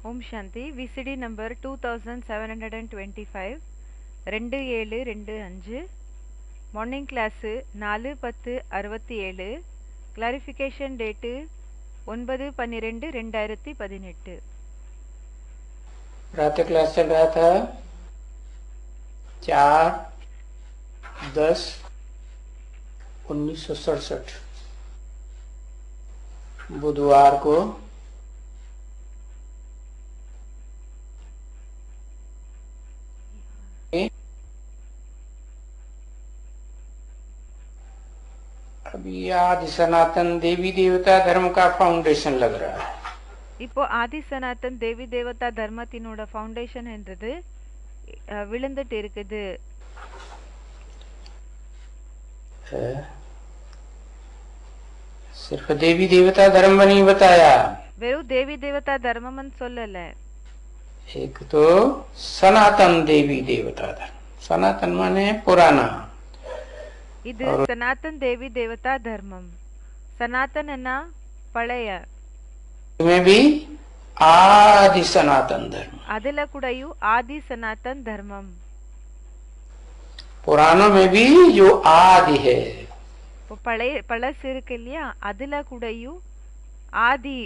ஓம் சாந்தி. VCD number 2725, 2725. Morning class 4/10/67. Clarification date 9/12/2018. प्रातः class चल रहा था 4/10/1967 बुधवार को अभी आदि सनातन देवी देवता धर्म का फाउंडेशन लग रहा है. இப்போ ஆதி சனாதன் தேவி தேவதா தர்மத்தினோட ஃபவுண்டேஷன் என்றது விழுந்துட்டு இருக்குது. सिर्फ देवी देवता धर्म नहीं बताया, வெறும் தேவி தேவதா தர்மம்னு சொல்லல. एक तो सनातन देवी देवता धर्म. सनातन माने पुराना. இது சனாதன் தேவி தேவதா தர்மம். சனாதனா பழைய. में भी आदि सनातन धर्म. அதுல கூடயு ஆதி சனாதன் தர்மம். पुरानों में भी जो आदि है, பழைய பழசு இருக்கு இல்லையா, அதுல கூடயு ஆதி.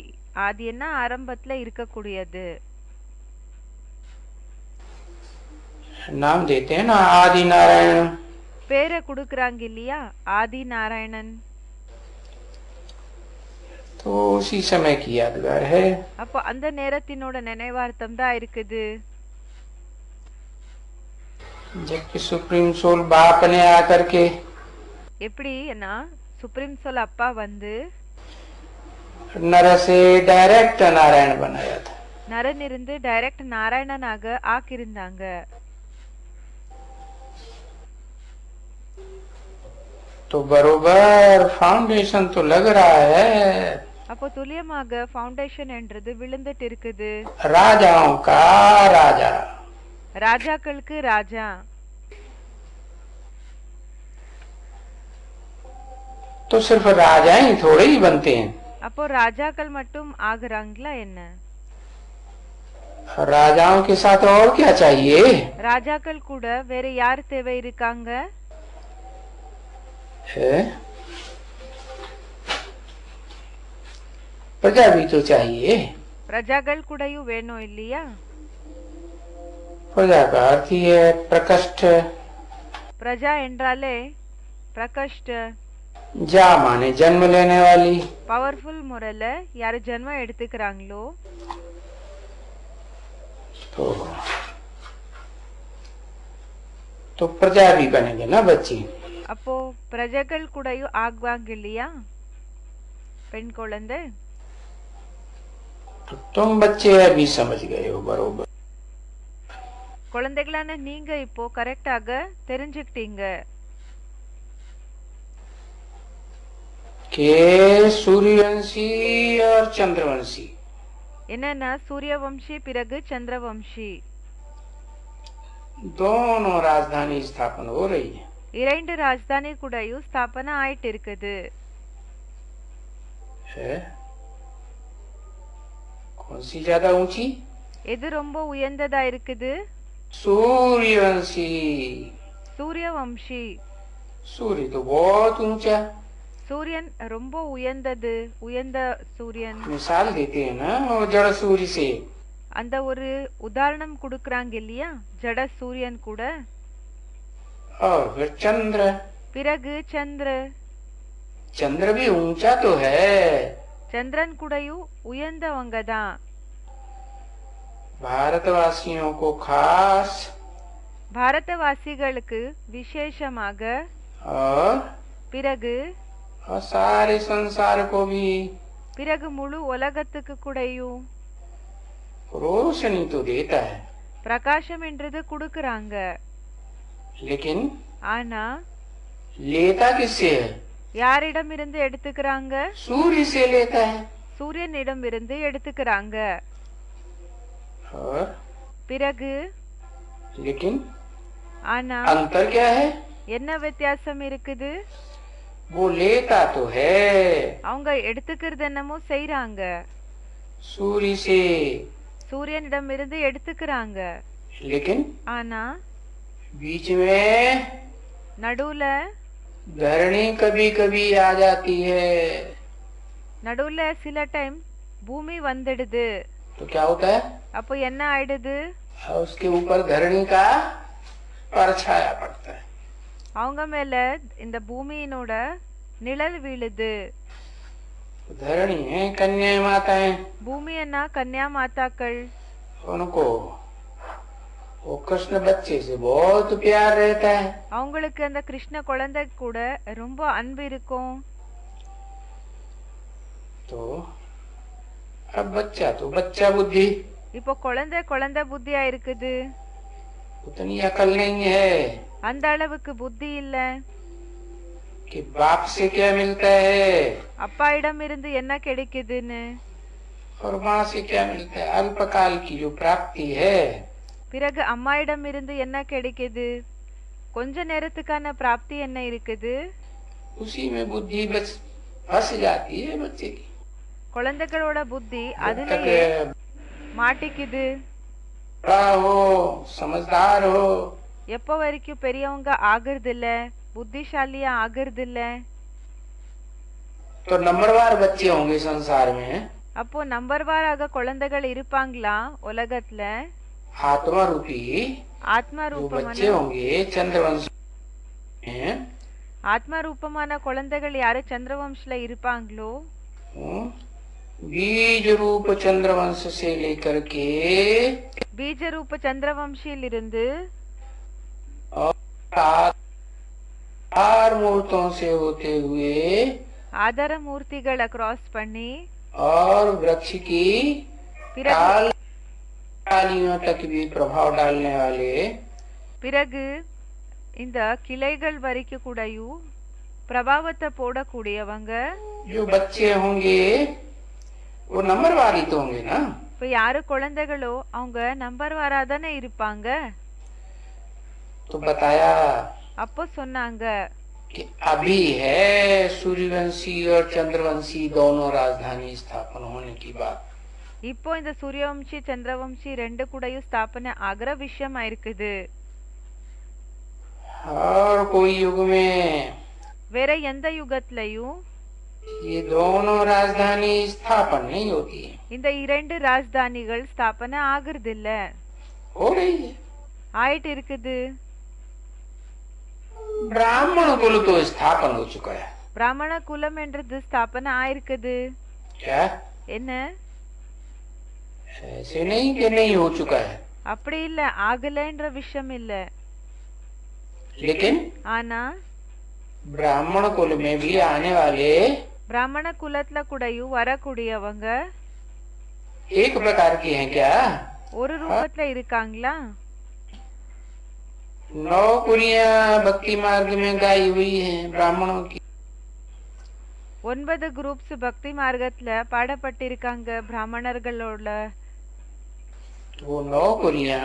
ஆதின்னா ஆரம்பத்துல இருக்கக்கூடியது. नाम देते हैं ना आदि नारायण. பேரை கொடுக்கறாங்க இல்லையா, ஆதி நாராயணன். तो उसी समय की यादगार है. அப்போ அந்த நேரத்தினோட நினைவார்த்தம் தான் இருக்குது. जबकि सुप्रीम सोल बाप ने आकर के எப்படின்னா சுப்ரீம் சோல் அப்பா வந்து नर से डायरेक्ट नारायण बनाया था. நரன் இருந்து டைரக்ட் நாராயணனாக ஆக்கியிருந்தாங்க. तो बरोबर फाउंडेशन तो लग रहा है. அப்போ துல்லியமாக ஃபவுண்டேஷன் என்றது விழுந்துட்டு இருக்குது. राजाओं का राजा. ராஜாக்களுக்கு ராஜா. तो सिर्फ राजा ही थोड़े ही बनते हैं. அப்போ ராஜாக்கள் மட்டும் ஆகுறாங்களா என்ன? राजाओं के साथ और क्या चाहिए? ராஜாக்கள் கூட வேற யார் தேவை இருக்காங்க? है प्रजा भी तो चाहिए. பிரஜாக்கள் கூடயும் வேணும் இல்லையா? प्रजा का अर्थ ही है प्रकष्ठ. பிரஜா என்றாலே பிரகஷ்ட. जा माने जन्म लेने वाली. பவர்ஃபுல் முறையில யாரு ஜென்மம் எடுத்துக்கிறாங்களோ तो प्रजा भी बनेंगे ना बच्ची. அப்போ பிரஜைகள் கூடயும் ஆகுவாங்க இல்லையா பெண் குழந்தை? तो तुम बच्चे अभी समझ गए हो बरोबर. குழந்தைகளான நீங்க இப்போ கரெக்டாக தெரிஞ்சுக்கிட்டீங்க. के सूर्यवंशी और चंद्रवंशी என்னன்னா சூரியவம்சி பிறகு சந்திரவம்சி दोनों राजधानी स्थापन हो रही है. இரண்டு ராஜதானி கூடயும் ஸ்தாபனை ஆயிட்டு இருக்குது. कौन सी ज्यादा ऊंची? எது ரொம்ப உயர்ந்ததா இருக்குது? सूर्यवंशी. சூரியவம்சி. सूर्य तो बहुत ऊंचा. சூரியன் ரொம்ப உயர்ந்தது. உயர்ந்த சூரியன். मिसाल देते हैं ना वो जड़ सूर्य से. அந்த ஒரு உதாரணம் கொடுக்கறாங்க இல்லையா, ஜட சூரியன் கூட. और फिर चंद्र. பிறகு சந்திர. चंद्र भी ऊंचा तो है. சந்திரன் கூடயும் உயர்ந்தவங்க தான். भारतवासियों को खास பாரதவாசிகளுக்கு விசேஷமாக और பிறகு सारे संसार को भी பிறகு முழு உலகத்துக்கு கூடயும் रोशनी तो देता है. பிரகாசம் என்றது கொடுக்கறாங்க. लेकिन ஆனா लेता किससे है? யாரிடம் இருந்து எடுத்துக்கிறாங்க? सूर्य से लेता है. சூரியனிடம் இருந்து எடுத்துக்கிறாங்க. और பிறகு लेकिन ஆனா अंतर क्या है? என்ன வித்தியாசம் இருக்குது? वो लेता तो है. அவங்க எடுத்துக்கிறது என்னமோ செய்றாங்க. सूर्य से சூரியனிடமிருந்து எடுத்துக்கிறாங்க. लेकिन ஆனா बीच में நடுவுல धरणी कभी कभी आ जाती है, நடுவுல சில டைம் பூமி வந்துடுது. तो क्या होता है? அப்போ என்ன ஆயிடுது? उसके ऊपर धरणी का परछाया पड़ता है। அவங்க மேல இந்த பூமியினோட நிழல் விழுது. धरणी है कन्या माताएं, பூமி என்ன கன்யா மாதாக்கள். उनको वो कृष्ण बच्चे से बहुत प्यार रहता है। அவங்களுக்கு அந்த கிருஷ்ண குழந்தை கூட ரொம்ப அன்பு இருக்கும். तो अब बच्चा तो बच्चा बुद्धि, இப்போ குழந்தை குழந்தை புத்தியா இருக்குது. उतनी अकल नहीं है அந்த அளவுக்கு புத்தி இல்ல. कि बाप से क्या मिलता है அப்பா இடம் இருந்து என்ன கிடைக்குதுன்னு, और माँ से क्या मिलता है। अल्पकाल की जो प्राप्ति है, பிறகு அம்மா இடம் இருந்து என்ன கிடைக்குது, கொஞ்ச நேரத்துக்கான பிராப்தி என்ன இருக்குது, उसी में बुद्धि बस फंस जाती है बच्चे की। குழந்தைகளோட புத்தி जब அதுலயே तक மாட்டிக்குது. बड़ा हो, समझदार हो, எப்போ வரைக்கும் பெரியவங்க ஆகிறது இல்ல, புத்திசாலியா ஆகிறது இல்ல, तो नंबरवार बच्चे होंगे संसार में। அப்போ நம்பர்வாராக குழந்தைகள் இருப்பாங்களா உலகத்துல? आत्मा रूपी ஆத்மா जो ரூபமான बच्चे होंगे चंद्रवंश में, ஆத்மா ரூபமான குழந்தைகள் யாரு चंद्रवंशல இருப்பாங்களோ, बीज रूप चंद्रवंश से लेकर के பீஜ ரூப चंद्रवंशिயில் இருந்து आधार मूर्तों से होते हुए ஆதார மூர்த்திகளை கிராஸ் பண்ணி और वृक्ष की பிறகு डालियों तक भी प्रभाव डालने वाले பிறகு இந்த கிளைகள் வரைக்கும் கூடயும் பிரபாவத்தை போடக்கூடியவங்க जो बच्चे होंगे वो नंबरवार ही तो होंगे ना। இப்ப யாரு குழந்தைகளோ அவங்க நம்பர் வாராதானே இருப்பாங்க. तो बताया அப்போ சொன்னாங்க कि अभी है सूर्यवंशी और चंद्रवंशी दोनों राजधानी स्थापन होने की बात। இப்போ இந்த சூரியவம்சி சந்திரவம்சி ரெண்டு கூடயும் ஸ்தாபனை ஆகிற விஷயம் இருக்குது. और कोई युग में வேற எந்த யுகத்திலையும் ये दोनों राजधानी स्थापन नहीं होती है, இந்த இரண்டு ராஜதானிகள் ஸ்தாபனை ஆகுறது இல்ல, हो रही है। ஆயிட்டு இருக்குது. ब्राह्मण कुल तो स्थापन हो चुका है। பிராமண குலம் என்றது ஸ்தாபனை ஆயிருக்குது. क्या என்ன? ऐसे नहीं कि नहीं हो चुका है, அப்படி இல்ல, ஆகலன்ற விஷயம் இல்ல. लेकिन ஆனா ब्राह्मण कुल में भी आने वाले பிராமண குலத்துல கூடயும் வரக்கூடியவங்க एक प्रकार की हैं। क्या ஒரு ரூபத்துல இருக்காங்களா? 9 कुरियां भक्ति मार्ग में गाई हुई हैं ब्राह्मणों की। 9 குரூப்ஸ் பக்தி மார்க்கத்துல பாடப்பட்டிருக்காங்க பிராமணர்களோட. वो 9 कुरियां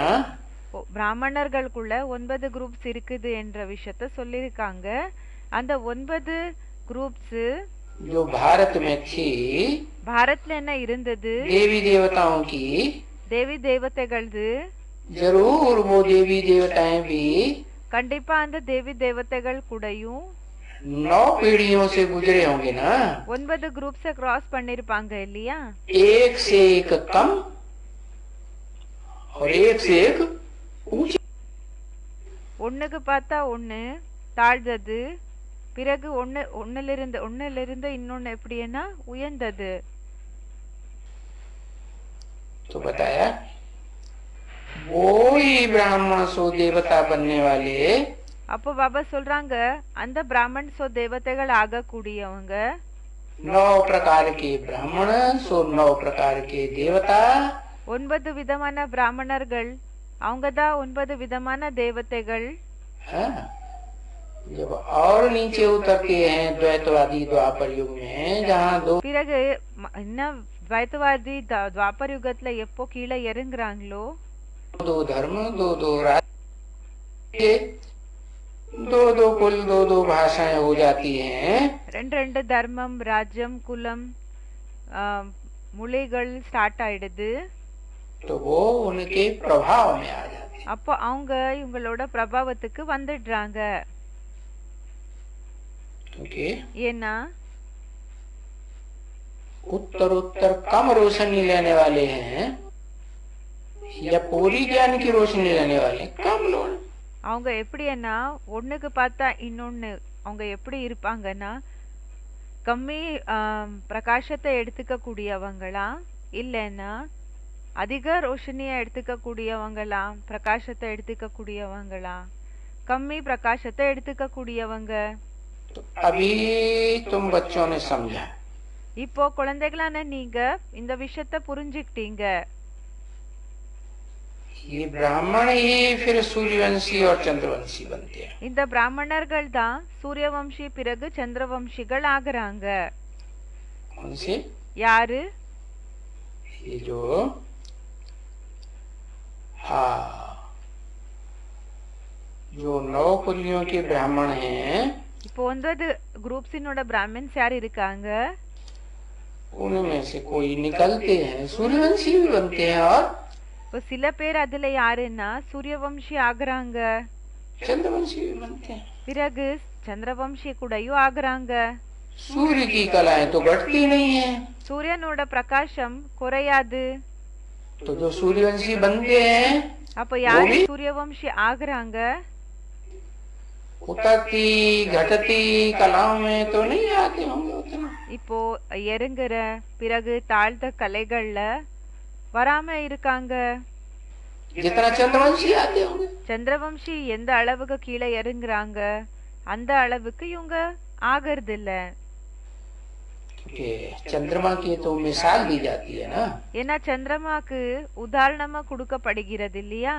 பிராமணர்களுக்குள்ள 9 குரூப்ஸ் இருக்குது என்ற விஷயத்த சொல்லிருக்காங்க. அந்த 9 குரூப்ஸ் जो भारत में थी, பாரத்ல என்ன இருந்தது, देवी देवताओं की, தேவி தேவதைகளது. जरूर वो देवी देवताएं भी கண்டிப்பா அந்த தேவி தேவதைகள் கூடயும் 9 पीढ़ियों से गुजरे होंगे ना। 9 குரூப்ஸ கிராஸ் பண்ணிருப்பாங்க இல்லையா? एक से एक कम और एक से एक ऊंची। ஒண்ணுக்கு பார்த்தா ஒண்ணு தாழ்ந்தது, பிறகு ஒன்னிலிருந்து இன்னொன்னு எப்படின்னா உயர்ந்தது. तो बताया वो ही ब्राह्मण सो देवता बनने वाले, அப்போ பாபா சொல்றாங்க அந்த பிராமண் சோ தேவதைகள் ஆகக்கூடியவங்க 9 प्रकार के ब्राह्मण सो 9 प्रकार के देवता। 9 விதமான பிராமணர்கள், அவங்கதான் 9 விதமான தேவதைகள். हाँ, जब और नीचे उतरते हैं द्वैतवादी द्वापर युग में, जहाँ दो பிறகு என்ன துவைத்தவாதி துவாபர் யுகத்துல எப்போ கீழே இறங்குறாங்களோ, दो धर्म, दो राज्य, दो कुल, दो भाषाएं हो जाती हैं। ரெண்டு தர்மம், ராஜ்யம், குலம், மொழிகள் ஸ்டார்ட் ஆயிடுது. तो वो उनके प्रभाव में आ जाते हैं। அப்போ அவங்க இவங்களோட பிரபாவத்துக்கு வந்துடுறாங்க. क्योंकि ஏன்னா उत्तर उत्तर कम रोशनी लेने वाले हैं या पूरी ज्ञान की रोशनी लेने वाले हैं, कम लोग। அவங்க எப்படின்னா ஒண்ணுக்கு பார்த்தா இன்னொன்னு அவங்க எப்படி இருப்பாங்கன்னா கம்மி பிரகாசத்தை எடுத்துக்க கூடியவங்களா இல்லைன்னா அதிக ரோஷனியை எடுத்துக்க கூடியவங்களா, பிரகாசத்தை எடுத்துக்க கூடியவங்களா, கம்மி பிரகாசத்தை எடுத்துக்க கூடியவங்க. तो अभी तुम बच्चों ने समझा, இப்போ குழந்தைகளான நீங்க இந்த விஷயத்த புரிஞ்சுக்கிட்டீங்க. ये ब्राह्मण ही फिर सूर्यवंशी और चंद्रवंशी बनते हैं। இந்த பிராமணர்கள் தான் சூரியவம்சி பிறகு சந்திரவம்சிகள் ஆகுறாங்க. कौन से? யாரு? ये जो हाँ जो 9 कुलियों के ब्राह्मण हैं, இப்போ 9 குரூப்ஸினோட பிராமின்ஸ் யார் இருக்காங்க? उनमें से कोई निकलते हैं सूर्यवंशी भी बनते हैं और இப்போ சில பேர் அதுல யாருன்னா சூரியவம்சி ஆகுறாங்க, चंद्रवंशी भी बनते हैं। பிறகு சந்திரவம்சி கூடயும் ஆகுறாங்க. सूर्य की कलाएं तो घटती नहीं है, சூரியனோட பிரகாசம் குறையாது. तो जो सूर्यवंशी बनते हैं அப்ப யாரு वो भी சூரியவம்சி ஆகுறாங்க? उतरती घटती कलाओं में तो नहीं आते होंगे उतना। இப்போ இறங்குற பிறகு தாழ்ந்த கலைகள்ல வராம இருக்காங்க. जितना चंद्रवंशी आते होंगे। சந்திரவம்சி எந்த அளவுக்கு கீழே இறங்குறாங்க அந்த அளவுக்கு இவங்க ஆகிறது இல்ல. क्योंकि चंद्रमा की तो मिसाल दी जाती है ना, ஏன்னா சந்திரமாக்கு உதாரணமா கொடுக்கப்படுகிறது இல்லையா?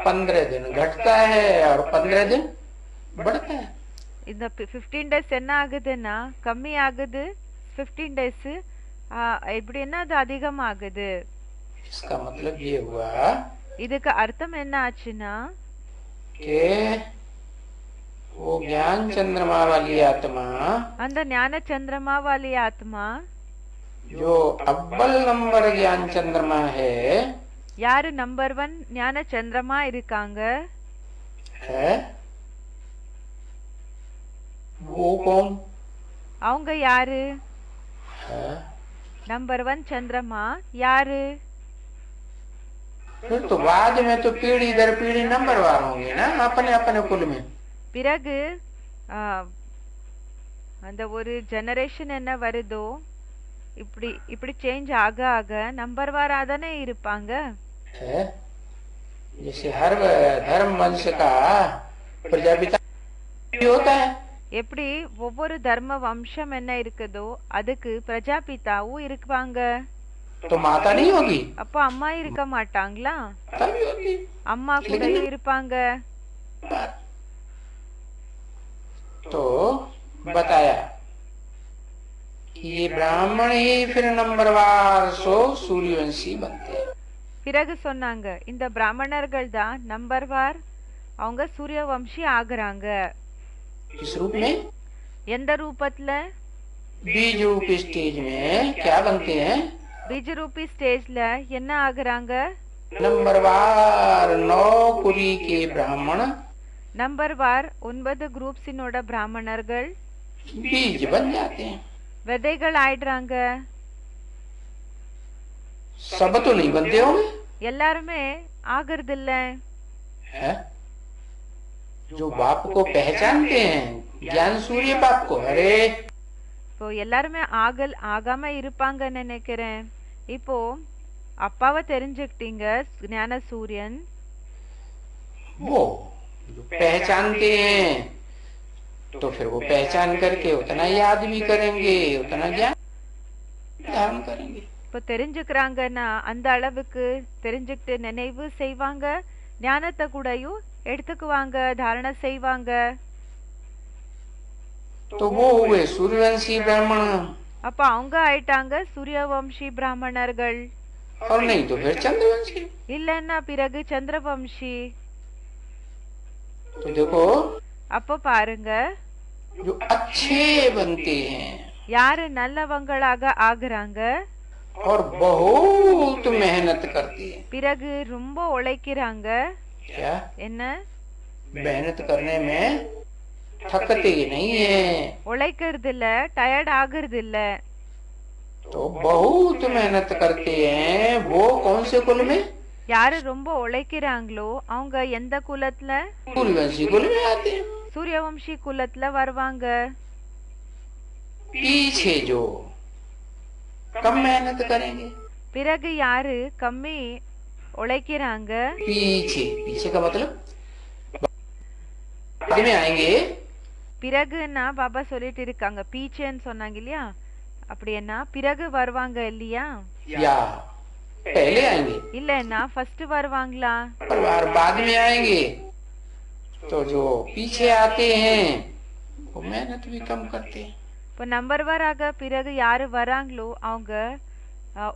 15 दिन घटता है और 15 दिन बढ़ता है। இந்த 15 டேஸ் என்ன ஆகுதுன்னா கம்மி ஆகுது, 15 டேஸ் எப்படின்னா அது அதிகமாகுது. इसका मतलब ये हुआ இதுக்கு அர்த்தம் என்ன ஆச்சுன்னா कि वो ज्ञान चंद्रमा वाली आत्मा அந்த ஞான சந்திரமா वाली ஆத்மா जो अव्वल नंबर ज्ञान चंद्रमा है, யாரு நம்பர் 1 ஞான சந்திரமா இருக்காங்க वो कौन? அவங்க யாரு? है நம்பர் 1 சந்திரமா யாரு? फिर तो बाद में तो पीढ़ी दर पीढ़ी नंबरवार होंगे ना अपने अपने कुल में। பிறகு அந்த ஒரு ஜெனரேஷன் என்ன வருதோ இப்படி இப்படி சேஞ்ச் ஆக ஆக நம்பர் வாரா தானே இருப்பாங்க. है जैसे हर धर्म वंश का प्रजापिता भी होता है, எப்படி ஒவ்வொரு தர்ம வம்சம் என்ன இருக்குதோ அதுக்கு பிரஜாபிதாவும் இருப்பாங்க. तो माता नहीं होगी? அப்ப அம்மா இருக்க மாட்டாங்களா? तभी होगी। அம்மா கூடயும் இருப்பாங்க. तो बताया कि ये ब्राह्मण ही फिर नंबरवार सो सूर्यवंशी बनते हैं। பிறகு சொன்னாங்க இந்த பிராமணர்கள் தான் நம்பர் வார் அவங்க சூரியவம்சி ஆகுறாங்க. किस रूप में? எந்த ரூபத்துல? बीज रूप स्टेज में क्या बनते हैं? बीज रूपी स्टेजல என்ன ஆகுறாங்க? नंबरवार 9 कुली के ब्राह्मण நம்பர் வார் 9 குரூப்ஸினோட பிராமணர்கள் बीज बन जाते हैं। விதைகள் ஆயிடுறாங்க. सब तो नहीं बनते होंगे, எல்லாருமே ஆகிறது இல்ல. है? जो बाप को पहचानते हैं, ज्ञान सूर्य बाप को, अरे இப்போ எல்லாருமே ஆகாம இருப்பாங்கன்னு நினைக்கிறேன். இப்போ அப்பாவை தெரிஞ்சுக்கிட்டீங்க ஞான சூரியன். वो जो पहचानते हैं तो फिर वो पहचान करके उतना याद भी करेंगे, उतना ज्ञान धारण करेंगे। இப்போ தெரிஞ்சுக்கிறாங்கன்னா அந்த அளவுக்கு தெரிஞ்சுக்கிட்டு நினைவு செய்வாங்க, ஞானத்தை கூடயும் எடுத்துக்குவாங்க, தாரணை செய்வாங்க. तो वो हुए सूर्यवंशी ब्राह्मण, அப்ப அவங்க ஆயிட்டாங்க சூரியவம்சி பிராமணர்கள். और नहीं तो फिर चंद्रवंशी। இல்லன்னா பிறகு சந்திரவம்சி. तो देखो அப்ப பாருங்க जो अच्छे बनते हैं யாரு நல்லவங்களாக ஆகுறாங்க? और बहुत मेहनत करती है। பிறகு ரொம்ப உழைக்கிறாங்க. क्या என்ன? मेहनत करने में थकते ही नहीं है, உழைக்கிறது இல்ல, டயர்ட் ஆகுறது இல்ல. तो बहुत मेहनत करते हैं। वो कौन से कुल में? யாரு ரொம்ப உழைக்கிறாங்களோ அவங்க எந்த குலத்துல? सूर्यवंशी कुल में आते हैं। சூரியவம்சி குலத்துல வருவாங்க. पीछे जो कम मेहनत करेंगे, பிறகு யாரு கம்மி உழைக்கிறாங்க? पीछे पीछे का मतलब बाद में आएंगे। பிறகுன்னா பாபா சொல்லிட்டு இருக்காங்க, பீச்சேன்னு சொன்னாங்க இல்லையா, அப்படின்னா பிறகு வருவாங்க இல்லையா, या पहले आएंगे இல்லன்னா ஃபர்ஸ்ட் வருவாங்களா? और बाद में आएंगे। तो जो पीछे आते हैं वो मेहनत भी कम करते हैं। இப்போ நம்பர்வராக பிறகு யாரு வராங்களோ அவங்க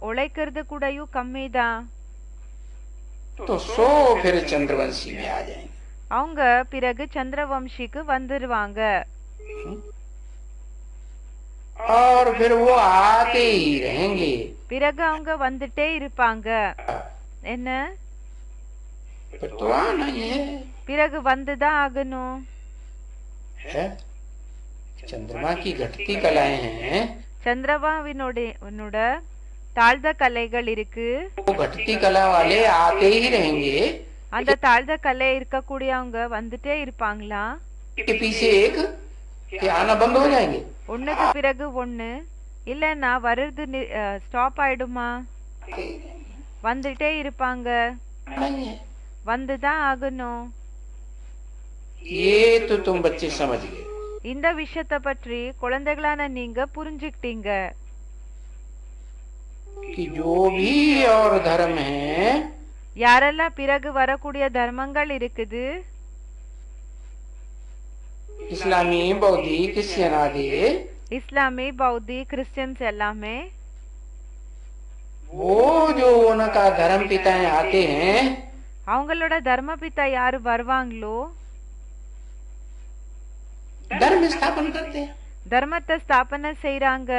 உழைக்கிறது கூடயும் கம்மி தான். तो सो फिर चंद्रवंशी में आ जाएंगे। அவங்க பிறகு சந்திரவம்சிக்கு வந்துருவாங்க. और फिर वो आते ही रहेंगे। பிறகு அவங்க வந்துட்டே இருப்பாங்க. என்ன? फिर तो आना ही है। பிறகு வந்துதான் ஆகணும். है चंद्रमा की घटती कलाएं हैं। சந்திரவாவினோட தாழ்ந்த கலைகள் இருக்கு. वो घटती कला वाले आते ही रहेंगे। அந்த தாழ்ந்த கலை இருக்கக்கூடியவங்க வந்துட்டே இருப்பாங்களா? के पीछे एक के आना बंद हो जाएंगे। ஒண்ணுக்கு பிறகு ஒண்ணு, இல்லன்னா வருது ஸ்டாப் ஆயிடுமா? வந்துட்டே இருப்பாங்க. नहीं है। வந்துதான் ஆகணும். ये तो तुम बच्चे समझ गए। இந்த விஷயத்தை பற்றி குழந்தைகளான நீங்க புரிஞ்சுக்கிட்டீங்க. कि जो भी और धर्म है, யாரெல்லாம் பிறகு வரக்கூடிய தர்மங்கள் இருக்குது, इस्लामी बौद्धी क्रिश्चियन आदि, இஸ்லாமி பௌத்தி கிறிஸ்டியன்ஸ் எல்லாமே, वो जो उनका धर्म पिताएं आते हैं, அவங்களோட தர்ம பிதா யாரு வருவாங்களோ धर्म स्थापन करते हैं। தர்மத்தை ஸ்தாபனை செய்யறாங்க.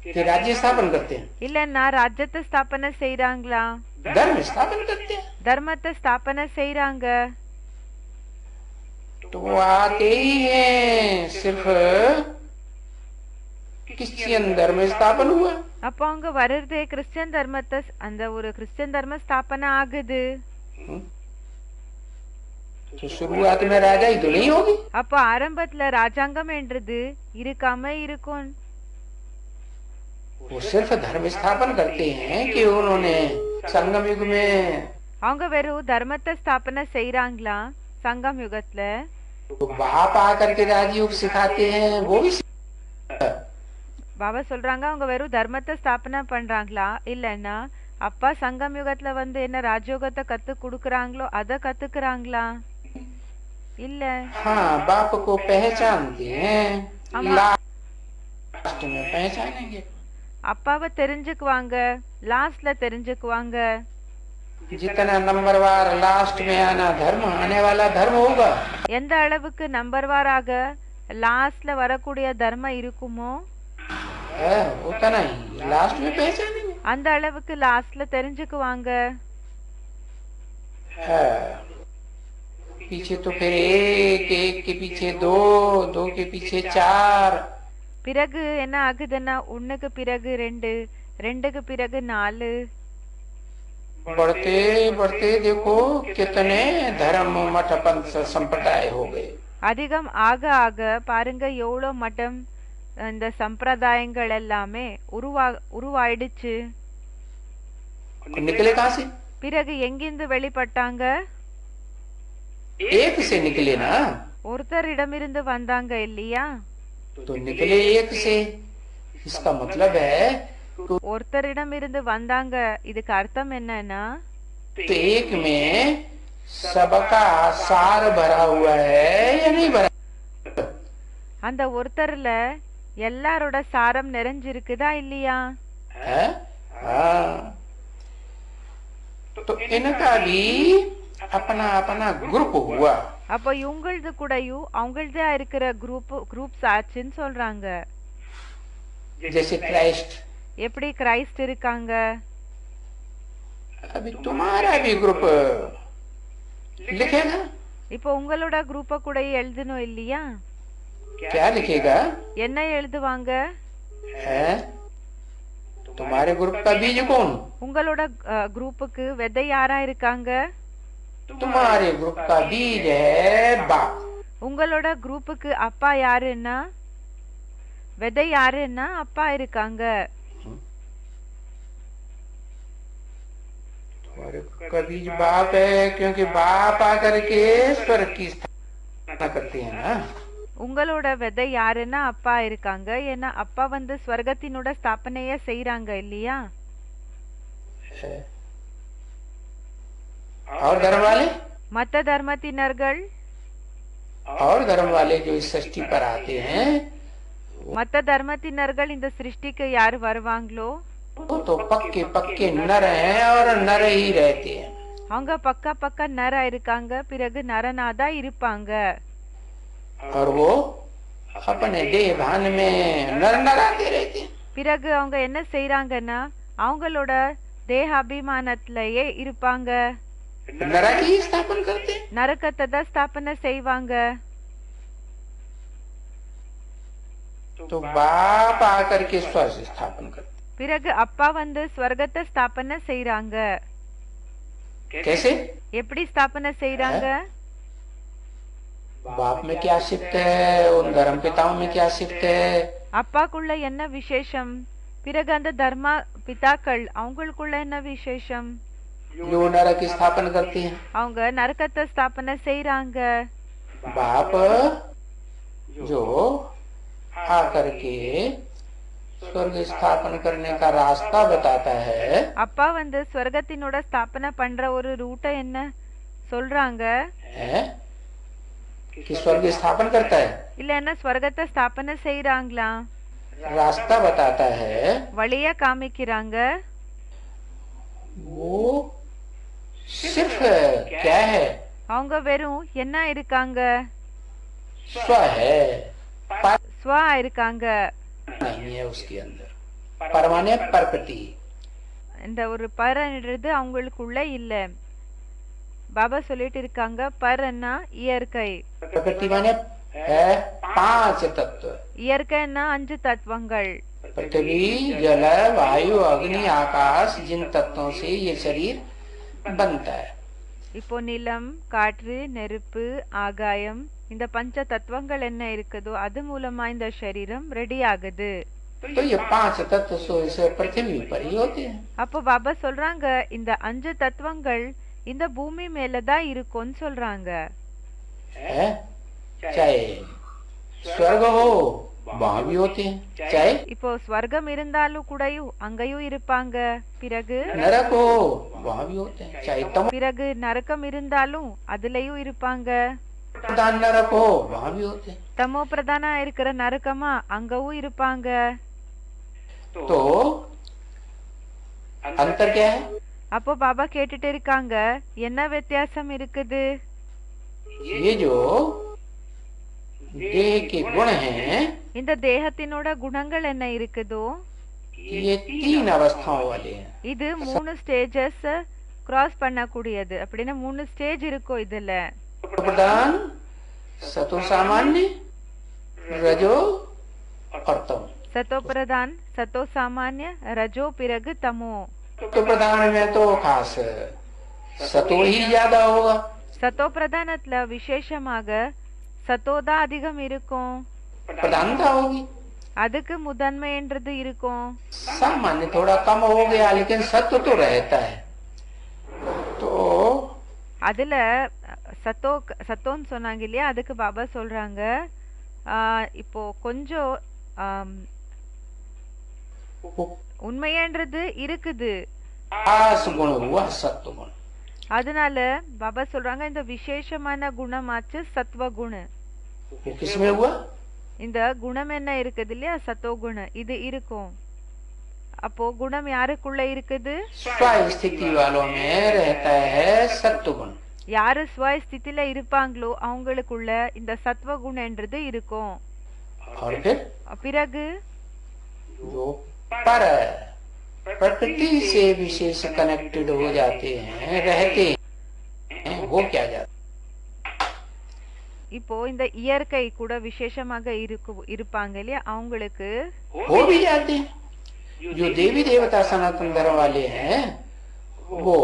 कि राज्य स्थापन करते हैं। இல்லன்னா ராஜ்யத்தை ஸ்தாபனை செய்யறாங்களா? धर्म स्थापन करते हैं। தர்மத்தை ஸ்தாபனை செய்யறாங்க. तो वो आते ही हैं, सिर्फ क्रिश्चियन धर्म स्थापन हुआ। அப்போ அவங்க வருதே கிறிஸ்டியன் தர்மத்தை, அந்த ஒரு கிறிஸ்டியன் தர்ம ஸ்தாபனை ஆகுது. तो शुरुआत में राजा ही तो नहीं होगी। அப்போ ஆரம்பத்துல ராஜாங்கம் என்றது இருக்காம இருக்கும். वो सिर्फ धर्म स्थापन करते हैं कि उन्होंने संगम युग में, அவங்க வெறும் தர்மத்தை ஸ்தாபனை செய்யறாங்களா சங்கம் யுகத்துல? तो बाप आकर के राजयोग सिखाते हैं, वो भी பாபா சொல்றாங்க அவங்க வெறும் தர்மத்தை ஸ்தாபனை பண்றாங்களா, இல்லன்னா அப்பா சங்கம் யுகத்துல வந்து என்ன ராஜயோகத்தை கத்து கொடுக்கறாங்களோ அத கத்துக்கிறாங்களா? இல்ல. हाँ बाप को पहचानते हैं, लास्ट में पहचानेंगे। அப்பாவை தெரிஞ்சுக்குவாங்க, லாஸ்ட்ல தெரிஞ்சுக்குவாங்க. जितना नंबरवार लास्ट में आना धर्म, आने वाला धर्म होगा, எந்த அளவுக்கு நம்பர்வாராக லாஸ்ட்ல வரக்கூடிய தர்மம் இருக்குமோ उतना ही लास्ट में पहचानेंगे। அந்த அளவுக்கு லாஸ்ட்ல தெரிஞ்சுக்குவாங்க. पीछे तो फिर एक, एक के पीछे दो, दो के पीछे चार, பிறகு என்ன ஆகுதுன்னா ஒண்ணுக்கு பிறகு ரெண்டு, ரெண்டுக்கு பிறகு நாலு. बढ़ते बढ़ते देखो कितने धर्म मठ पंथ संप्रदाय हो गए। அதிகம் ஆக ஆக பாருங்க எவ்வளோ மட்டம் இந்த சம்பிரதாயங்கள் எல்லாமே உருவாயிடுச்சு. निकले कहाँ से? பிறகு எங்கிருந்து வெளிப்பட்டாங்க? एक से निकले ना, ஒருத்தரிடமிருந்து வந்தாங்க இல்லையா? तो निकले एक से, इसका मतलब है ஒருத்தரிடமிருந்து வந்தாங்க, இதுக்கு அர்த்தம் என்னன்னா तो एक में सबका सार भरा हुआ है या नहीं भरा? அந்த ஒருத்தர்ல எல்லாரோட சாரம் நிறைஞ்சிருக்குதா இல்லையா? है? हाँ। तो इनका भी अपना अपना ग्रुप हुआ। அப்ப இவங்களது கூடயும் அவங்களதா இருக்கிற குரூப்ஸ் ஆச்சுன்னு சொல்றாங்க. जैसे क्राइस्ट எப்படி கிரைஸ்ட் இருக்காங்க? अभी तुम्हारा भी ग्रुप लिखेगा। இப்போ उங்களோட குரூப்ப கூட எழுதணும் இல்லையா? क्या लिखेगा? என்ன எழுதுவாங்க? है तुम्हारे ग्रुप का बीज कौन? உங்களோட குரூப்புக்கு விதை யாரா இருக்காங்க? तुम्हारे ग्रुप का बीज है बाप। உங்களோட குரூப்புக்கு அப்பா யாருன்னா விதை யாருன்னா அப்பா இருக்காங்க. तुम्हारे ग्रुप का बीज बाप है क्योंकि बाप आकर के स्वर्ग की स्थापना करते हैं ना। உங்களோட விதை யாருன்னா அப்பா இருக்காங்க. ஏன்னா அப்பா வந்து ஸ்வர்கத்தினோட ஸ்தாபனைய செய்யறாங்க இல்லையா? और धर्म वाले? மத்த தர்மத்தினர்கள்? और धर्म वाले जो इस सृष्टि पर आते हैं மத்த தர்மத்தினர்கள் இந்த சிருஷ்டிக்கு யார் வருவாங்களோ वो तो पक्के पक्के नर हैं और नर ही रहते हैं। அவங்க பக்கா பக்கா நரா இருக்காங்க, பிறகு நரனாதா இருப்பாங்க. और वो अपने देह भान में नर नराते रहते हैं। பிறகு அவங்க என்ன செய்யறாங்கன்னா அவங்களோட தேக அபிமானத்திலேயே இருப்பாங்க. नरक ही स्थापन करते हैं। நரகத்தை தான் ஸ்தாபனை செய்வாங்க. तो बाप आकर के स्वर्ग स्थापन करते। பிறகு அப்பா வந்து ஸ்வர்கத்தை ஸ்தாபனை செய்யறாங்க. कैसे? எப்படி ஸ்தாபனை செய்யறாங்க? बाप में क्या शिफ्ट है, उन धर्म पिताओं में क्या शिफ्ट है? அப்பாக்குள்ள என்ன விசேஷம்? பிறகு அந்த தர்ம பிதாக்கள் அவங்களுக்குள்ள என்ன விசேஷம்? जो नरक स्थापन करते हैं। அவங்க நரகத்தை ஸ்தாபனை செய்யறாங்க. बाप जो आकर के स्वर्ग स्थापन करने का रास्ता बताता है। அப்பா வந்து ஸ்வர்கத்தினோட ஸ்தாபனை பண்ற ஒரு ரூட்டை என்ன சொல்றாங்க? कि स्वर्ग स्थापन करता है, இல்ல என்ன ஸ்வர்கத்தை ஸ்தாபனை செய்யறாங்களா? रास्ता बताता है। வழிய காமிக்கிறாங்க. वो सिर्फ क्या है? அவங்க வெறும் என்ன இருக்காங்க? स्व है, पर ஸ்வா இருக்காங்க. नहीं है उसके अंदर। परमाने प्रकृति। இந்த ஒரு பரன்றது அவங்களுக்குள்ள இல்ல. பாபா சொல்லிட்டு இருக்காங்க பரன்னா இயற்கை. प्रकृति माने है 5 तत्व। இயற்கைன்னா 5 தத்துவங்கள். पृथ्वी, जल, वायु, अग्नि, आकाश, जिन तत्वों से ये शरीर बनता है। இப்போ நிலம், காற்று, நெருப்பு, ஆகாயம் இந்த பஞ்ச தத்துவங்கள் என்ன இருக்குதோ அது மூலமா இந்த சரீரம் ரெடி ஆகுது. तो ये 5 तत्व सो इस पृथ्वी पर ही होते हैं। அப்போ பாபா சொல்றாங்க இந்த 5 தத்துவங்கள் இந்த பூமி மேலதான் இருக்கும்னு சொல்றாங்க. है चाहे स्वर्ग हो वहाँ भी होते हैं, चाहे இப்போ ஸ்வர்க்கம் இருந்தாலும் கூடயும் அங்கேயும் இருப்பாங்க. பிறகு नरक हो वहाँ भी होते हैं, चाहे तमो பிறகு நரகம் இருந்தாலும் அதுலயும் இருப்பாங்க. प्रधान नरक हो वहाँ भी होते हैं। தமோ பிரதானா இருக்கிற நரகமா அங்கவும் இருப்பாங்க. तो अंतर क्या है? அப்போ பாபா கேட்டுட்டு இருக்காங்க என்ன வித்தியாசம் இருக்குது? ये जो देह के गुण हैं இந்த தேகத்தினோட குணங்கள் என்ன இருக்குதோ ये 3 अवस्थाओं वाले हैं। இது 3 ஸ்டேஜஸ் கிராஸ் பண்ணக்கூடியது. அப்படின்னா 3 ஸ்டேஜ் இருக்கும் இதுல. प्रधान, सतो सामान्य, रजो और तम। சத்தோ பிரதான், சத்தோ சாமானிய, ரஜோ பிறகு தமோ. तो प्रधान में तो खास सतो ही ज्यादा होगा। சத்தோ பிரதானத்துல விசேஷமாக சத்தோதா அதிகம் இருக்கும். प्रधानता होगी। அதுக்கு முதன்மைன்றது இருக்கும். सामान्य थोड़ा कम हो गया लेकिन सत्य तो रहता है। तो அதுல சத்தோன்னு சொன்னாங்க இல்லையா, அதுக்கு பாபா சொல்றாங்க இப்போ கொஞ்சம் உண்மையன்றது இருக்குது. खास गुण हुआ सत्व गुण। அதனால பாபா சொல்றாங்க இந்த விசேஷமான குணமாச்சு சத்வ குண. वो किसमें हुआ? இந்த குணம் என்ன இருக்குது இல்லையா சத்தோ குண இது இருக்கும். அப்போ குணம் யாருக்குள்ள இருக்குது? स्व स्थिति वालों में रहता है सत्व गुण। யாரு ஸ்வ ஸ்திதியில இருப்பாங்களோ அவங்களுக்குள்ள இந்த சத்வ குணன்றது இருக்கும். और फिर பிறகு जो पर प्रकृति से विशेष कनेक्टेड हो जाते हैं, रहते हैं, हो क्या जाता இப்போ இந்த இயற்கை கூட விசேஷமாக இருப்பாங்க இல்லையா, அவங்களுக்கு हो भी जाते हैं। जो देवी देवता सनातन धर्म वाले हैं वो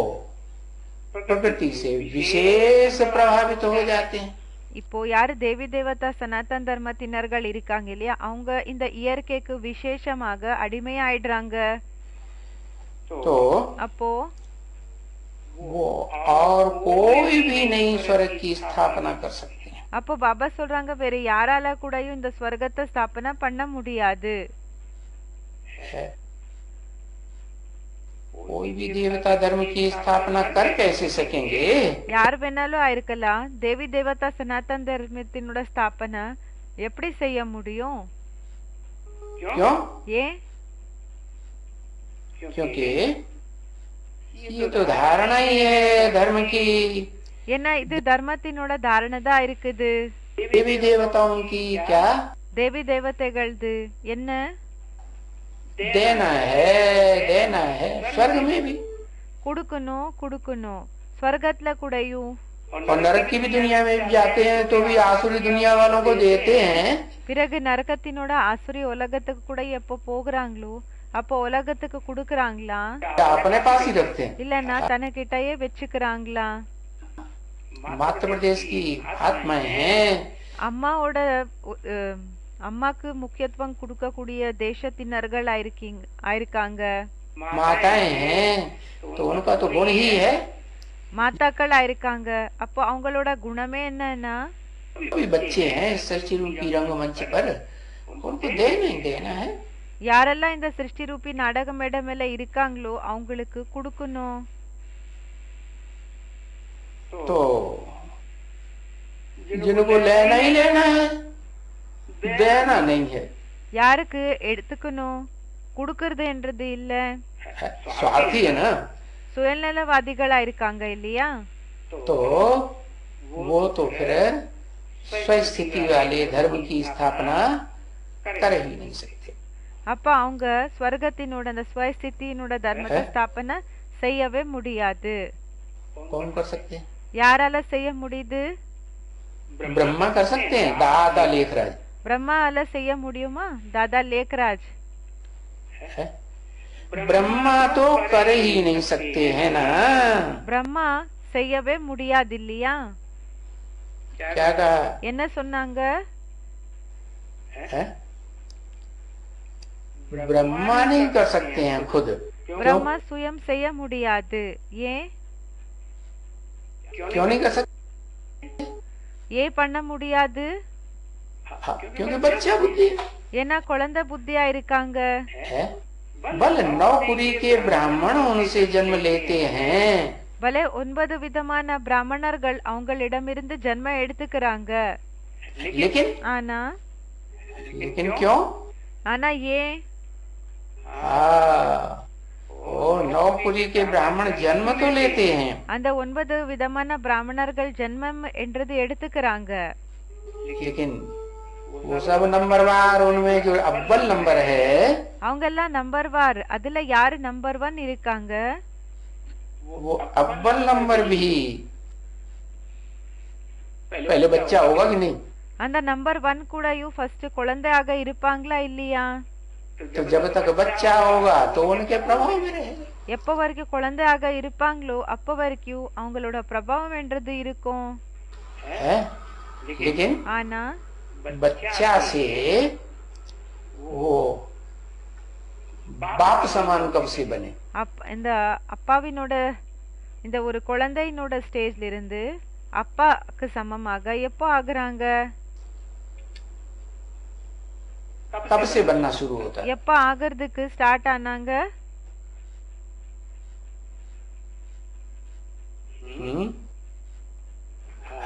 प्रकृति से विशेष प्रभावित हो जाते हैं। இப்போ யாரு தேவி தேவதா சனாதன் தர்மத்தினர்கள் இருக்காங்க இல்லையா, அவங்க இந்த இயற்கைக்கு விசேஷமாக அடிமையாயிடுறாங்க। तो அப்போ वो और कोई भी नहीं स्वर्ग की स्थापना कर सकते हैं। அப்போ பாபா சொல்றாங்க வேற யாரால கூடயும் இந்த ஸ்வர்கத்தை ஸ்தாபனை பண்ண முடியாது। कोई भी देवता धर्म की स्थापना कर कैसे सकेंगे? யார் வேணாலும் ஆயிருக்கலாம், தேவி தேவதா சனாதன் தர்மத்தினோட ஸ்தாபனை எப்படி செய்ய முடியும்? क्यों? ஏன்? क्योंकि ये तो धारणा ही है धर्म की। ஏன்னா இது தர்மத்தினோட தாரணை தான் இருக்குது। देवी देवताओं की क्या? தேவி தேவதைகள்து என்ன? देना है स्वर्ग में भी, குடுக்கணும் குடுக்கணும், ஸ்வர்கத்துல கூடயும்। और नरक की भी दुनिया में भी जाते हैं तो भी आसुरी दुनिया वालों को देते हैं। பிறகு நரகத்தினோட ஆசுரி உலகத்துக்கு கூட எப்போ போகிறாங்களோ அப்போ உலகத்துக்கு குடுக்கறாங்களா, अपने पास ही रखते हैं। இல்லன்னா தனக்கிட்டயே வச்சுக்கிறாங்களா? मातृ प्रदेश की आत्माएं हैं। அம்மாவோட அம்மாக்கு முக்கியத்துவம் கொடுக்கக்கூடிய தேசத்தினர்கள் ஆயிருக்காங்க, माताएं हैं तो उनका तो गुण ही है। மாதாக்கள் ஆயிருக்காங்க। அப்போ அவங்களோட குணமே என்னன்னா, कोई बच्चे हैं सृष्टि रूपी रंगमंच पर, उनको देना ही देना है। யாரெல்லாம் இந்த சிருஷ்டி ரூபி நாடக மேடை மேல இருக்காங்களோ அவங்களுக்கு கொடுக்கணும்। तो जिनको लेना ही लेना है, देना नहीं है। யாருக்கு எடுத்துக்கணும், கொடுக்கறது என்றது இல்ல। स्वार्थी है ना, சுயநலவாதிகளா இருக்காங்க இல்லையா? तो वो तो फिर स्वस्थिति वाले धर्म की स्थापना कर ही नहीं सकते। அப்ப அவங்க ஸ்வர்கத்தினோட அந்த ஸ்வஸ்திதியினோட தர்மத்தை ஸ்தாபனை செய்யவே முடியாது। कौन कर सकते हैं? யாரால செய்ய முடியுது? ब्रह्मा कर सकते हैं, दादा लेखराज। பிரம்மாவால செய்ய முடியுமா? தாதா லேக்ராஜ்। ब्रह्मा तो कर ही नहीं सकते हैं ना। பிரம்மா செய்யவே முடியாது இல்லையா? क्या कहा? என்ன சொன்னாங்க? ब्रह्मा नहीं कर सकते हैं खुद। பிரம்மா சுயம் செய்ய முடியாது। ஏன்? क्यों नहीं कर सकते? ஏன் பண்ண முடியாது? क्योंकि बच्चा बुद्धि ஏன்னா குழந்தை புத்தியா இருக்காங்க। है। बल नौकुरी के ब्राह्मण उनसे जन्म लेते हैं। பலே 9 விதமான பிராமணர்கள் அவங்களிடமிருந்து ஜென்ம எடுத்துக்கிறாங்க। ஆனா क्यों? ஆனா ஏன்? ओ नौकुरी के ब्राह्मण जन्म तो लेते हैं, அந்த 9 விதமான பிராமணர்கள் ஜென்மம் என்றது எடுத்துக்கிறாங்க। लेकिन वो सब नंबरवार, उनमें जो अव्वल नंबर है அவங்க எல்லாம் நம்பர் வார், அதுல யாரு நம்பர் 1 இருக்காங்க? वो अव्वल नंबर भी पहले बच्चा होगा कि नहीं? அந்த நம்பர் 1 கூடயும் ஃபர்ஸ்ட் குழந்தையாக இருப்பாங்களா இல்லையா? तो जब तक बच्चा होगा तो उनके प्रभाव में रहेगा। எப்ப வரைக்கும் குழந்தையாக இருப்பாங்களோ அப்ப வரைக்கும் அவங்களோட பிரபாவம் என்றது இருக்கும்। है? लेकिन ஆனா बच्चा से वो बाप समान कब से बने? இந்த அப்பாவினோட இந்த ஒரு குழந்தையினோட ஸ்டேஜ்ல இருந்து அப்பாக்கு சமமாக எப்போ ஆகுறாங்க? कब से बनना शुरू होता है? எப்ப ஆகிறதுக்கு ஸ்டார்ட் ஆனாங்க?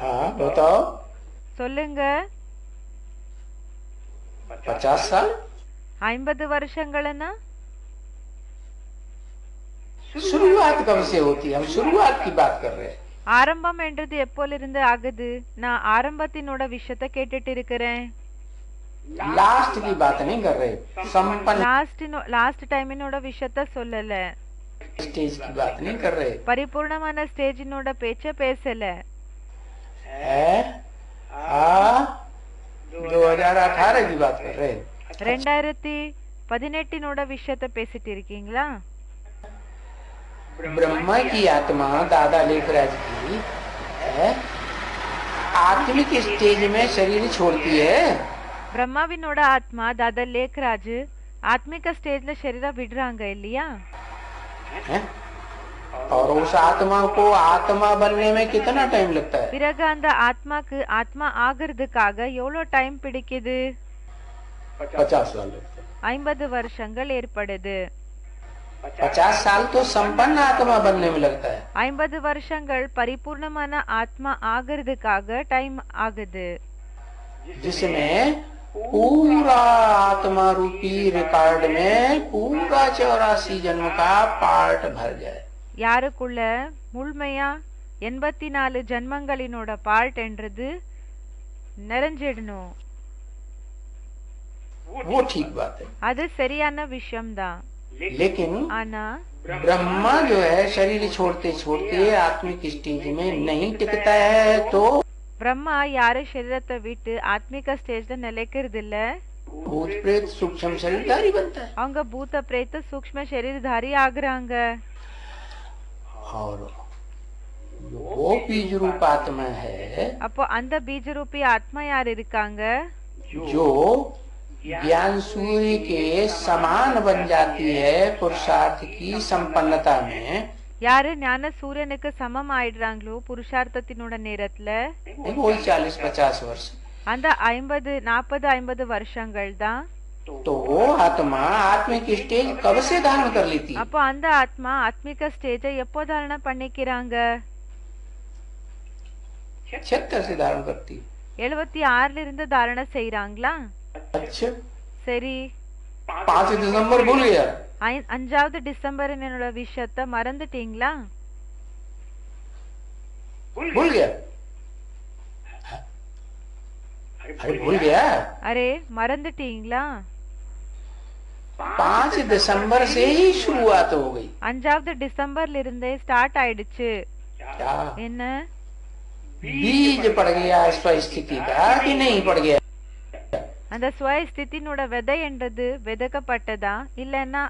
हाँ बताओ। சொல்லுங்க। 50 साल? 50 வருஷங்களா? शुरुआत कब से होती है? हम शुरुआत की बात कर रहे हैं। ஆரம்பம் என்றது எப்போல இருந்து ஆகுது? நான் ஆரம்பத்தினோட விஷயத்தை கேட்டுட்டு இருக்கிறேன்। लास्ट की बात नहीं कर रहे, संपन्न லாஸ்ட் டைமினோட விஷயத்த சொல்லல, स्टेज की बात नहीं कर रहे பரிபூர்ணமான ஸ்டேஜினோட பேச்ச பேசல. है। 2018 की बात कर रहे। 2018 விஷயத்த பேசிட்டு இருக்கீங்களா? ब्रह्मा की आत्मा दादा लेखराज की है, आत्मिक स्टेज में शरीर छोड़ती है। பிரம்மாவினோட ஆத்மா தாதா லேக்ராஜ் ஆத்மிக ஸ்டேஜ்ல शरीरा விடுறாங்க இல்லையா? है? और उस आत्मा को आत्मा बनने में कितना टाइम लगता है? பிறகு அந்த ஆத்மாக்கு ஆத்மா ஆகிறதுக்காக எவ்வளவு டைம் பிடிக்குது? 50 साल लगते हैं। 50 வருஷங்கள் ஏற்படுது. 50 साल तो संपन्न आत्मा बनने में लगता है। 50 வருஷங்கள் பரிபூர்ணமான ஆத்மா ஆகிறதுக்காக டைம் ஆகுது, जिसमें पूरा आत्मा रूपी रिकॉर्ड में पूरा 84 जन्म का पार्ट भर जाए। யாருக்குள்ள முழுமையா 84 ஜன்மங்களினோட பார்ட் என்றது நிறைஞ்சிடணும். वो ठीक बात है, அது சரியான விஷயம்தான். लेकिन ஆனா ब्रह्मा जो है शरीर छोड़ते छोड़ते आत्मिक स्टेज में नहीं टिकता है, तो பிரம்மா யாரு சரீரத்தை விட்டு ஆத்மிக ஸ்டேஜ்ல நிலைக்கிறது இல்ல, भूत प्रेत सूक्ष्म शरीरधारी बनता है। அவங்க பூத பிரேத சூக்ஷ்ம शरीरधारी ஆகுறாங்க. और वो बीज रूप आत्मा है அப்போ அந்த பீஜ ரூபி ஆத்மா யார் இருக்காங்க? जो ज्ञान सूर्य के समान बन जाती है पुरुषार्थ की संपन्नता में। யாரு ஞான சூரியனுக்கு சமம் ஆயிடுறாங்களோ புருஷார்த்தத்தினோட நேரத்துல, वही 40-50 वर्ष, அந்த 40-50 வருஷங்கள் தான். तो वो आत्मा आत्मिक स्टेज कब से धारण कर लेती है? அப்போ அந்த ஆத்மா ஆத்மிக ஸ்டேஜை எப்போ தாரணை பண்ணிக்கிறாங்க? 76 से धारण करती है। 76 இருந்து தாரணை செய்யறாங்களா? अच्छा, சரி, 5 दिसंबर भूल गया? 5வது டிசம்பர் என்னோட விஷயத்த மறந்துட்டீங்களா? भूल गया? अरे भूल गया? அரே மறந்துட்டீங்களா? 5 दिसंबर से ही शुरुआत हो गई। 5வது டிசம்பர்ல இருந்தே ஸ்டார்ட் ஆயிடுச்சு. क्या என்ன? बीज पड़ गया स्वस्थिति का कि नहीं पड़ गया? அந்த ஸ்வய ஸ்திதினோட விதை என்றது விதைக்கப்பட்டதா இல்லன்னா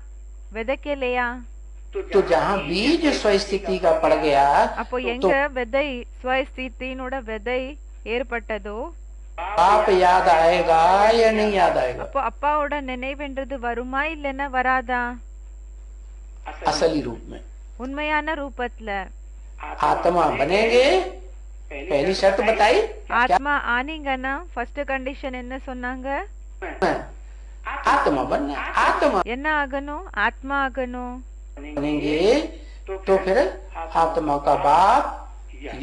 விதைக்கலையா? तो जहाँ बीज स्वस्थिति का पड़ गया, அப்போ எங்க விதை ஸ்வய ஸ்திதினோட விதை ஏற்பட்டதோ आप याद आएगा या नहीं याद आएगा? அப்போ அப்பாவோட நினைவுன்றது வருமா இல்லன்னா வராதா? असली रूप में உண்மையான ரூபத்துல आत्मा बनेंगे। पहली शर्त बताई, ஆத்மா ஆனீங்கன்னா ஃபர்ஸ்ட் கண்டிஷன் என்ன சொன்னாங்க? आत्मा बनना। आत्मा என்ன ஆகணும்? ஆத்மா ஆகணும். बनेंगे तो फिर आत्मा का बाप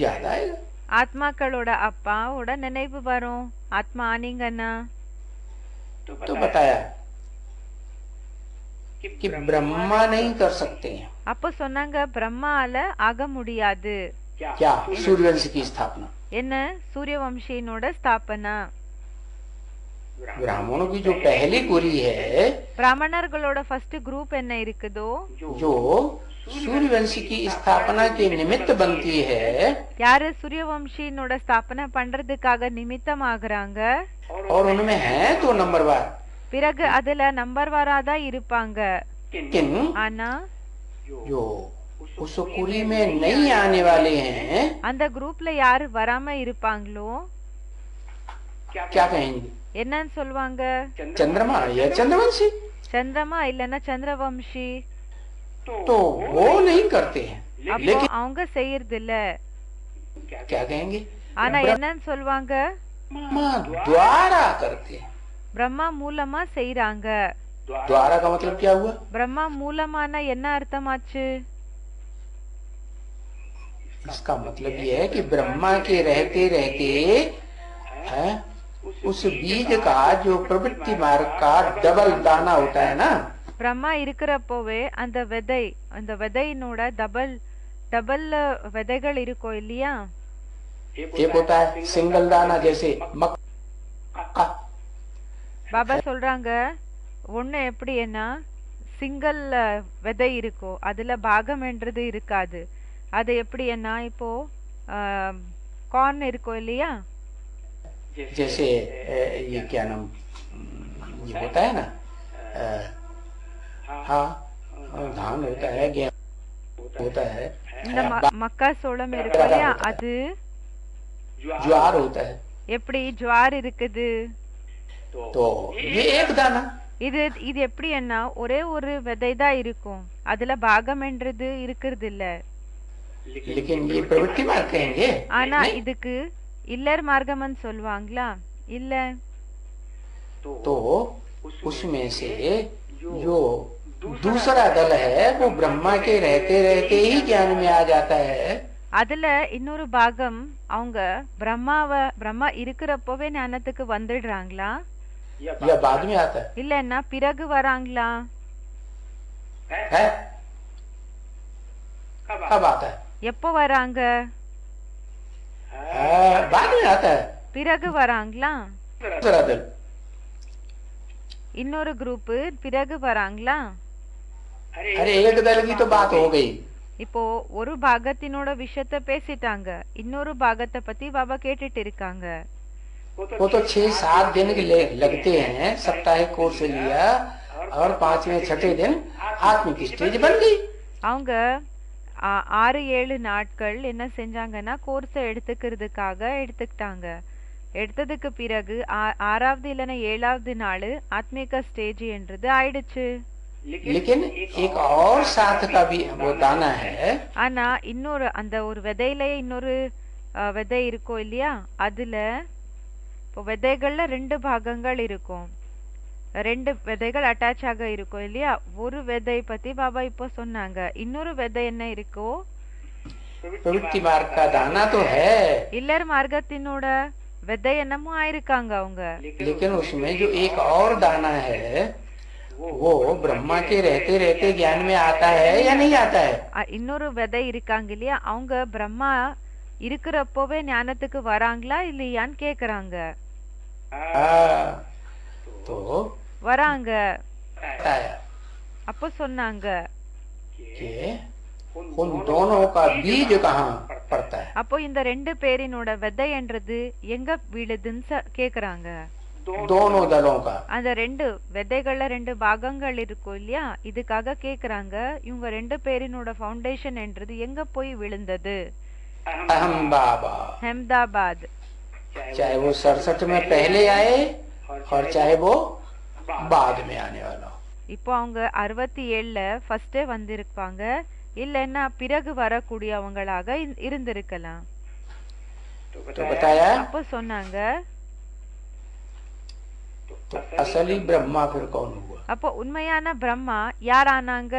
याद आएगा। ஆத்மாக்களோட அப்பாவோட நினைவு வரும் ஆத்மா ஆனீங்கன்னா. तो बताया कि ब्रह्मा नहीं कर सकते हैं। அப்போ சொன்னாங்க பிரம்மால ஆக முடியாது. क्या? सूर्यवंश की स्थापना। என்ன? சூரியவம்சியினோட ஸ்தாபனா. ब्राह्मणों की जो पहली कुरी है, பிராமணர்களோட ஃபர்ஸ்ட் குரூப் என்ன இருக்குதோ, जो सूर्यवंश की स्थापना के निमित्त बनती है, யாரு சூரியவம்சியினோட ஸ்தாபனா பண்றதுக்காக நிமித்தம் ஆகுறாங்க, और उनमें है तो नंबरवार, பிறகு அதுல நம்பர் வாராதா இருப்பாங்க. लेकिन ஆனா जो उस कुरी में नहीं आने वाले हैं, அந்த குரூப்ல யாரு வராம இருப்பாங்களோ क्या कहेंगे? என்னன்னு சொல்லுவாங்க? चंद्रमा या चंद्रवंशी। சந்திரமா இல்லன்னா சந்திரவம்சி. तो वो नहीं करते हैं, அப்போ लेकिन அவங்க செய்யறது இல்ல. क्या कहेंगे? ஆனா என்னன்னு சொல்லுவாங்க? ब्रह्मा द्वारा करते हैं। பிரம்மா மூலமா செய்யறாங்க. द्वारा का मतलब क्या हुआ? பிரம்மா மூலமான என்ன அர்த்தமாச்சு? इसका मतलब ये है कि ब्रह्मा के रहते रहते है, उस बीज का जो प्रवृत्ति मार्ग का डबल दाना होता है ना, பிரம்மா இருக்கிறப்போவே அந்த விதையினோட டபல் விதைகள் இருக்கும் இல்லையா? एक होता है सिंगल दाना, जैसे मक्का பாபா சொல்றாங்க ஒண்ணு எப்படி என்ன சிங்கிள் விதை இருக்கோ அதுல பாகம் என்றது இருக்காது. அது எப்படி என்ன இப்போ கார்ன் இருக்கோ இல்லையா, जैसे ये क्या नाम ये होता है ना, हाँ धान होता है, गेहूं होता है, இந்த மக்கா சோளம் இருக்கு இல்லையா, அது ज्वार होता है, எப்படி ஜுவார் இருக்குது. तो ये एक दाना, இது இது எப்படி என்ன ஒரே ஒரு விதை தான் இருக்கும், அதுல பாகம் என்றது இருக்கிறது இல்ல. लेकिन ये प्रवृत्ति मार्ग कहेंगे, ஆனா இதுக்கு இல்லர் மார்க்கம்னு சொல்லுவாங்களா, இல்ல. तो उसमें से जो दूसरा दल है वो ब्रह्मा के रहते रहते ही ज्ञान में आ जाता है. அதுல இன்னொரு பாகம் அவங்க பிரம்மா இருக்கிறப்பவே ஞானத்துக்கு வந்துடுறாங்களா, या बाद में आता இல்லன்னா பிறகு வராங்களா? है, कब आता है? எப்போ வராங்க? बाद में आता है பிறகு வராங்களா? दूसरा दल. இன்னொரு குரூப் பிறகு வராங்களா? अरे एक दल की तो बात हो गई. இப்போ ஒரு பாகத்தினோட விஷயத்த பேசிட்டாங்க, இன்னொரு பாகத்தை பத்தி பாபா கேட்டுட்டு இருக்காங்க. वो तो 6-7 दिन के लगते हैं, सप्ताहिक कोर्स लिया और 5वें 6ठे दिन आत्मिक स्टेज बन गई. அவங்க 6-7 நாட்கள் என்ன செஞ்சாங்கன்னா கோர்ஸை எடுத்துக்கிறதுக்காக எடுத்துக்கிட்டாங்க. எடுத்ததுக்கு பிறகு 6வது இல்லைன்னா 7வது நாள் ஆத்மீக ஸ்டேஜ் என்றது ஆயிடுச்சு. लेकिन एक और साथ का भी वो दाना है, ஆனா இன்னொரு அந்த ஒரு விதையிலேயே இன்னொரு விதை இருக்கும் இல்லையா, அதுல இப்போ விதைகள்ல 2 பாகங்கள் இருக்கும், 2 விதைகள் அட்டாச் ஆக இருக்கும் இல்லையா. ஒரு விதை பத்தி பாபா இப்போ சொன்னாங்க, இன்னொரு விதை என்ன இருக்கோ, प्रवृत्ति मार्ग का दाना तो है, இல்லர் மார்க்கத்தினோட விதை என்னமோ ஆயிருக்காங்க அவங்க. लेकिन उसमें जो एक और दाना है वो ब्रह्मा के रहते रहते ज्ञान में आता है या नहीं आता है? இன்னொரு விதை இருக்காங்க இல்லையா, அவங்க பிரம்மா இருக்கிறப்பவே ஞானத்துக்கு வராங்களா இல்லையான்னு கேக்குறாங்க. तो வராங்க. बताया அப்போ சொன்னாங்க कि उन दोनों का बीज कहाँ पड़ता है. அப்போ இந்த 2 பேரினோட விதை என்றது எங்க விழுதுன்னு கேக்குறாங்க. दोनों दलों का. அந்த 2 விதைகள்ல 2 பாகங்கள் இருக்கும் இல்லையா, இதுக்காக கேக்குறாங்க இவங்க 2 பேரினோட ஃபவுண்டேஷன் என்றது எங்க போய் விழுந்தது. அஹமதாபாத். चाहे वो 67 में पहले आए और चाहे वो बाद में आने वाला. இப்போ அவங்க 67ல ஃபர்ஸ்டே வந்திருப்பாங்க, இல்லன்னா பிறகு வரக்கூடியவங்களாக இருந்திருக்கலாம். तो बताया அப்போ சொன்னாங்க तो असली ब्रह्मा फिर कौन हुआ? அப்போ உண்மையான பிரம்மா யார் ஆனாங்க?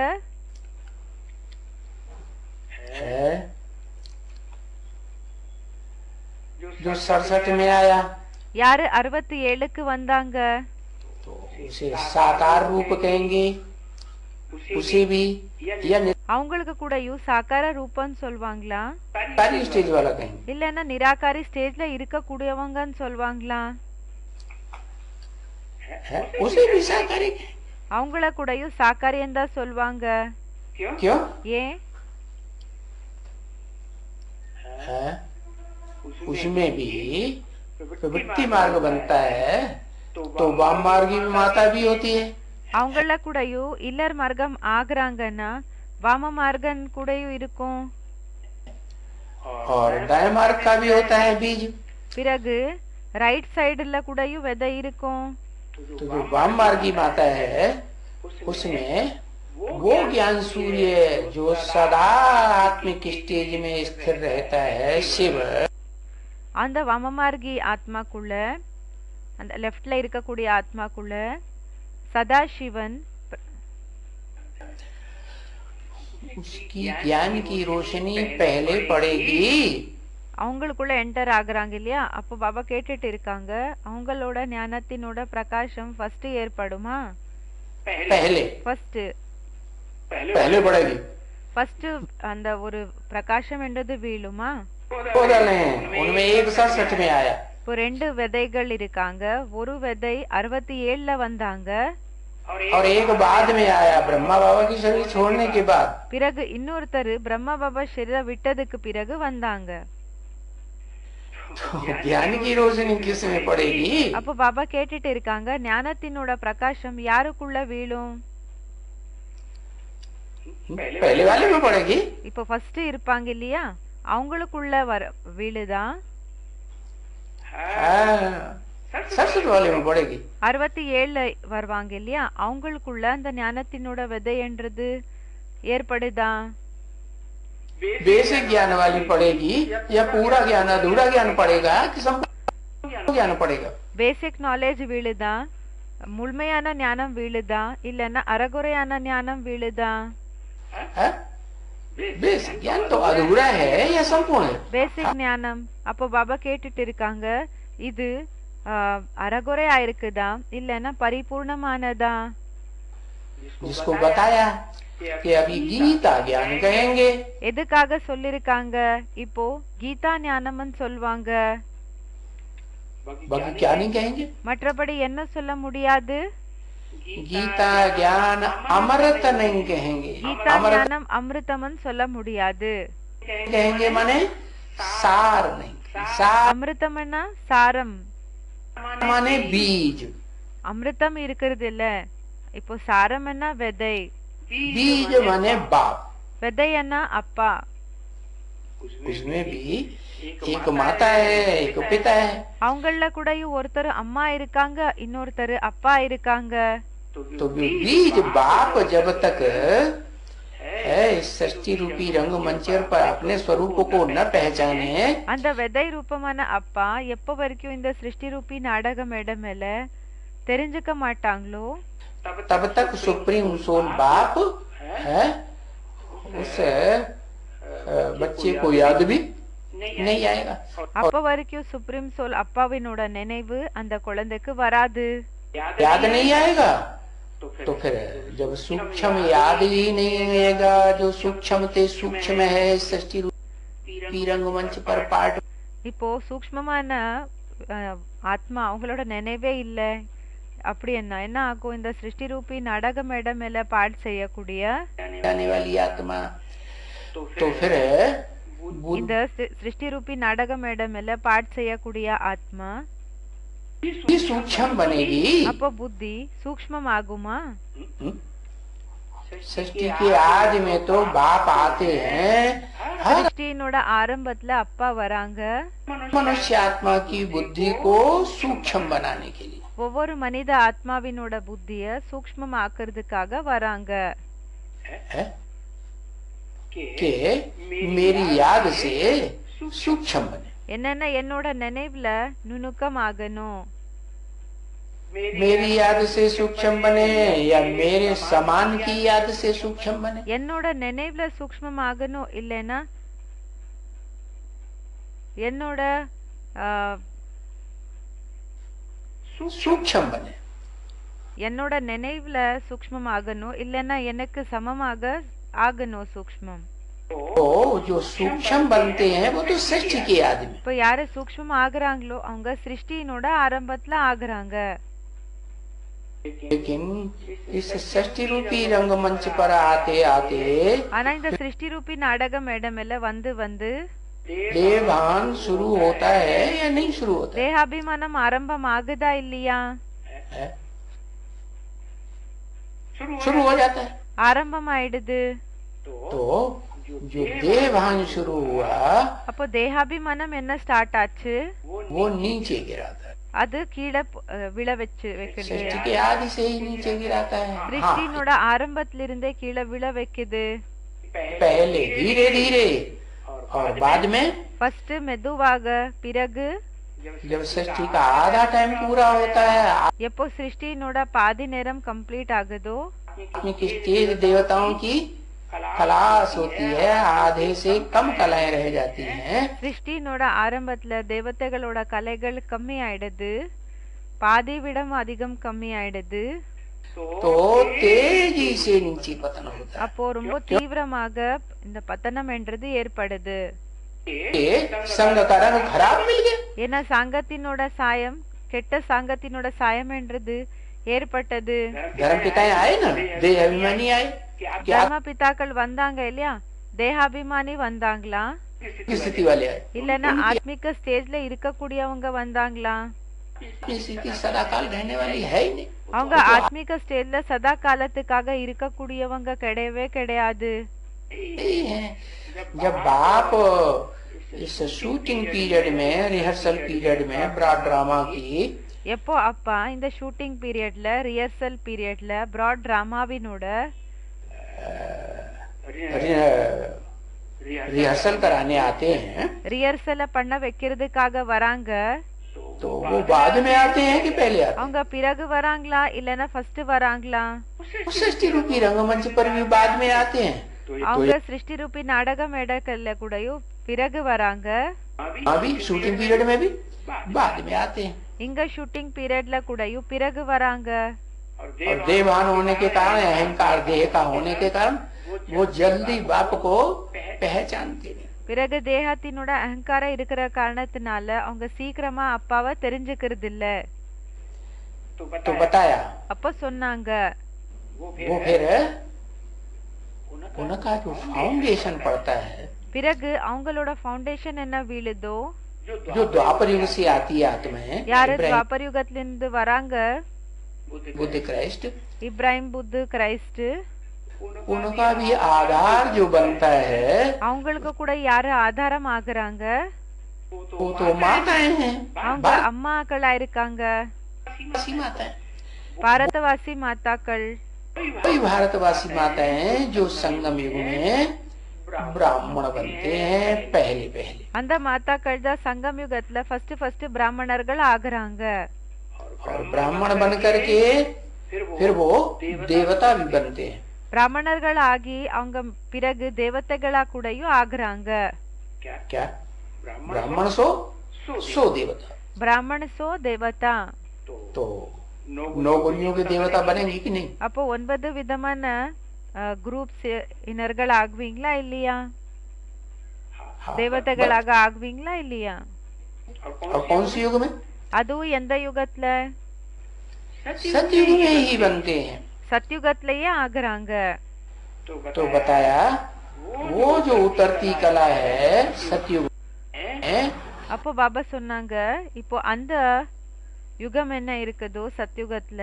है जो 67 में आया, யாரு 67க்கு வந்தாங்க? तो उसे साकार रूप कहेंगे, उसे भी या அவங்களுக்கு கூட சாக்கார ரூபம்னு சொல்வாங்களா, निराकारी स्टेज वाला कहेंगे, இல்லன்னா நிராகாரி ஸ்டேஜ்ல இருக்கக்கூடியவங்கன்னு சொல்வாங்களா? उसे भी साकारी. அவங்கள கூட சாக்காரியன் தான் சொல்வாங்க. क्यों? ஏன்? है उसमें भी प्रवृत्ति मार्ग बनता है, तो वाम मार्गी माता भी होती है, அவங்கள கூடயும் இல்லர் மார்க்கம் ஆகுறாங்கன்னா வாம மார்கன் கூடயும் இருக்கும். और दाएं मार्ग का भी होता है बीज. பிறகு ரைட் சைடுல கூடயும் விதை இருக்கும். तो जो वाम मार्गी माता है उसमें वो ज्ञान सूर्य जो सदा आत्मिक स्टेज में स्थिर रहता है, शिव. அந்த வாமமார்கி ஆத்மாக்குள்ள, அந்த லெஃப்ட்ல இருக்கக்கூடிய ஆத்மாக்குள்ள சதாசிவன் उसकी ज्ञान की रोशनी पहले पड़ेगी. அவங்களுக்குள்ள என்டர் ஆகுறாங்க இல்லையா, அப்போ பாபா கேட்டுட்டு இருக்காங்க அவங்களோட ஞானத்தினோட பிரகாசம் ஃபர்ஸ்ட் ஏற்படுமா? पहले पहले पड़ेगी. ஃபர்ஸ்ட் அந்த ஒரு பிரகாசம் என்றது வீழுமா? उनमें एक 67 में आया. இப்போ ரெண்டு விதைகள் இருக்காங்க. ஒரு விதை 67ல வந்தாங்க. और एक बाद में आया ब्रह्मा बाबा की शरीर छोड़ने के बाद। பிறகு இன்னொருத்தர் பிரம்மா பாபா शरीर விட்டதுக்கு பிறகு வந்தாங்க. तो ज्ञान की रोशनी किसमें पड़ेगी? அப்போ பாபா கேட்டுட்டு இருக்காங்க, ஞானத்தினோட பிரகாசம் யாருக்குள்ள வீழும்? पहले वाले में पड़ेगी। இப்போ ஃபர்ஸ்ட் இருப்பாங்க இல்லையா, அவங்களுக்குள்ள வீழுதா? सरस्वती वाले में पड़ेगी। 67 வருவாங்க இல்லையா, அவங்களுக்குள்ள அந்த ஞானத்தினோட விதை என்றது ஏற்படுதா? बेसिक ज्ञान वाली पड़ेगी या पूरा ज्ञान अधूरा ज्ञान पड़ेगा कि संपूर्ण ज्ञान पड़ेगा? பேசிக் நாலேஜ் வீழுதா, முழுமையான ஞானம் வீழுதா, இல்லன்னா அறகுறையான ஞானம் வீழுதா? बेसिक ज्ञान तो अधूरा है या संपूर्ण है? பேசிக் ஞானம். அப்போ பாபா கேட்டுட்டு இருக்காங்க, இது அறகுறையா இருக்குதா இல்லன்னா பரிபூர்ணமானதா? जिसको बताया कि अभी गीता ज्ञान कहेंगे। எதுக்காக சொல்லிருக்காங்க? இப்போ கீதா ஞானம்னு சொல்வாங்க, बाकी क्या नहीं कहेंगे। மற்றபடி என்ன சொல்ல முடியாது? गीता ज्ञान अमृत नहीं कहेंगे। கீதா ஞானம் அமிர்தம்னு சொல்ல முடியாது. कहेंगे माने सार नहीं। सार அமிர்தம்னா சாரம், माने बीज। அமிர்தம் இருக்கிறது இல்ல. இப்போ சாரம்னா விதை, बीज माने बाप। விதைன்னா அப்பா. उसमें भी एक माता है एक पिता है। அவங்கள கூடயும் ஒருத்தர் அம்மா இருக்காங்க, இன்னொருத்தர் அப்பா இருக்காங்க. तो बीज बाप जब तक है इस सृष्टि रूपी रंग मंच पर अपने स्वरूप को न पहचाने, அந்த விதை ரூபமான அப்பா எப்ப வரைக்கும் இந்த சிருஷ்டி ரூபी நாடக மேடை மேல தெரிஞ்சுக்க மாட்டாங்களோ, तब तक सुप्रीम सोल बाप है उस बच्चे को याद भी नहीं आएगा। அப்ப வரைக்கும் சுப்ரீம் சோல் அப்பாவினோட நினைவு அந்த குழந்தைக்கு वराது। याद नहीं आएगा तो फिर जब सूक्ष्म याद ही नहीं आएगा, जो सूक्ष्म ते सूक्ष्म है सृष्टि रूपी रंगमंच पर पाठ। இப்போ சூக்ஷ்மமான ஆத்மா அவங்களோட நினைவே இல்ல, அப்படி என்ன ஆகும்? இந்த சிருஷ்டி ரூபி நாடக மேடை மேல பாட் செய்யக்கூடிய आने वाली आत्मा तो फिर இந்த சிருஷ்டி ரூபி நாடக மேடை மேல பாட் செய்யக்கூடிய ஆத்மா सूक्ष्म बनेगी। அப்போ புத்தி சூக்ஷ்மம் ஆகுமா? सृष्टि के आज में तो बाप आते हैं, हर சிருஷ்டியினோட ஆரம்பத்துல அப்பா வராங்க मनुष्य आत्मा की बुद्धि को सूक्ष्म बनाने के लिए। ஒவ்வொரு மனித ஆத்மாவினோட புத்திய சூக்ஷ்மம் ஆக்குறதுக்காக வராங்க. कि मेरी याद से सूक्ष्म बने। என்னன்னா என்னோட நினைவுல நுணுக்கம் ஆகணும். मेरी याद से सूक्ष्म बने या मेरे समान की याद से सूक्ष्म बने। என்னோட நினைவுல சூக்ஷ்மம் ஆகணும், இல்லைன்னா என்னோட सूक्ष्म बने। என்னோட நினைவுல சூக்ஷ்மம் ஆகணும், இல்லைன்னா எனக்கு சமமாக ஆகணும் சூக்ஷ்மம். तो जो सूक्ष्म बनते हैं वो तो सृष्टि के आदमी। இப்ப யாரு சூக்ஷ்மம் ஆகுறாங்களோ அவங்க சிருஷ்டியினோட ஆரம்பத்துல ஆகுறாங்க. लेकिन इस सृष्टि रूपी रंगमंच पर आते आते ஆனா இந்த சிருஷ்டி ரூபி நாடக மேடை மேல வந்து வந்து देवभान शुरू होता है या नहीं शुरू होता है? தேகாபிமானம் ஆரம்பம் ஆகுதா இல்லையா? शुरू हो जाता है। ஆரம்பம் ஆயிடுது. तो जो देवभान शुरू हुआ அப்போ தேகாபிமானம் என்ன ஸ்டார்ட் ஆச்சு? वो नीचे गिराता है। அது கீழே விழ வைக்குது. सृष्टि के आदि से ही नीचे गिराता है। சிருஷ்டியினோட ஆரம்பத்துல இருந்தே கீழே விழ வைக்குது. पहले धीरे धीरे और बाद में ஃபர்ஸ்ட் மெதுவாக, பிறகு जब सृष्टि का आधा टाइम पूरा होता है, எப்போ சிருஷ்டியினோட பாதி நேரம் கம்ப்ளீட் ஆகுதோ आत्मिक स्टेज देवताओं की खलास होती है, आधे से कम कलाएं रह जाती हैं। சிருஷ்டியினோட ஆரம்பத்துல தேவதைகளோட கலைகள் கம்மி ஆயிடுது, பாதி விடம் அதிகம் கம்மி ஆயிடுது. तो तेजी से नीचे पतन होता है। அப்போ ரொம்ப தீவிரமாக இந்த பத்தனம் என்றது ஏற்படுது. ये संग का रंग खराब मिल गया। ஏன்னா சாங்கத்தினோட சாயம் கெட்ட சாங்கத்தினோட சாயம் என்றது ஏற்பட்டது. धर्म पिताएं आए ना, देह अभिमानी आए, क्या தர்ம பிதாக்கள் வந்தாங்க இல்லையா, தேகாபிமானி வந்தாங்களா की स्थिति वाले आए? இல்லன்னா ஆத்மிக ஸ்டேஜ்ல இருக்கக்கூடியவங்க வந்தாங்களா? अपनी स्थिति सदाकाल रहने वाली है ही नहीं। அவங்க ஆத்மிக ஸ்டேஜ்ல சதா காலத்துக்காக இருக்கக்கூடியவங்க கிடையவே கிடையாது. यही है, जब बाप इस शूटिंग पीरियड में, रिहर्सल पीरियड में ब्रॉड ड्रामा की எப்போ அப்பா இந்த ஷூட்டிங் பீரியட்ல ரிஹர்சல் பீரியட்ல பிராட் டிராமாவினோட रिहर्सल कराने आते हैं, ரிஹர்சலை பண்ண வைக்கிறதுக்காக வராங்க. तो वो बाद में आते हैं कि पहले आते அவங்க பிறகு வராங்களா இல்லன்னா ஃபர்ஸ்ட் வராங்களா? हैं? सृष्टि रूपी रंगमंच पर भी बाद में आते हैं। அவங்க சிருஷ்டி ரூபி நாடக மேடைகள்ல கூடயும் பிறகு வராங்க. अभी शूटिंग पीरियड में भी बाद में आते हैं। இங்க ஷூட்டிங் பீரியட்ல கூடயும் பிறகு வராங்க. और देवान होने के कारण, अहंकार देह का होने के कारण वो जल्दी बाप को पहचानते नहीं। பிறகு தேகத்தினோட அகங்காரம் இருக்கிற காரணத்தினால அவங்க சீக்கிரமா அப்பாவை தெரிஞ்சுக்கிறது இல்ல. तो बताया, அப்ப சொன்னாங்க वो फिर उनका जो फाउंडेशन पड़ता है, பிறகு அவங்களோட ஃபவுண்டேஷன் என்ன வீழுதோ, जो द्वापर युग से आती है आत्माएं, யாரு इब्राहिम துவாபர் யுகத்துல இருந்து வராங்க, बुद्ध क्राइस्ट, இப்ராஹிம் புத்து கிரைஸ்ட், उनका भी आधार जो बनता है அவங்களுக்கு கூட யாரு ஆதாரம் ஆகுறாங்க? वो तो माताएं हैं, அவங்க அம்மாக்களா இருக்காங்க, भारतवासी माताएं। பாரதவாசி மாதாக்கள். वही भारतवासी माताएं जो संगम युग में ब्राह्मण बनते हैं पहले पहले, அந்த மாதாக்கள் தான் சங்கம் யுகத்துல ஃபர்ஸ்ட் பிராமணர்கள் ஆகுறாங்க. और ब्राह्मण बन करके फिर वो देवता भी बनते हैं। பிராமணர்கள் ஆகி அவங்க பிறகு தேவதைகளா கூடயும் ஆகுறாங்க. क्या ब्राह्मण सो देवता, பிராமண சோ தேவதா. तो नौ गुणियों के देवता बनेंगे कि नहीं? அப்போ 9 விதமான குரூப்ஸ் இனர்கள் ஆகுவீங்களா இல்லையா? हाँ, தேவதைகளாக ஆகுவீங்களா இல்லையா? और कौन सी युग में? அதுவும் எந்த யுகத்துல? सतयुग में ही बनते हैं। சத்யுகத்திலேயே ஆகுறாங்க. तो बताया, वो जो उतरती कला है सतयुग है, அப்போ பாபா சொன்னாங்க இப்போ அந்த யுகம் என்ன இருக்குதோ சத்யுகத்துல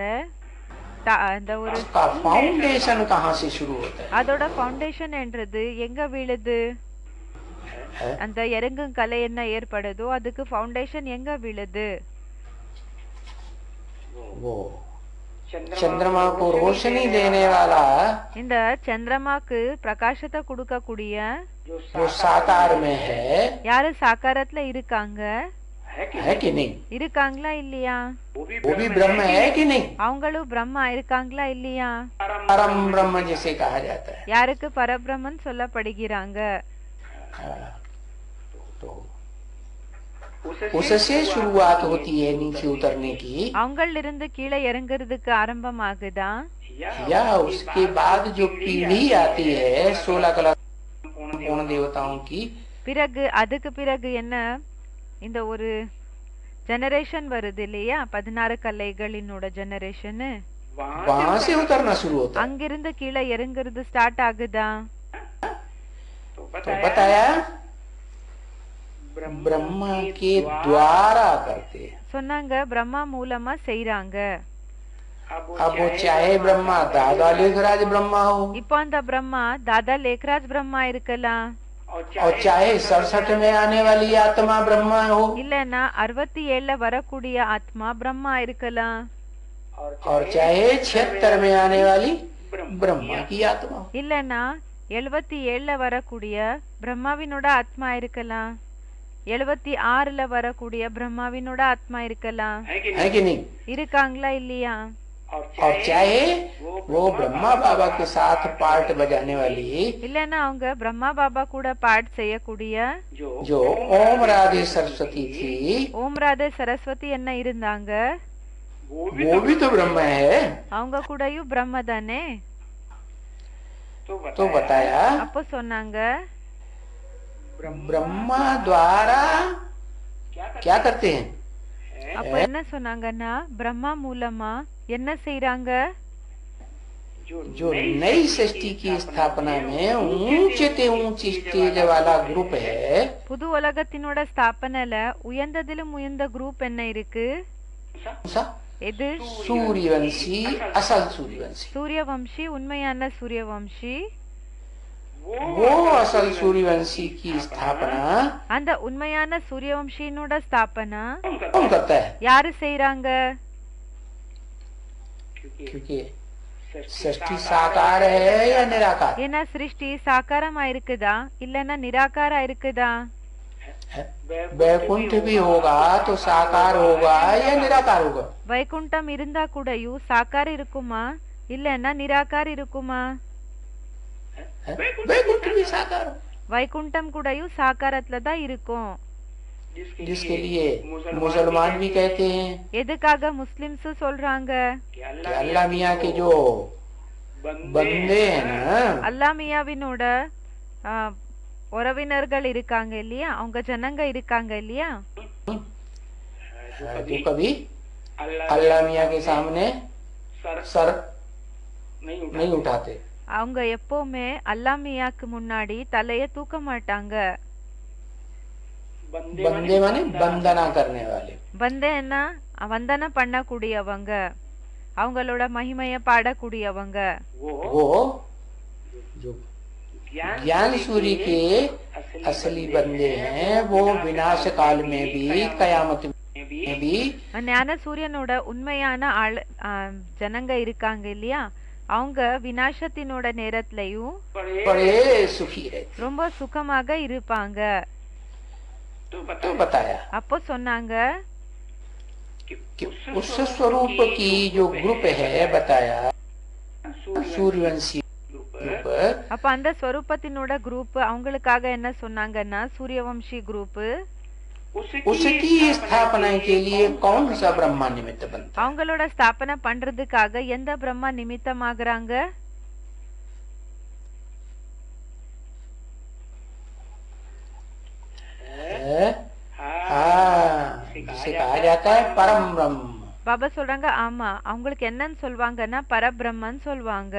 அந்த ஒரு उसका फाउंडेशन कहाँ से शुरू होता है? அதோட ஃபவுண்டேஷன் என்றது எங்க விழுது? है? அந்த இறங்கும் கலை என்ன ஏற்படுதோ அதுக்கு ஃபவுண்டேஷன் எங்க விழுது? वो चंद्रमा को रोशनी देने वाला இந்த சந்திரமாக்கு பிரகாசத்தை கொடுக்கக்கூடிய जो साकार में है யாரு சாக்காரத்துல இருக்காங்க? है कि नहीं? இருக்காங்களா இல்லையா? वो भी ब्रह्म है कि नहीं? அவங்களும் பிரம்மா இருக்காங்களா இல்லையா? परम ब्रह्म जिसे कहा जाता है। யாருக்கு பரபிரம்மன் சொல்லப்படுகிறாங்க? तो उससे शुरुआत होती है नीचे उतरने की, அவங்கள இருந்து கீழே இறங்குறதுக்கு ஆரம்பமாகுதா? या उसके बाद जो पीढ़ी आती है 16 कला पूर्ण देवताओं की, பிறகு அதுக்கு பிறகு என்ன இந்த ஒரு ஜெனரேஷன் வருது இல்லையா, 16 கலைகளினோட ஜெனரேஷன், वहां से उतरना शुरू होता है। அங்கிருந்து கீழே இறங்குறது ஸ்டார்ட் ஆகுதா? तो बताया ब्रह्मा के द्वारा करते हैं। சொன்னாங்க பிரம்மா மூலமா செய்றாங்க. अब वो चाहे ब्रह्मा दादा लेखराज ब्रह्मा हो, இப்போ அந்த பிரம்மா தாதா லேக்ராஜ் பிரம்மா இருக்கலாம், और चाहे 67 में आने वाली आत्मा ब्रह्मा हो, இல்லன்னா 67ல வரக்கூடிய ஆத்மா பிரம்மா இருக்கலாம், और चाहे 76 में आने वाली ब्रह्मा की आत्मा हो। இல்லன்னா 77ல வரக்கூடிய பிரம்மாவினோட ஆத்மா இருக்கலாம், 76ல வரக்கூடிய பிரம்மாவினோட ஆத்மா இருக்கலாம். है कि नहीं? இருக்காங்களா இல்லையா? और चाहे वो ब्रह्मा बाबा के साथ पार्ट बजाने वाली இல்லன்னா அவங்க பிரம்மா பாபா கூட பாட் செய்யக்கூடிய जो ओम राधे सरस्वती थी, ஓம் ராதே சரஸ்வதி என்ன இருந்தாங்க, वो भी तो ब्रह्म है। அவங்க கூடயும் பிரம்ம தானே. तो बताया அப்போ சொன்னாங்க ब्रह्मा द्वारा क्या करते हैं? அப்ப என்ன சொன்னாங்கன்னா பிரம்மா மூலமா என்ன செய்றாங்க? जो नई सृष्टि की स्थापना में ऊंचे से ऊंची स्टेज वाला ग्रुप है, புது உலகத்தினோட ஸ்தாபனையில உயர்ந்ததிலும் உயர்ந்த குரூப் என்ன இருக்கு? எது? सूर्यवंशी, असल सूर्यवंशी। சூரியவம்சி, உண்மையான சூரியவம்சி। वो असल सूर्यवंशी की स्थापना அந்த உண்மையான சூரியவம்சியினோட ஸ்தாபனா कौन करता है? யாரு செய்றாங்க? क्योंकि सृष्टि साकार है या निराकार? ஏன்னா சிருஷ்டி சாக்காரமா இருக்குதா இல்லன்னா நிராகாரா இருக்குதா? वैकुंठ भी होगा तो साकार होगा या निराकार होगा? வைகுண்டம் இருந்தா கூடயும் சாக்கார இருக்குமா இல்லன்னா நிராகார இருக்குமா? वैकुंठ भी साकार हो, வைகுண்டம் கூடயும் சாக்காரத்துல தான் இருக்கும்। जिसके लिए मुसलमान भी कहते हैं எதுக்காக முஸ்லிம்ஸ் சொல்றாங்க? कि अल्लाह मियाँ के जो बंदे हैं ना, அல்லாஹ் மியாவினோட உறவினர்கள் இருக்காங்க இல்லையா, அவங்க ஜனங்க இருக்காங்க இல்லையா, जो कभी अल्लाह मियाँ के सामने सर नहीं उठाते, அவங்க எப்பவுமே அல்லாஹ் மியாக்கு முன்னாடி தலைய தூக்க மாட்டாங்க। बंदे माने वंदना करने वाले। பந்தேன்னா வந்தன பண்ணக்கூடியவங்க, அவங்களோட மகிமைய பாடக்கூடியவங்க। वो जो ज्ञान सूर्य के असली बंदे हैं, वो विनाश काल में भी, कयामत में भी ஞான சூரியனோட உண்மையான ஜனங்க இருக்காங்க இல்லையா, அவங்க விநாசத்தினோட நேரத்திலயும் बड़े सुखी रहते। ரொம்ப சுகமாக இருப்பாங்க। तो बताया அப்போ சொன்னாங்க कि उस स्वरूप की जो ग्रुप है, बताया सूर्यवंशी ग्रुप। அப்ப அந்த ஸ்வரூபத்தினோட குரூப் அவங்களுக்காக என்ன சொன்னாங்கன்னா சூரியவம்சி குரூப், उसकी स्थापना के लिए कौन सा ब्रह्मा निमित्त बनता? அவங்களோட ஸ்தாபனை பண்றதுக்காக எந்த பிரம்மா நிமித்தமாகறாங்க? जिसे कहा जाता है परम ब्रह्म। பாபா சொல்றாங்க ஆமா, அவங்களுக்கு என்னன்னு சொல்வாங்கன்னா பரபிரம்மன் சொல்வாங்க।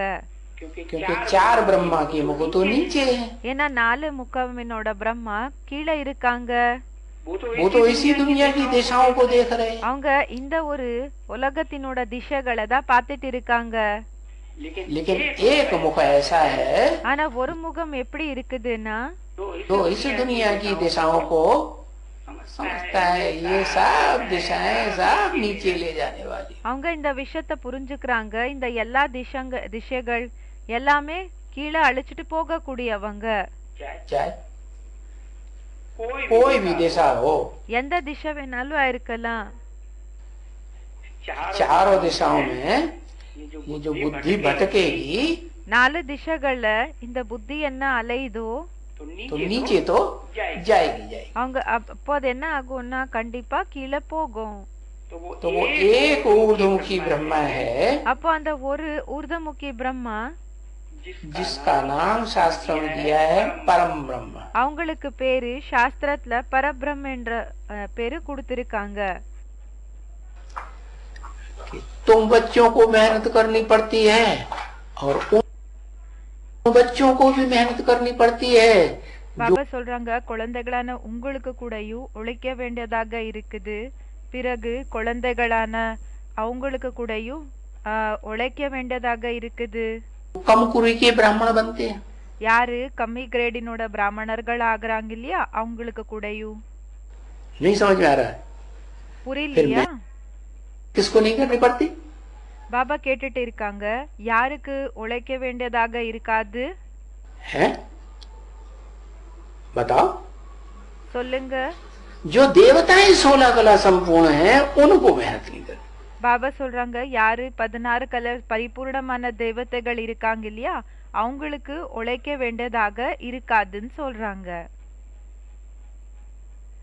क्योंकि चार ब्रह्मा के मुख तो नीचे है, ஏன்னா 4 முகமினோட பிரம்மா கீழே இருக்காங்க। वो तो इसी दुनिया की दिशाओं को देख रहे हैं। அவங்க இந்த ஒரு உலகத்தினோட திசைகளை தான் பார்த்துட்டு இருக்காங்க। लेकिन एक मुख ऐसा है ஆனா ஒரு முகம் எப்படி இருக்குதுன்னா जो इस दुनिया की दिशाओं को समझता है, ये सब दिशाएं सब नीचे ले जाने वाली। அவங்க இந்த விஷயத்தை புரிஞ்சுக்கிறாங்க, இந்த எல்லா திசைகள் எல்லாமே கீழே அழிச்சிட்டு போக கூடியவங்க। चाहे कोई भी दिशा हो, எந்த திசை வேணாலும் ஆயிருக்கலாம்। चारों दिशाओं में ये जो बुद्धि भटकेगी 4 திசைகள்ல இந்த புத்தி என்ன அலையுதோ तो नीचे तो जाएगी। அவங்க அப்போது என்ன ஆகும்னா கண்டிப்பா கீழே போகும்। तो वो एक ऊर्ध्वमुखी ब्रह्मा है, அப்போ அந்த ஒரு ஊர்தமுகி பிரம்மா जिसका नाम शास्त्र में दिया है परम ब्रह्म। அவங்களுக்கு பேரு சாஸ்திரத்துல பரபிரம் என்ற பேரு கொடுத்திருக்காங்க। तुम बच्चों को मेहनत करनी पड़ती है और उन बच्चों को भी मेहनत करनी पड़ती है। பாபா சொல்றாங்க குழந்தைகளான உங்களுக்கு கூடயும் உழைக்க வேண்டியதாக இருக்குது, பிறகு குழந்தைகளான அவங்களுக்கு கூடயும் உழைக்க வேண்டியதாக இருக்குது। कम कुरी के ब्राह्मण बनते हैं, யாரு கம்மி கிரேடினோட பிராமணர்கள் ஆகுறாங்க இல்லையா, அவங்களுக்கு கூடயும்। नहीं समझ में आ रहा है? புரியலையா? किसको नहीं करनी पड़ती? பாபா கேட்டுட்டு இருக்காங்க யாருக்கு உழைக்க வேண்டியதாக இருக்காது है? बताओ। சொல்லுங்க। जो देवताएं 16 कला संपूर्ण हैं, उनको मेहनत नहीं करती। பாபா சொல்றாங்க யாரு 16 கலை பரிபூர்ணமான தேவதைகள் இருக்காங்க இல்லையா, அவங்களுக்கு உழைக்க வேண்டியதாக இருக்காதுன்னு சொல்றாங்க।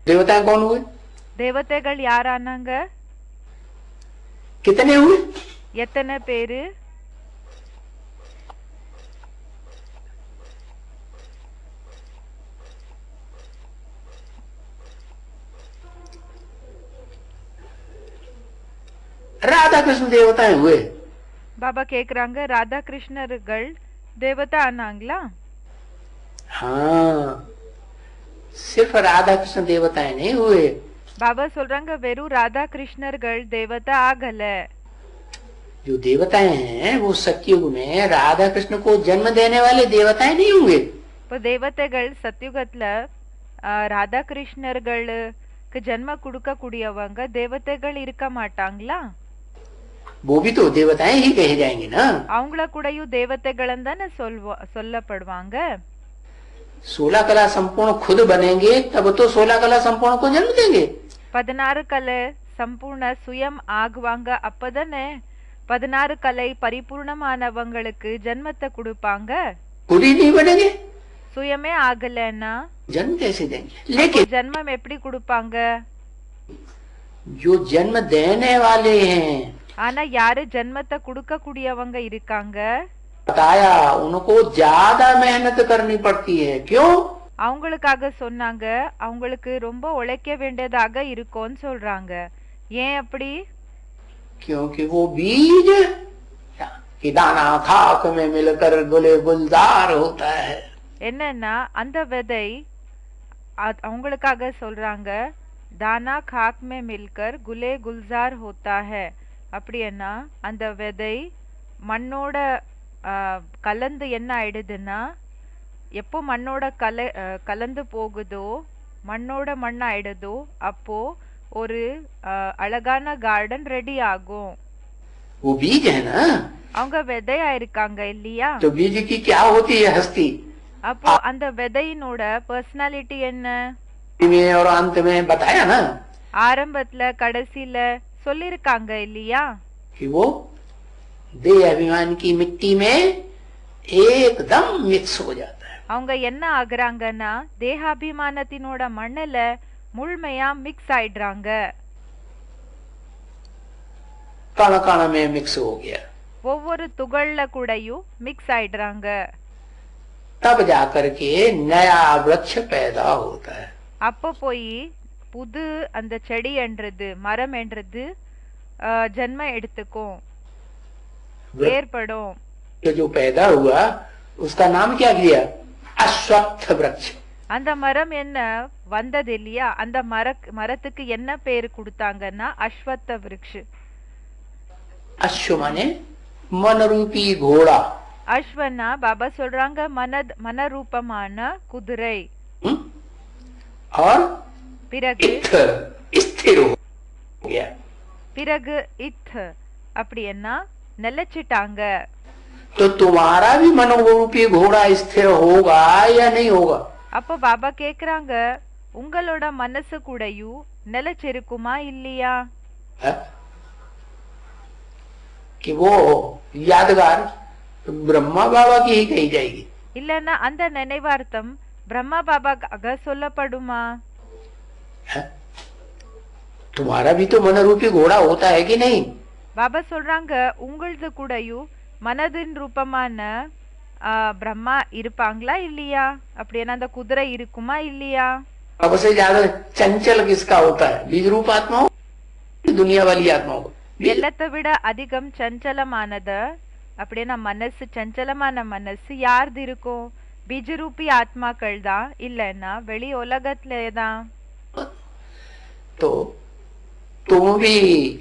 देवताएं कौन हुए? தேவதைகள் யாரானாங்க? कितने हुए? எத்தனை பேரு? राधा कृष्ण देवताएं हुए। பாபா கேக்குறாங்க, ராதா கிருஷ்ணர்கள் தேவதா ஆனாங்களா? हाँ, सिर्फ राधा कृष्ण देवताएं नहीं हुए। பாபா சொல்றாங்க, வெறும் ராதா கிருஷ்ணர்கள் தேவதா ஆகல. जो देवताएं हैं वो सतयुग में राधा कृष्ण को जन्म देने वाले देवताएं नहीं होंगे। இப்போ தேவதைகள் சத்யுகத்துல ராதா கிருஷ்ணர்களுக்கு ஜென்ம கொடுக்க கூடியவங்க தேவதைகள் இருக்க மாட்டாங்களா? वो भी तो देवताएं ही कहे जाएंगे ना। அவங்கள கூடயும் தேவதைகள் தானே சொல்லப்படுவாங்க. 16 कला संपूर्ण खुद बनेंगे तब तो 16 कला संपूर्ण को जन्म देंगे। 16 கலை சம்பூர்ண சுயம் ஆகுவாங்க, அப்பதானே 16 கலை பரிபூர்ணமானவங்களுக்கு ஜென்மத்தை கொடுப்பாங்க. खुद ही नहीं बनेंगे, சுயமே ஆகலன்னா जन्म कैसे देंगे? लेकिन ஜென்மம் எப்படி கொடுப்பாங்க? जो जन्म देने वाले हैं, ஆனா யாரு ஜென்மத்தை கொடுக்க கூடியவங்க இருக்காங்க, बताया उनको ज्यादा मेहनत करनी पड़ती है। क्यों? அவங்களுக்காக சொன்னாங்க, அவங்களுக்கு ரொம்ப உழைக்க வேண்டியதாக இருக்கும்னு சொல்றாங்க. ஏன் அப்படி? क्योंकि वो बीज कि दाना खाक में मिलकर गुले गुलजार होता है। என்னன்னா அந்த விதை அவங்களுக்காக சொல்றாங்க, தானா खाक में मिलकर गुले गुलजार होता है. அப்படின்னா அந்த விதை மண்ணோட கலந்து என்ன ஆயிடுதுன்னா, எப்போ மண்ணோட கலந்து போகுதோ மண்ணோட மண் ஆயிடுதோ அப்போ ஒரு அழகான கார்டன் ரெடி ஆகும். वो बीज है ना, அவங்க விதையா இருக்காங்க இல்லையா? तो बीज की क्या होती है हस्ती? அப்போ அந்த விதையினோட பர்சனாலிட்டி என்ன? में और अंत में बताया ना, ஆரம்பத்துல கடைசில சொல்லிருக்காங்க இல்லையா? कि वो देह अभिमान की मिट्टी में एकदम मिक्स हो जाता है। அவங்க என்ன ஆகுறாங்கன்னா தேகாபிமானத்தினோட மண்ணுல முழுமையா மிக்ஸ் ஆயிடுறாங்க. कण कण में मिक्स हो गया, ஒவ்வொரு துகள்ல கூடயும் மிக்ஸ் ஆயிடுறாங்க. तब जाकर के नया वृक्ष पैदा होता है। அப்ப போய் புது அந்த செடி என்றது மரம் என்றது ஜென்ம எடுத்துக்கும், ஏற்படும். जो पैदा हुआ उसका नाम क्या दिया? अश्वत्थ वृक्ष। அந்த மரம் என்ன வந்தது இல்லையா, அந்த மரத்துக்கு என்ன பேரு கொடுத்தாங்கன்னா அஸ்வத்த விருக்ஷ. अश्व माने मन रूपी घोड़ा। அஸ்வனா பாபா சொல்றாங்க மனரூபமான குதிரை. और பிறகு स्थिर हो गया। பிறகு அப்படின்னா நிலைச்சிட்டாங்க. तो तुम्हारा भी मनोरूपी घोड़ा स्थिर होगा या नहीं होगा? அப்ப பாபா கேக்குறாங்க, உங்களோட மனசு கூடயும் நிலைச்சிருக்குமா இல்லையா? कि वो यादगार ब्रह्मा बाबा की ही कही जाएगी, இல்லன்னா அந்த நினைவார்த்தம் பிரம்மா பாபாக்காக சொல்லப்படுமா? तुम्हारा भी तो मनोरूपी घोड़ा होता है कि नहीं? பாபா சொல்றாங்க, உங்களது கூடயும் மனதின் ரூபமான பிரம்மா இருப்பாங்களா இல்லையா? அப்படின்னா அந்த குதிரை இருக்குமா இல்லையா? अब से ज्यादा चंचल किसका होता है? बीज रूप आत्मा हो, दुनिया वाली आत्मा हो? எல்லாத்தை விட அதிகம் சஞ்சலமானது அப்படின்னா மனசு, சஞ்சலமான மனசு யாருது இருக்கும்? பீஜரூபி ஆத்மாக்கள் தான், இல்லைன்னா வெளி உலகத்திலேதான். तो तुम भी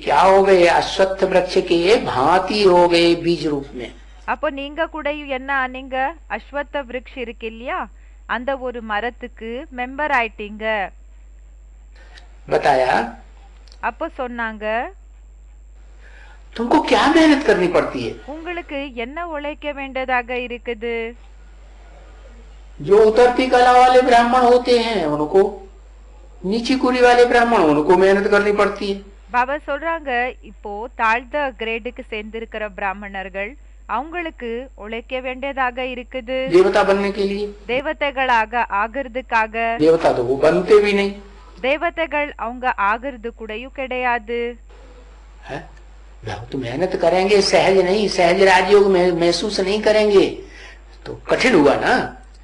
क्या हो गए? अश्वत्थ वृक्ष के भांति हो गए बीज रूप में। அப்போ நீங்க கூடயும் என்ன ஆனீங்க? அஸ்வத்த விருக்ஷ இருக்கு இல்லையா, அந்த ஒரு மரத்துக்கு மெம்பர் ஆயிட்டீங்க. बताया அப்போ சொன்னாங்க, तुमको क्या मेहनत करनी पड़ती है? உங்களுக்கு என்ன உழைக்க வேண்டியதாக இருக்குது? जो उतरती कला वाले ब्राह्मण होते हैं उनको, नीची कुली वाले ब्राह्मण उनको मेहनत करनी पड़ती है। பாபா சொல்றாங்க, இப்போ தாழ்ந்த கிரேடுக்கு சேர்ந்திருக்கிற பிராமணர்கள் அவங்களுக்கு உழைக்க வேண்டியதாக இருக்குது. देवता बनने के लिए, தேவதைகளாக ஆகிறதுக்காக. देवता तो वो बनते भी नहीं தேவதைகள் அவங்க ஆகிறது கூடயும் கிடையாது. है? तो मेहनत करेंगे, सहज नहीं, सहज राजयोग में महसूस नहीं करेंगे तो कठिन हुआ ना।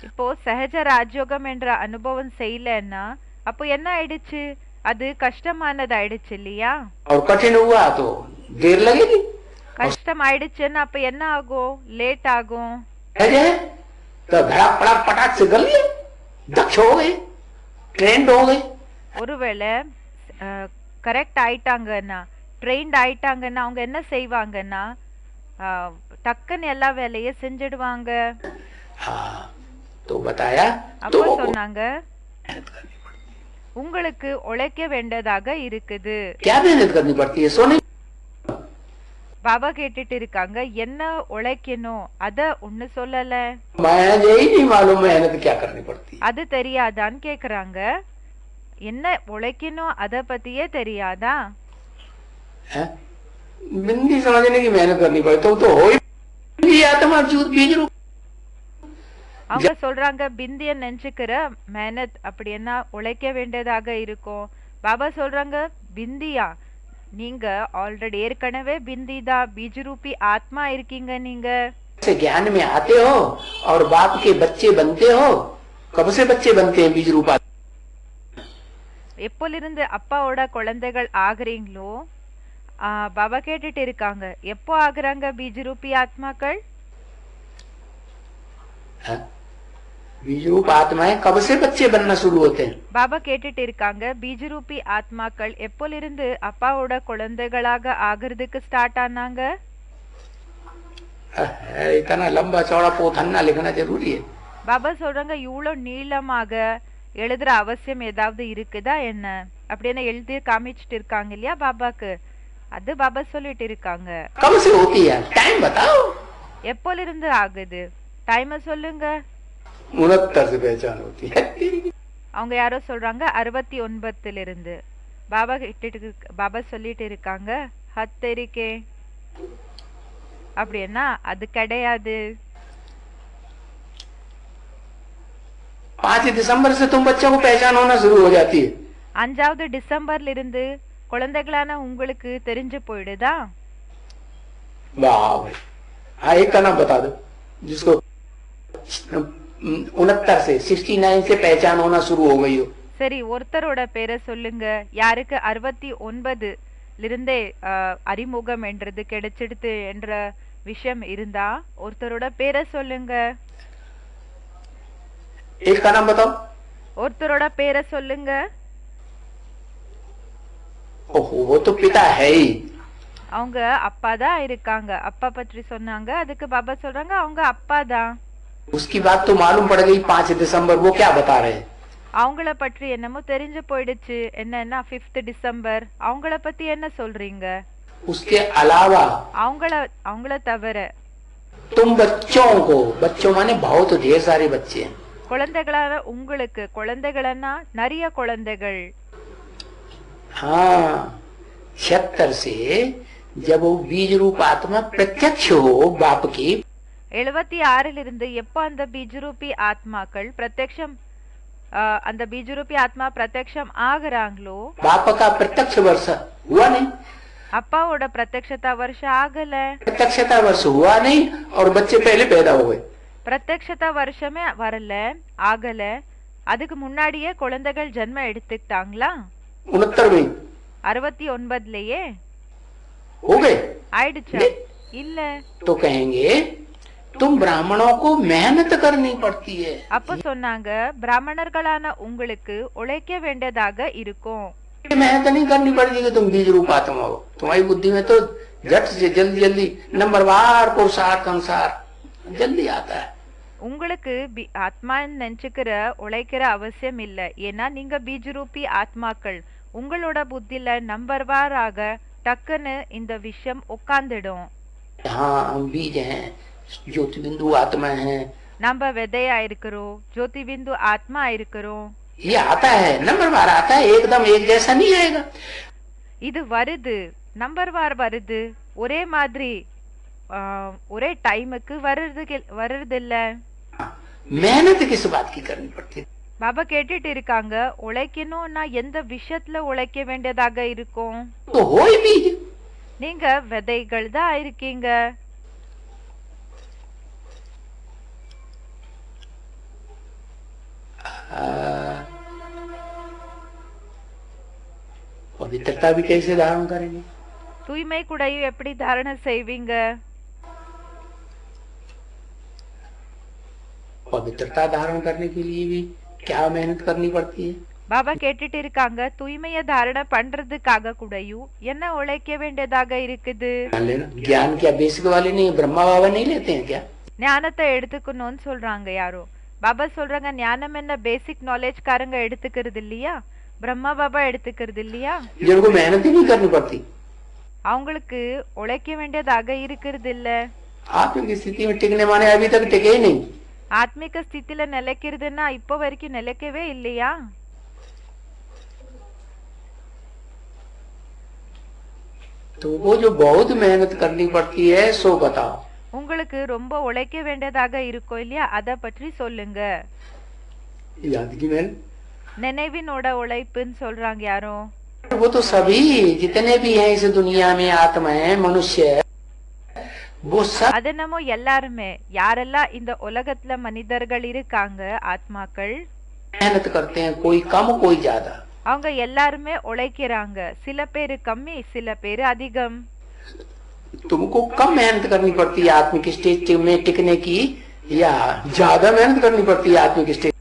இப்போ சஹஜ ராஜயோகம் என்ற அனுபவம் செய்யலன்னா அப்போ என்ன ஆயிடுச்சு? அது கஷ்டமானது ஆயிடுச்சு இல்லையா? और कठिन हुआ तो देर लगेगी। கஷ்டம் ஆயிடுச்சுன்னா அப்ப என்ன ஆகும்? லேட் ஆகும். तो धड़ा पड़ा पटाख से कर लिए, दक्ष हो गए, ट्रेंड हो गए। ஒருவேளை கரெக்ட் ஆயிட்டாங்கன்னா, ட்ரெயின்ட் ஆயிட்டாங்கன்னா அவங்க என்ன செய்வாங்கன்னா டக்குன்னு எல்லா வேலையும் செஞ்சிடுவாங்க. तो बताया அப்ப சொன்னாங்க உங்களுக்கு உழைக்க வேண்டியதாக இருக்குது. क्या मेहनत करनी पड़ती है? सोने பாபா கேட்டுட்டு இருக்காங்க என்ன உழைக்கணும் அத ஒண்ணு சொல்லல. यही नहीं मालूम मेहनत क्या करनी पड़ती है. அது தெரியாதான்னு கேக்குறாங்க. என்ன உழைக்கணும் அத பத்தியே தெரியாதா? बिंदी समझने की मेहनत करनी पड़ती तो हो ही आत्मा बीज रूप. அவங்க சொல்றாங்க பிந்திய நினைச்சுக்கிற மேனத் அப்படின்னா உழைக்க வேண்டியதாக இருக்கும். பாபா சொல்றாங்க பிந்தியா, நீங்க ஆல்ரெடி ஏற்கனவே பிந்திதா बीज रूपी आत्मा இருக்கீங்க. நீங்க ज्ञान में आते हो और बाप के बच्चे बनते हो. कब से बच्चे बनते हैं बीज रूप? எப்போலிருந்து அப்பாவோட குழந்தைகள் ஆகுறீங்களோ? பாபா கேட்டுட்டு இருக்காங்க எப்போ ஆகுறாங்க बीज रूपी ஆத்மாக்கள்? बीज रूप आत्माएं कब से बच्चे बनना शुरू होते हैं? பாபா கேட்டுட்டு இருக்காங்க बीज रूपी ஆத்மாக்கள் எப்போலிருந்து அப்பாவோட குழந்தைகளாக ஆகிறதுக்கு ஸ்டார்ட் ஆனாங்க? इतना लंबा चौड़ा पोथन्ना लिखना जरूरी है. பாபா சொல்றாங்க இவ்வளவு நீளமாக எழுதுற அவசியம் ஏதாவது இருக்குதா என்ன? அப்படின்னு எழுதி காமிச்சிட்டு இருக்காங்க இல்லையா பாபாக்கு, அது பாபா சொல்லிட்டு இருக்காங்க. कब से होती है? टाइम बताओ. எப்போலிருந்து ஆகுது? டைம் சொல்லுங்க. 69 से पहचान होती है. அவங்க யாரோ சொல்றாங்க 69 இருந்து. பாபா சொல்லிட்டு இருக்காங்க ஹத்தரிக்கே அப்படின்னா அது கிடையாது. 5 दिसंबर से तुम बच्चों को पहचान होना शुरू हो जाती है. 5வது டிசம்பர்ல இருந்து குழந்தைகளான உங்களுக்கு தெரிஞ்சு போயிடுதா? वाह भाई. हाँ, एक का नाम बता दो जिसको 69 से 69 से पहचान होना शुरू हो गई हो. சரி, ஒருத்தரோட பேரை சொல்லுங்க. யாருக்கு 69 இருந்தே அறிமுகம் என்றது கிடைச்சிடுது என்ற விஷயம் இருந்தா ஒருத்தரோட பேரை சொல்லுங்க. एक का नाम बताओ. ஒருத்தரோட பேரை சொல்லுங்க. ओहो, वो तो पिता है ही. அவங்க அப்பா தான் இருக்காங்க. அப்பா பற்றி சொன்னாங்க. அதுக்கு பாபா சொல்றாங்க அவங்க அப்பா தான். उसकी बात तो मालूम पड़ गई 5 दिसंबर. वो क्या बता रहे? அவங்கள பற்றி என்னமோ தெரிஞ்சு போயிடுச்சு. என்னன்னா 5th டிசம்பர். அவங்கள பத்தி என்ன சொல்றீங்க? उसके अलावा அவங்கள தவிர तुम बच्चों को, बच्चों माने बहुत ढेर सारे बच्चे हैं. குழந்தைகளான உங்களுக்கு, குழந்தைகளன்னா நிறைய குழந்தைகள். हाँ, 76 से जब वो बीज रूप आत्मा प्रत्यक्ष हो बाप की, 76 இருந்து எப்போ அந்த பீஜரூபி ஆத்மாக்கள் பிரத்யக்ஷம், அந்த பீஜரூபி ஆத்மா பிரத்யக்ஷம் ஆகுறாங்களோ, बाप का प्रत्यक्ष वर्ष हुआ नहीं. அப்பாவோட பிரத்யக்ஷதா வருஷம் ஆகல. प्रत्यक्षता वर्ष हुआ नहीं और बच्चे पहले पैदा हो गए. பிரத்யக்ஷதா வருஷமே வரல, ஆகல. அதுக்கு முன்னாடியே குழந்தைகள் ஜென்மம் எடுத்துக்கிட்டாங்களா? 69 में 69லயே हो गए. ஆயிடுச்சா? இல்ல. तो कहेंगे तुम ब्राह्मणों को मेहनत करनी पड़ती है. அப்ப சொன்னாங்க பிராமணர்களான உங்களுக்கு உழைக்க வேண்டியதாக இருக்கும். मेहनत नहीं करनी पड़ेगी कि तुम बीज रूप आत्मा हो. तुम्हारी बुद्धि में तो झट से जल्दी जल्दी नंबरवार पुरुषार्थ अनुसार जल्दी आता है. உங்களுக்கு ஆத்மா நினைச்சுக்கிற உழைக்கிற அவசியம் இல்ல. ஏன்னா நீங்க பீஜரூபி ஆத்மாக்கள். உங்களோட புத்தில நம்பர் வாராக டக்குன்னு இந்த விஷயம் உட்கார்ந்துடும். हाँ, हम बीज हैं, ज्योति बिंदु आत्मा है. நம்ம விதையா இருக்கிறோம், ஜோதி பிந்து ஆத்மா இருக்கிறோம். ये आता है, नंबर वार आता है, एकदम एक जैसा नहीं आएगा. இது வருது, நம்பர் வார் வருது, ஒரே மாதிரி ஒரே டைமுக்கு வருது இல்ல. मेहनत किस बात की करनी पड़ती है? பாபா கேட்டுட்டு இருக்காங்க உழைக்கணும்னா எந்த விஷயத்துல உழைக்க வேண்டியதாக இருக்கும்? तो हो ही बीज. நீங்க விதைகள் தான் இருக்கீங்க. पवित्रता भी कैसे धारण करेंगे? தூய்மை குடையும் எப்படி தாரணை செய்வீங்க? पवित्रता धारण करने के लिए भी क्या मेहनत करनी पड़ती है? பாபா கேட்டுட்டு இருக்காங்க, தூய்மைய தாரணை பண்றதுக்காக கூடயும் என்ன உழைக்க வேண்டியதாக இருக்குது? ज्ञान क्या बेसिक वाले नहीं, ब्रह्मा बाबा नहीं लेते हैं क्या? ஞானத்தை எடுத்துக்கணும்னு சொல்றாங்க யாரோ. பாபா சொல்றாங்க, ஞானம் என்ன பேசிக் நாலேஜ் காரங்க எடுத்துக்கிறது இல்லையா? பிரம்மா பாபா எடுத்துக்கிறது இல்லையா? जिनको मेहनत ही नहीं करनी पड़ती, அவங்களுக்கு உழைக்க வேண்டியதாக இருக்கிறது இல்ல. आत्मिक स्थिति में टिकने माने अभी तक टिके ही नहीं. ஆத்மிக ஸ்திதியில நிலைக்கிறதுன்னா இப்போ வரைக்கும் நிலைக்கவே இல்லையா? तो वो जो बहुत मेहनत करनी पड़ती है सो बताओ. உங்களுக்கு ரொம்ப உழைக்க வேண்டியதாக இருக்கும் இல்லையா? அத பற்றி சொல்லுங்க. याद की मैंने நினைவினோட உழைப்புன்னு சொல்றாங்க யாரோ. वो तो सभी जितने भी हैं इस दुनिया में आत्माएं मनुष्य वो सब அது நம்ம எல்லாருமே, யாரெல்லாம் இந்த உலகத்துல மனிதர்கள் இருக்காங்க, ஆத்மாக்கள், मेहनत करते हैं, कोई कम कोई ज्यादा. அவங்க எல்லாருமே உழைக்கிறாங்க. சில பேரு கம்மி, சில பேரு அதிகம். तुमको कम मेहनत करनी पड़ती है आत्मिक स्टेज में टिकने की, या ज्यादा मेहनत करनी पड़ती है आत्मिक स्टेज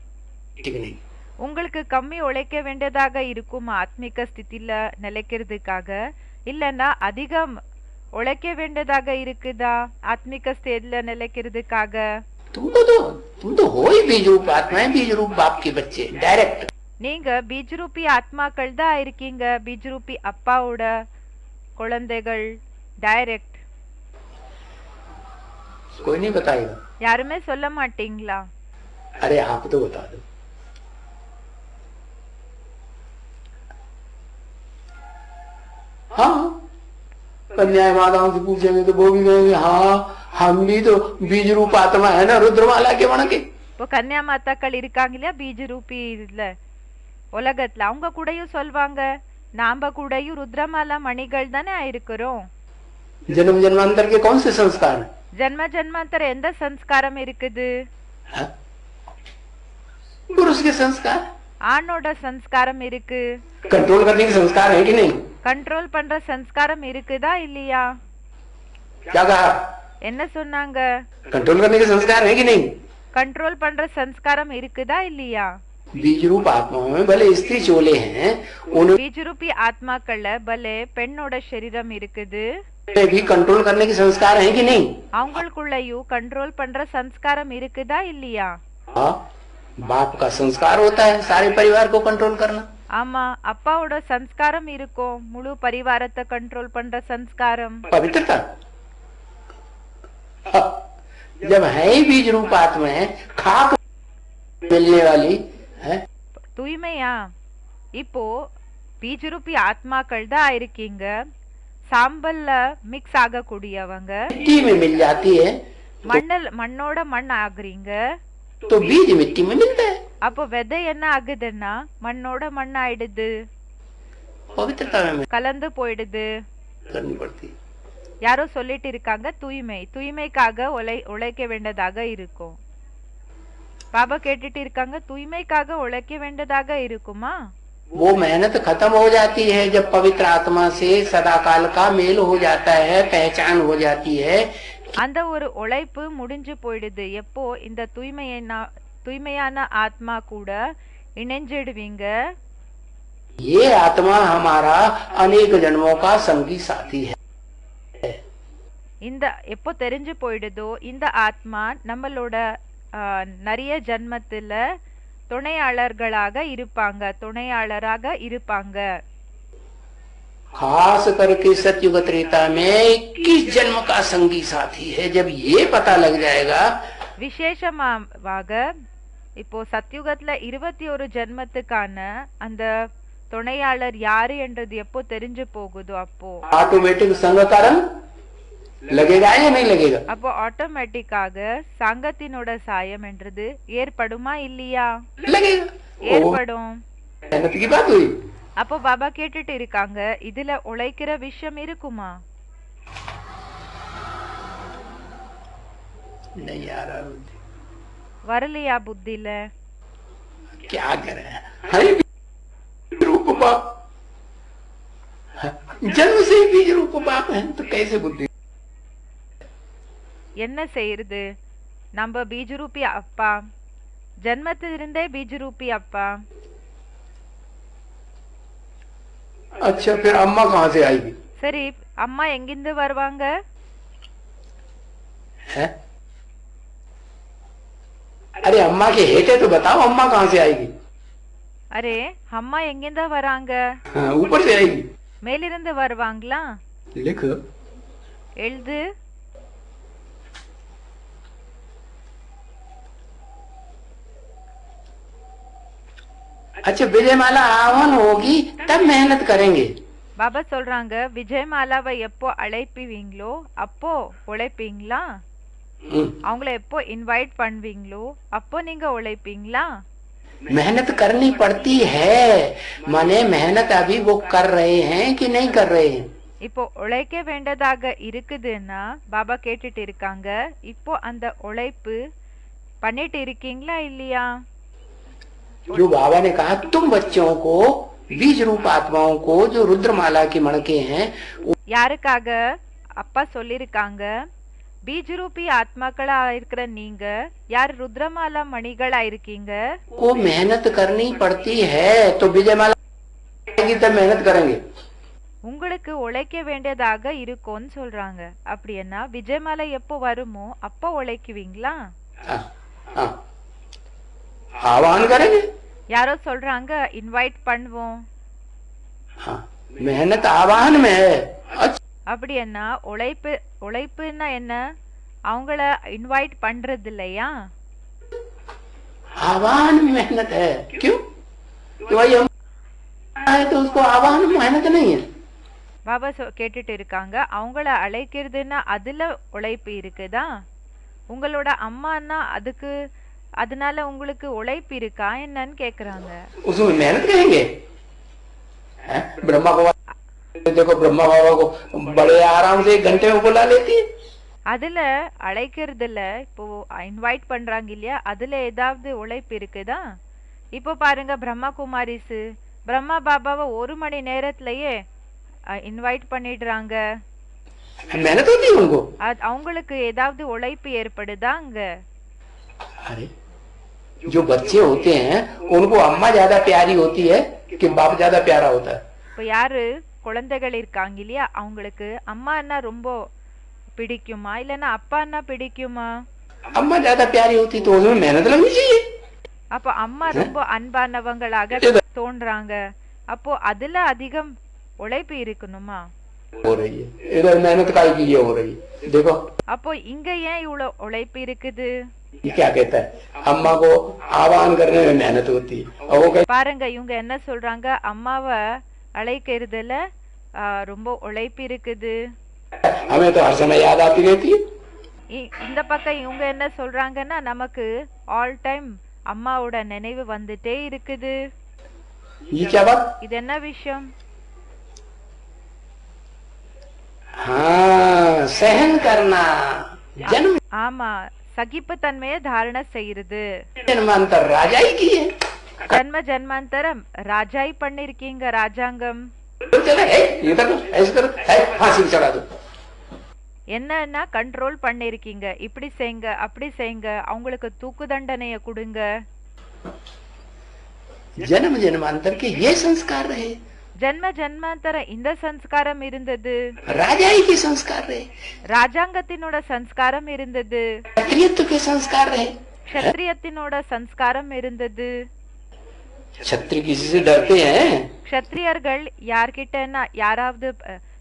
टिकने की? உங்களுக்கு கம்மி உழைக்க வேண்டியதாக இருக்கும் ஆத்மிக ஸ்திதியில நிலைக்கிறதுக்காக, இல்லன்னா அதிகம் உழைக்க வேண்டியதாக இருக்குதா ஆத்மிக ஸ்டேஜ்ல நிலைக்கிறதுக்காக? तुम तो हो ही बीज रूप आत्माएं, बीज रूप बाप के बच्चे डायरेक्ट. நீங்க பீஜ்ரூபி ஆத்மாக்கள் தான் இருக்கீங்க, பீஜ்ரூபி அப்பாவோட குழந்தைகள், டைரக்ட். कोई नहीं बताएगा. யாருமே சொல்ல மாட்டீங்களா? अरे आप तो बता दो. हाँ, कन्या माताओं से पूछेंगे तो वो भी कहेंगे हाँ हम भी तो बीज रूप आत्मा है ना, रुद्रमाला के बन के. இப்போ கன்யா மாதாக்கள் இருக்காங்க இல்லையா பீஜ்ரூபி இதுல உலகத்துல, அவங்க கூடயும் சொல்வாங்க, நாம கூடயும் ருத்ரமாலா மணிகள் தானே ஆயிருக்கிறோம். जन्म जन्मांतर के कौन से संस्कार हैं? ஜென்ம ஜென்மாந்தர எந்த சம்ஸ்காரம் இருக்குது? हाँ? पुरुष के संस्कार, ஆணோட சம்ஸ்காரம் இருக்கு. कंट्रोल करने के संस्कार है कि नहीं? கண்ட்ரோல் பண்ற சம்ஸ்காரம் இருக்குதா இல்லையா? क्या कहा? என்ன சொன்னாங்க? कंट्रोल करने के संस्कार है कि नहीं? கண்ட்ரோல் பண்ற சம்ஸ்காரம் இருக்குதா இல்லையா? बीज रूप आत्माओं में भले स्त्री चोले हैं, उनमें பீஜ்ரூபி ஆத்மாக்கள்ல பலே பெண்ணோட சரீரம் இருக்குது, भी कंट्रोल करने के संस्कार है कि नहीं? அவங்களுக்குள்ளயும் கண்ட்ரோல் பண்ற சம்ஸ்காரம் இருக்குதா இல்லையா? हाँ, बाप का संस्कार होता है सारे परिवार को कंट्रोल करना. ஆமா, அப்பாவோட சம்ஸ்காரம் இருக்கும், முழு பரிவாரத்தை கண்ட்ரோல் பண்ற சம்ஸ்காரம். पवित्रता हाँ, जब है ही बीज रूप आत्माएं, खाक मिलने वाली है, தூய்மையா? இப்போ பீஜ்ரூபி ஆத்மாக்கள் தான் இருக்கீங்க, சாம்பல்ல மிக்ஸ் ஆகக்கூடியவங்க, मिट्टी में मिल जाती है மண்ணோட மண் ஆகுறீங்க. तो बीज मिट्टी में मिलता है. அப்போ விதை என்ன ஆகுதுன்னா மண்ணோட மண் ஆயிடுது, पवित्रता में கலந்து போயிடுது. करनी पड़ती है. யாரோ சொல்லிட்டு இருக்காங்க, தூய்மைக்காக உழைக்க வேண்டியதாக இருக்கும். பாபா கேட்டுட்டு இருக்காங்க, தூய்மைக்காக உழைக்க வேண்டியதாக இருக்குமா? वो मेहनत खत्म हो जाती है जब पवित्र आत्मा से सदाकाल का मेल हो जाता है, पहचान हो जाती है. அந்த ஒரு உழைப்பு முடிஞ்சு போயிடுது எப்போ இந்த தூய்மையான ஆத்மா கூட இணைஞ்சிடுவீங்க. ये आत्मा हमारा अनेक जन्मों का संगी साथी है. இந்த எப்போ தெரிஞ்சு போயிடுதோ இந்த ஆத்மா நம்மளோட நிறைய ஜன்மத்துல துணையாளராக இருப்பாங்க. खास करके सतयुग त्रेता में 21 जन्म का संगी साथी है. जब ये पता लग जाएगा, விசேஷமாக இப்போ சத்யுகத்துல 21 ஜென்மத்துக்கான அந்த துணையாளர் யாரு என்றது எப்போ தெரிஞ்சு போகுதோ அப்போ ऑटोमेटिक संग कारण लगेगा या नहीं लगेगा? அப்போ ஆட்டோமேட்டிக்காக சங்கத்தினோட சாயம் என்றது ஏற்படுமா இல்லையா? लगेगा. ஏற்படும். मेहनत की बात हुई. அப்போ பாபா கேட்டுட்டு இருக்காங்க, இதுல உழைக்கிற விஷயம் இருக்குமா? नहीं आ रहा. வரலையா புத்தில? क्या करें, हरी रूप जन्म से ही बीज रूप बाप है तो कैसे बुद्धि? என்ன செய்யறது? நம்ம பீஜரூபி அப்பா, ஜன்மத்திலிருந்தே பீஜரூபி அப்பா. अच्छा फिर अम्मा कहाँ से आएगी? சரி, அம்மா எங்கிருந்து வருவாங்க? है? अरे अम्मा के हेटे तो बताओ, अम्मा कहाँ से आएगी? அரே, அம்மா எங்கிருந்து வராங்க? हाँ, ऊपर से आएगी. மேலிருந்து வருவாங்களா? लिख. எழுது. अच्छा विजयमाला आह्वान होगी तब मेहनत करेंगे. பாபா சொல்றாங்க, விஜயமாலாவை எப்போ அழைப்பீங்களோ அப்போ உழைப்பீங்களா? அவங்கள எப்போ இன்வைட் பண்ணுவீங்களோ அப்போ நீங்க உழைப்பீங்களா? मेहनत करनी पड़ती है, माने मेहनत अभी वो कर रहे हैं कि नहीं कर रहे हैं? இப்போ உழைக்க வேண்டதாக இருக்குதுன்னா பாபா கேட்டுட்டு இருக்காங்க, இப்போ அந்த உழைப்பு பண்ணிட்டு இருக்கீங்களா இல்லையா? जो बाबा ने कहा तुम बच्चों को, बीज रूप आत्माओं को जो रुद्रमाला की मणके हैं, யாருக்காக அப்பா சொல்லிருக்காங்க? பீஜரூபி ஆத்மாக்களா இருக்கிற நீங்க யார் ருத்ரமாலா மணிகளா இருக்கீங்க, को मेहनत करनी पड़ती है. तो विजयमाला आएगी तब मेहनत करेंगे. உங்களுக்கு உழைக்க வேண்டியதாக இருக்கும்னு சொல்றாங்க. அப்படின்னா விஜயமாலா எப்போ வருமோ அப்போ உழைக்குவீங்களா? आह्वान करेंगे. யாரோ சொல்றாங்க இன்வைட் பண்ணுவோம். मेहनत आह्वान में है. அப்படின்னா உழைப்புன்னா என்ன? அவங்கள இன்வைட் பண்றது இல்லையா? आह्वान में मेहनत है. क्यों? तो भाई हम है तो उसको आह्वान में मेहनत नहीं है. பாபா கேட்டுட்டு இருக்காங்க, அவங்கள அழைக்கிறதுன்னா அதுல உழைப்பு இருக்குதா? உங்களோட அம்மான்னா அதனால உங்களுக்கு உழைப்பு இருக்கா என்னன்னு கேக்குறாங்க. उसमें मेहनत करेंगे. ब्रह्मा बाबा देखो, ब्रह्मा बाबा को बड़े आराम से 1 घंटे में बुला लेती है. அதுல அழைக்கிறதுல இப்போ இன்வைட் பண்றாங்க இல்லையா, அதுல ஏதாவது உழைப்பு இருக்குதா? இப்போ பாருங்க, பிரம்மா குமாரிஸ் பிரம்மா பாபாவை 1 மணி நேரத்திலேயே இன்வைட் பண்ணிடுறாங்க. मेहनत होती है उनको. அவங்களுக்கு ஏதாவது உழைப்பு ஏற்படுதா அங்க? अरे जो बच्चे होते हैं उनको अम्मा ज्यादा प्यारी होती है कि बाप ज्यादा प्यारा होता है? இப்போ யாரு குழந்தைகள் இருக்காங்க இல்லையா, அவங்களுக்கு அம்மா அண்ணா ரொம்ப பிடிக்குமா இல்லைன்னா அப்பா அண்ணா பிடிக்குமா? अम्मा ज्यादा प्यारी होती तो उसमें मेहनत लगनी चाहिए. அப்போ அம்மா ரொம்ப அன்பானவங்களாக தோன்றாங்க, அப்போ அதுல அதிகம் உழைப்பு இருக்கணுமா? हो रही है इधर मेहनत काहे की ये हो रही है. देखो அப்போ இங்க ஏன் இவ்வளவு உழைப்பு இருக்குது? ये क्या कहता है, अम्मा को आह्वान करने में मेहनत होती है. और वो कहता பாருங்க, இவங்க என்ன சொல்றாங்க, அம்மாவை அழைக்கிறதுல ரொம்ப உழைப்பு இருக்குது. हमें तो हर समय याद आती रहती है. இந்த பக்கம் இவங்க என்ன சொல்றாங்கன்னா, நமக்கு ஆல் டைம் அம்மாவோட நினைவு வந்துட்டே இருக்குது. ये क्या बात? இது என்ன விஷயம்? हाँ, सहन करना. जन्म ஆமா, சகிப்புத்தன்மையை தாரண செய்யுது. जन्मांतर राजाई की है. ஜன்ம ஜன்மாந்தரம் ராஜாய் பண்ணிருக்கீங்க, ராஜாங்கம். चला है इधर ऐसे करो, फांसी चढ़ा दो. என்னன்னா கண்ட்ரோல் பண்ணிருக்கீங்க, இப்படி செய்யுங்க அப்படி செய்யுங்க, அவங்களுக்கு தூக்கு தண்டனைய கொடுங்க. जन्म जन्मांतर के ये संस्कार रहे. ஜன்ம ஜன்மாந்தர இந்த சம்ஸ்காரம் இருந்தது. राजाई के संस्कार रहे. ராஜாங்கத்தினோட சம்ஸ்காரம் இருந்தது. क्षत्रियत्व के संस्कार रहे. க்ஷத்ரியத்தினோட சம்ஸ்காரம் இருந்தது. क्षत्रिय किसी से डरते हैं? க்ஷத்ரியர்கள் யார்கிட்டன்னா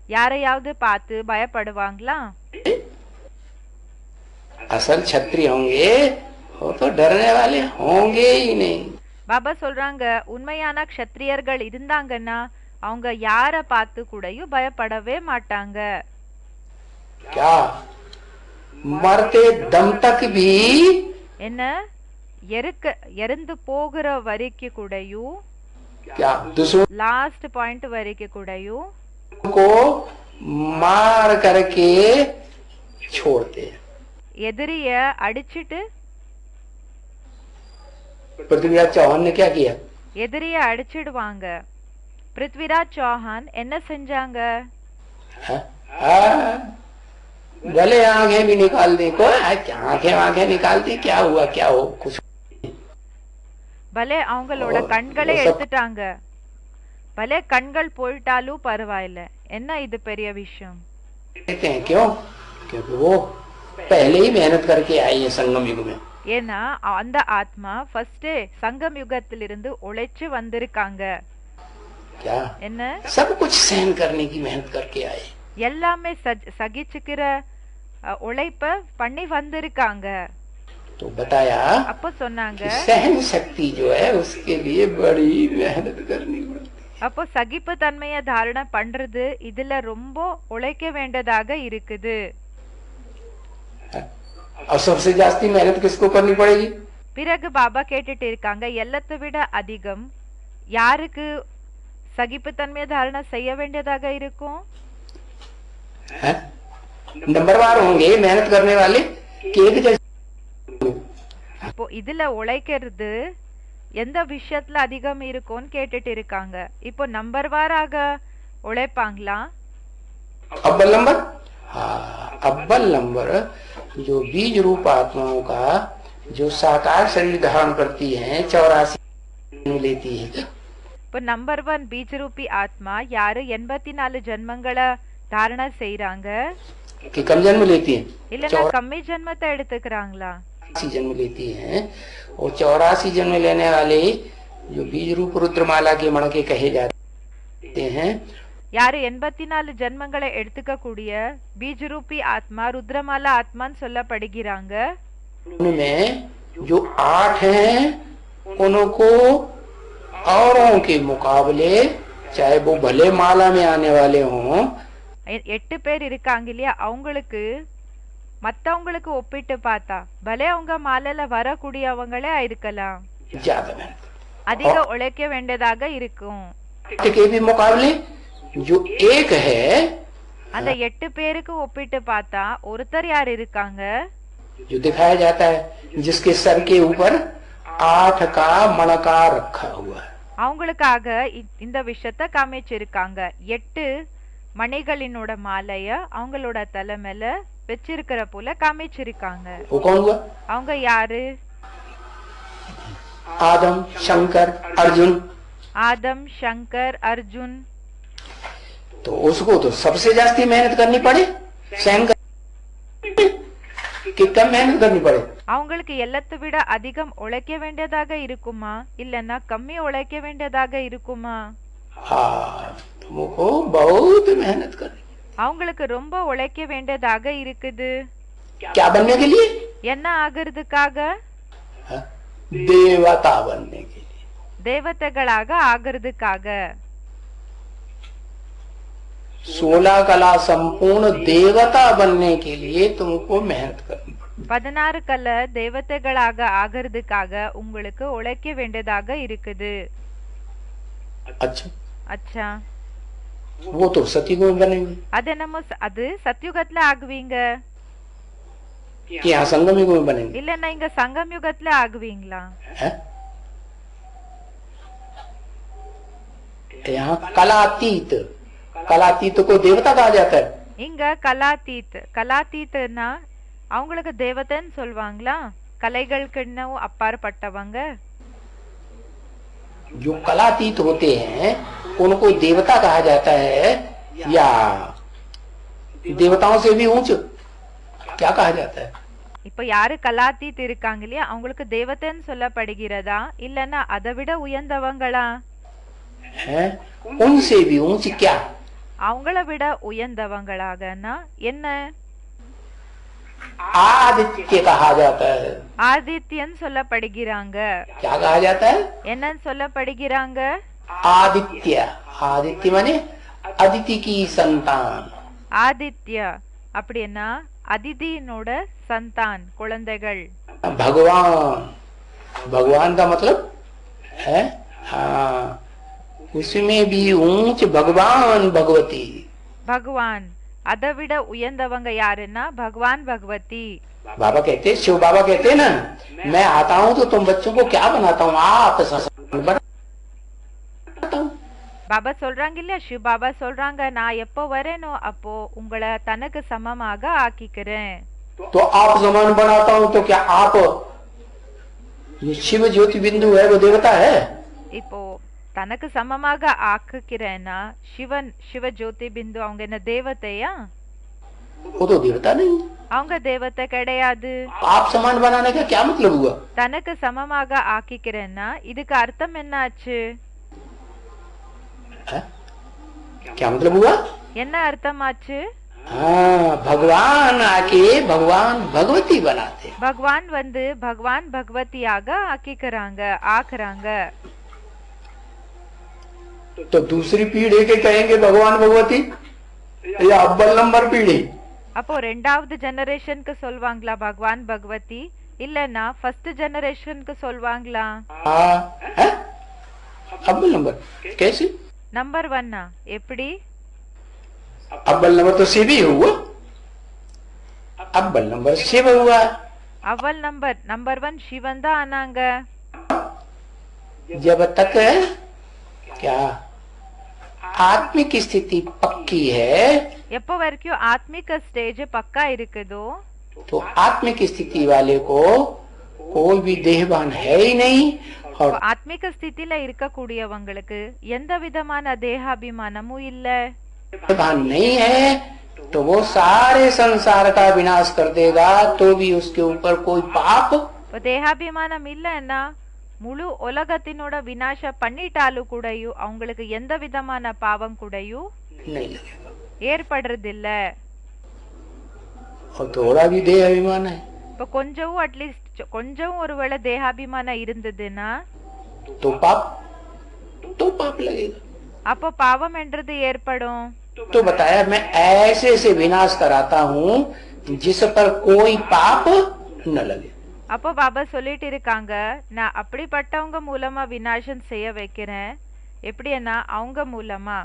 யாரையாவது பார்த்து பயப்படுவாங்களா? असल क्षत्रिय होंगे वो तो डरने वाले होंगे ही नहीं. பாபா சொல்றாங்க, உண்மையான க்ஷத்ரியர்கள் இருந்தாங்கன்னா அவங்க யார பார்த்து கூடயும் பயப்படவே மாட்டாங்க. क्या मरते दम तक भी என்ன இறந்து போகிற வரைக்கும் கூடயும், क्या दुश्मन லாஸ்ட் பாயிண்ட் வரைக்கும் கூடயும் को मार करके छोड़ते हैं. எதிரிய அடிச்சிட்டு, पृथ्वीराज चौहान ने क्या किया? எதிரிய அடிச்சிடுவாங்க. பிருத்விராஜ் சௌஹான் என்ன செஞ்சாங்க? हाँ? भले आंखें भी निकाल दी, कोई आंखें आंखें निकाल दी, क्या हुआ क्या हो कुछ। பலே அவங்களோட கண்களை எடுத்துட்டாங்க. பலே கண்கள் போயிட்டாலும் பரவாயில்ல, என்ன இது பெரிய விஷயம்? कहते हैं क्यों? क्योंकि वो पहले ही मेहनत करके आई है संगम युग में. ஏன்னா அந்த ஆத்மா ஃபர்ஸ்டே சங்கம் யுகத்திலிருந்து உழைச்சு வந்திருக்காங்க. क्या? என்ன? सब कुछ सहन करने की मेहनत करके आए. எல்லாமே சகிச்சுக்கிற உழைப்ப பண்ணி வந்திருக்காங்க. तो बताया அப்ப சொன்னாங்க सहन शक्ति जो है उसके लिए बड़ी मेहनत करनी पड़ती. அப்போ சகிப்பு தன்மையை தாரணை பண்றது இதுல ரொம்ப உழைக்க வேண்டியதாக இருக்குது. और सबसे जास्ती मेहनत किसको करनी पड़ेगी? பிறகு பாபா கேட்டுட்டு இருக்காங்க, எல்லாத்தை விட அதிகம் யாருக்கு சகிப்பு தன்மையை தாரணை செய்ய வேண்டியதாக இருக்கும்? नंबरवार होंगे मेहनत करने वाले एक जैसे. இப்போ இதுல உழைக்கிறது எந்த விஷயத்துல அதிகம் இருக்கும்னு கேட்டுட்டு இருக்காங்க. இப்போ நம்பர் வாராக உழைப்பாங்களா? अव्वल नंबर. हाँ, अव्वल नंबर जो बीज रूप आत्माओं का जो साकार शरीर धारण करती हैं 84 लेती है. இப்போ நம்பர் 1 பீஜ ரூபி ஆத்மா யாரு 84 ஜென்மங்களை தாரணை செய்யறாங்க? कि कम जन्म लेती हैं? இல்லன்னா கம்மி ஜென்மத்தை எடுத்துக்கிறாங்களா? 84 जन्म लेती हैं. और 84 जन्म लेने वाले जो बीज रूप रुद्रमाला के मण के कहे जाते हैं, யாரு 84 ஜென்மங்களை எடுத்துக்க கூடிய பீஜ ரூபி ஆத்மா ருத்ரமாலா ஆத்மான்னு சொல்லப்படுகிறாங்க. उनमें जो 8 हैं उनको औरों के मुकाबले चाहे वो भले माला में आने वाले हों, 8 பேர் இருக்காங்க இல்லையா, அவங்களுக்கு மத்தவங்களுக்கு ஒப்பிட்டு பார்த்தா பலே அவங்க மாலையில வரக்கூடியவங்களே இருக்கலாம், ज्यादा मेहनत. அதிக உழைக்க வேண்டியதாக இருக்கும். के भी मुकाबले जो एक है, அந்த 8 பேருக்கு ஒப்பிட்டு பார்த்தா ஒருத்தர் யார் இருக்காங்க? जो दिखाया जाता है जिसके सर के ऊपर 8 का मणकार रखा हुआ है. அவங்களுக்காக இந்த விஷயத்த காமிச்சிருக்காங்க. 8 மணிகளினோட மாலைய அவங்களோட தலைமையில வச்சிருக்கிற போல காமிச்சிருக்காங்க. वो कौन हुआ? அவங்க யாரு? आदम, शंकर, अर्जुन. ஆதம், சங்கர், அர்ஜுன். तो उसको तो सबसे जास्ती मेहनत करनी पड़े, सहन कर कि कम मेहनत करनी पड़े? அவங்களுக்கு எல்லாத்தை விட அதிகம் உழைக்க வேண்டியதாக இருக்குமா இல்லன்னா கம்மி உழைக்க வேண்டியதாக இருக்குமா? हाँ, तुमको बहुत मेहनत करनी. அவங்களுக்கு ரொம்ப உழைக்க வேண்டியதாக இருக்குது. क्या बनने के लिए? என்ன ஆகிறதுக்காக? हाँ? देवता बनने के लिए. தேவதைகளாக ஆகிறதுக்காக. 16 कला संपूर्ण देवता बनने के लिए तुमको मेहनत करनी पड़ती. 16 கல தேவதைகளாக ஆகிறதுக்காக உங்களுக்கு உழைக்க வேண்டியதாக இருக்குது. अच्छा, அச்சா, वो तो सतयुग में बनेंगे. அது சத்யுகத்துல ஆகுவீங்க कि यहाँ संगम युग में बनेंगे. இல்லன்னா இங்க சங்கம் யுகத்துல ஆகுவீங்களா? है? यहाँ कलातीत, कलातीत को देवता कहा जाता है. இங்க கலாதீத்னா அவங்களுக்கு தேவதைன்னு சொல்வாங்களா? கலைகளுக்கு இன்னும் அப்பாற்பட்டவங்க. जो कलातीत होते हैं उनको देवता कहा जाता है या देवताओं से भी ऊंच क्या कहा जाता है? இப்ப யாரு கலாதீத் இருக்காங்க இல்லையா, அவங்களுக்கு தேவதைன்னு சொல்லப்படுகிறதா இல்லன்னா அதை விட உயர்ந்தவங்களா? है? उनसे भी ऊंच क्या? அவங்கள விட உயர்ந்தவங்களாகனா என்ன? आदित्य कहा जाता है. ஆதித்யன் சொல்லப்படுகிறாங்க. क्या कहा जाता है? என்னன்னு சொல்லப்படுகிறாங்க? आदित्य. आदित्य माने अदिति की संतान. ஆதித்யா அப்படின்னா அதிதியினோட சந்தான், குழந்தைகள். भगवान, भगवान का मतलब है, हाँ, उसमें भी ऊंच भगवान भगवती. பகவான் அதை விட உயர்ந்தவங்க யாருன்னா பகவான் பகவதி. बाबा कहते, शिव बाबा कहते ना, मैं आता हूँ तो तुम बच्चों को क्या बनाता हूँ? आप बनाता हूँ. பாபா சொல்றாங்க இல்லையா, சிவ பாபா சொல்றாங்க, நான் எப்போ வரேனோ அப்போ உங்களை தனக்கு சமமாக ஆக்கிக்கிறேன். तो आप समान बनाता हूं तो क्या आप ये शिव ज्योति बिंदु है वो देवता है? இப்போ தனக்கு சமமாக ஆக்குக்கிறேன்னா சிவன் சிவ ஜோதி பிந்து அவங்க என்ன தேவதையா? वो तो देवता नहीं। அவங்க தேவதை கிடையாது. आप समान बनाने का क्या मतलब हुआ? தனக்கு சமமாக ஆக்கிக்கிறேன்னா இதுக்கு அர்த்தம் என்ன ஆச்சு? क्या मतलब हुआ? என்ன அர்த்தம் ஆச்சு? हाँ, भगवान आके भगवान भगवती बनाते। பகவான் வந்து பகவான் பகவதியாக ஆக்கிக்கிறாங்க, ஆக்குறாங்க. तो दूसरी पीढ़ी के कहेंगे भगवान भगवती या अव्वल नंबर पीढ़ी? அப்போ ரெண்டாவது ஜெனரேஷனுக்கு சொல்வாங்களா பகவான் பகவதி, இல்லன்னா ஃபர்ஸ்ட் ஜெனரேஷனுக்கு சொல்வாங்களா? हाँ, अव्वल नंबर कैसे? நம்பர் 1 எப்படி? अव्वल नंबर तो शिव ही हुआ, अव्वल नंबर शिव हुआ। அவ்வல் நம்பர் 1 சிவன் தான் ஆனாங்க. जब तक क्या आत्मिक स्थिति पक्की है, எப்போ வரைக்கும் ஆத்மிக ஸ்டேஜ் பக்கா இருக்குதோ, तो आत्मिक स्थिति वाले को कोई भी देहवान है ही नहीं। और ஆத்மிக ஸ்திதியில இருக்கக்கூடியவங்களுக்கு எந்த விதமான தேகாபிமானமும் இல்ல. देहवान नहीं है तो वो सारे संसार का विनाश कर देगा, तो भी उसके ऊपर कोई पाप இப்போ தேகாபிமானம் இல்லைன்னா முழு உலகத்தினோட விநாச பண்ணிட்டாலும் கூடயும் அவங்களுக்கு எந்த விதமான பாவம் கூடயும் नहीं लगेगा। ஏற்படுறதில்ல. और थोड़ा भी देह अभिमान है இப்போ கொஞ்சம் அட்லீஸ்ட் கொஞ்சம் ஒருவேளை தேகாபிமானம் இருந்ததுன்னா तो पाप लगेगा। அப்போ பாவம் என்றது ஏற்படும். तो बताया मैं ऐसे से विनाश कराता हूँ जिस पर कोई पाप न लगे। அப்போ பாபா சொல்லிட்டு இருக்காங்க, நான் அப்படிப்பட்டவங்க மூலமா விநாசம் செய்ய வைக்கிறேன். எப்படின்னா அவங்க மூலமா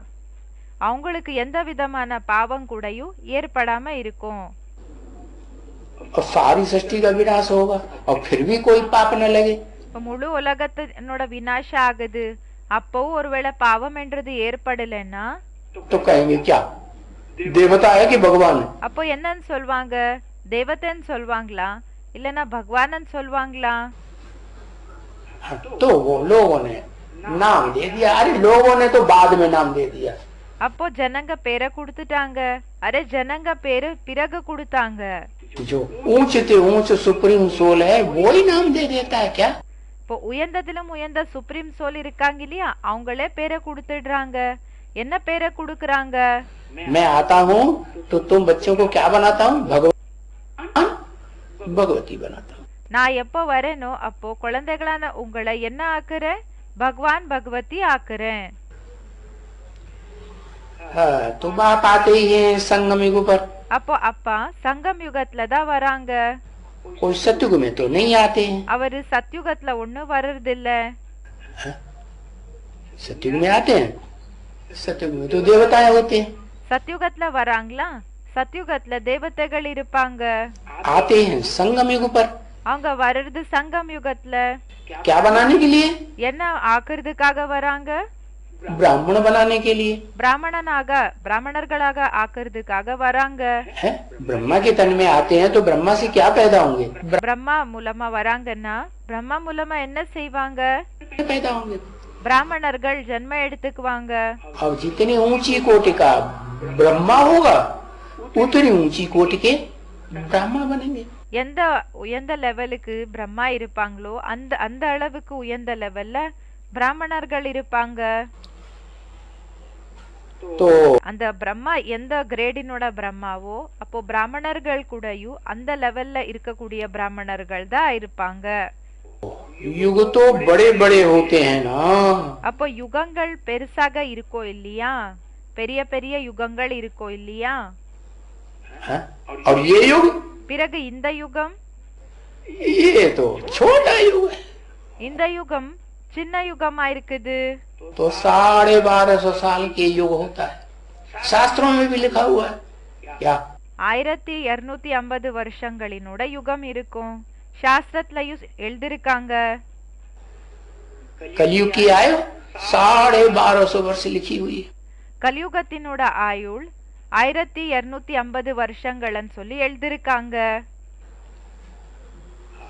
அவங்களுக்கு எந்த விதமான பாவம் கூடயும் ஏற்படாம இருக்கும். और सारी सृष्टि का विनाश होगा और फिर भी कोई पाप न लगे। இப்போ முழு உலகத்தினோட விநாசம் ஆகுது, அப்பவும் ஒருவேளை பாவம் என்றது ஏற்படலைன்னா तो कहेंगे क्या देवता है कि भगवान है? அப்போ என்னன்னு சொல்வாங்க? தேவதைன்னு சொல்வாங்களா இல்லனா பகவானன்னு சொல்வாங்களா? तो वो लोगों ने नाम दे दिया। अरे लोगों ने तो बाद में नाम दे दिया। அப்போ ஜனங்க பேரை கொடுத்துட்டாங்க. அரே ஜனங்க பேரு பிறகு கொடுத்தாங்க. जो ऊंच से ऊंच सुप्रीम सोल है वो ही नाम दे देता है क्या? இப்போ உயர்ந்ததிலும் உயர்ந்த சுப்ரீம் சோல் இருக்காங்க இல்லையா, அவங்களே பேரை கொடுத்துடுறாங்க. என்ன பேரை கொடுக்கறாங்க? मैं आता हूँ तो तुम बच्चों को क्या बनाता हूँ? भगवान भगवती बनाता हूँ। நான் எப்போ வரேனோ அப்போ குழந்தைகளான உங்களை என்ன ஆக்குறேன்? பகவான் பகவதி ஆக்குறேன். हाँ, तो बाप आते ही हैं संगम युग पर। அப்போ அப்பா சங்கம் யுகத்துல தான் வராங்க. कोई सतयुग में तो नहीं आते हैं। அவரு சத்யுகத்துல ஒண்ணு வர்றதில்ல. सतयुग में आते हैं? सतयुग में तो देवताएं होते हैं। சத்யுகத்துல வராங்களா? சத்யுகத்துல தேவதைகள் இருப்பாங்க. आते हैं संगम युग पर। அவங்க வர்றது சங்கம் யுகத்துல. क्या बनाने के लिए? என்ன ஆக்குறதுக்காக வராங்க? ब्राह्मण बनाने के लिए। பிராமணர்களாக ஆக்குறதுக்காக வராங்க. है? ब्रह्मा के तन में आते हैं तो ब्रह्मा से क्या पैदा होंगे? பிரம்மா மூலமா வராங்கன்னா பிரம்மா மூலமா என்ன செய்வாங்க? पैदा होंगे। பிராமணர்கள் ஜென்ம எடுத்துக்குவாங்க. अब जितनी ऊंची कोटि का ब्रह्मा होगा उतनी ऊंची कोटि के ब्राह्मण बनेंगे। எந்த உயர்ந்த லெவலுக்கு பிரம்மா இருப்பாங்களோ அந்த அந்த அளவுக்கு உயர்ந்த லெவல்ல பிராமணர்கள் இருப்பாங்க. तो அந்த பிரம்மா எந்த கிரேடினோட பிரம்மாவோ அப்போ பிராமணர்கள் கூடயும் அந்த லெவல்ல இருக்கக்கூடிய பிராமணர்கள் தான் இருப்பாங்க. युग तो बड़े बड़े होते हैं ना। அப்போ யுகங்கள் பெருசாக இருக்கோ இல்லையா, பெரிய பெரிய யுகங்கள் இருக்கோ இல்லையா. है? और ये युग, பிறகு இந்த யுகம், ये तो छोटा युग है। இந்த யுகம் சின்ன யுகமா இருக்குது. तो 1250 साल के युग होता है। शास्त्रों में भी लिखा हुआ है क्या? 1250 வருஷங்களினோட யுகம் இருக்கும். சாஸ்திரத்துலயும் எழுதிருக்காங்க. कलयुग की आयु 1250 वर्ष लिखी हुई है। கலியுகத்தினோட ஆயுள் 1250 வருஷங்கள்னு சொல்லி எழுதிருக்காங்க.